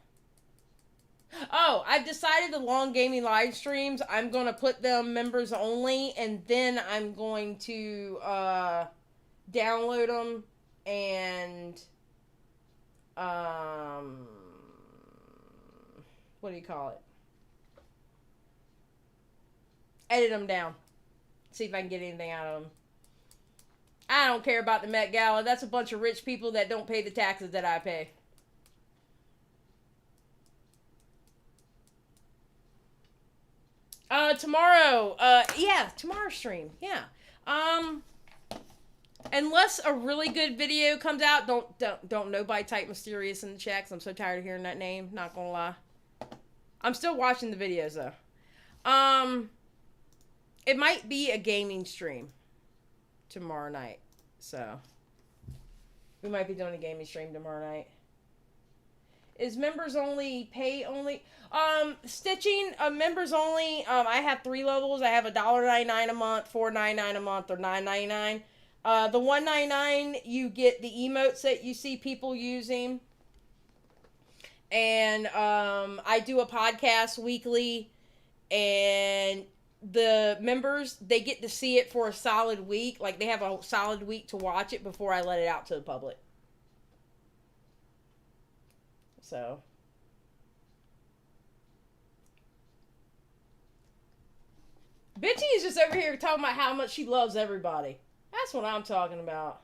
Oh, I've decided the long gaming live streams, I'm going to put them members only, and then I'm going to download them and what do you call it? Edit them down. See if I can get anything out of them. I don't care about the Met Gala. That's a bunch of rich people that don't pay the taxes that I pay. Tomorrow. Yeah, tomorrow's stream. Yeah. Unless a really good video comes out, don't nobody type mysterious in the chat 'cause I'm so tired of hearing that name. Not gonna lie. I'm still watching the videos though. It might be a gaming stream tomorrow night. So we might be doing a gaming stream tomorrow night. Is members only, pay only? Stitching, members only. I have 3 levels. I have $1.99 a month, $4.99 a month, or $9.99. The $1.99, you get the emotes that you see people using. And I do a podcast weekly, and the members, they get to see it for a solid week. Like, they have a solid week to watch it before I let it out to the public. So Bitchy is just over here talking about how much she loves everybody. That's what I'm talking about.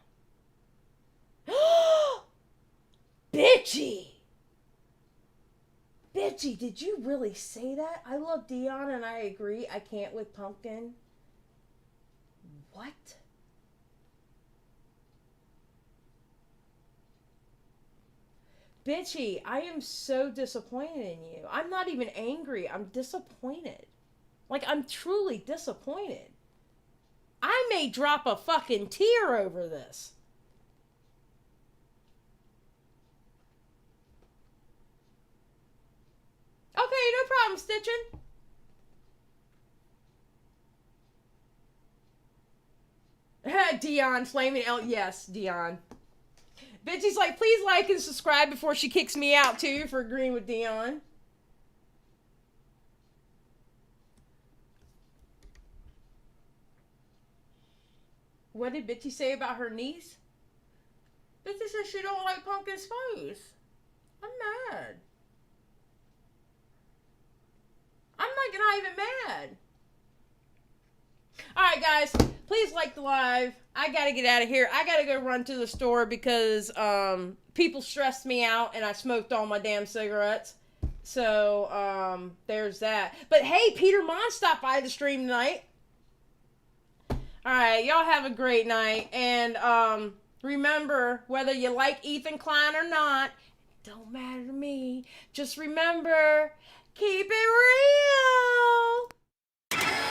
Bitchy! Bitchy, did you really say that? I love Dion and I agree. I can't with Pumpkin. What? Bitchy, I am so disappointed in you. I'm not even angry. I'm disappointed. Like, I'm truly disappointed. I may drop a fucking tear over this. Okay, no problem, Stitchin'. Dion, flaming L. Yes, Dion. Bitchy's like, please like and subscribe before she kicks me out, too, for agreeing with Dion. What did Bitchy say about her niece? Bitchy says she don't like pumpkin spice. I'm mad. I'm not even mad. Alright, guys. Please like the live. I gotta get out of here. I gotta go run to the store because people stressed me out and I smoked all my damn cigarettes. So, there's that. But hey, Peter Monn stopped by the stream tonight. Alright, y'all have a great night. And remember, whether you like Ethan Klein or not, it don't matter to me. Just remember, keep it real.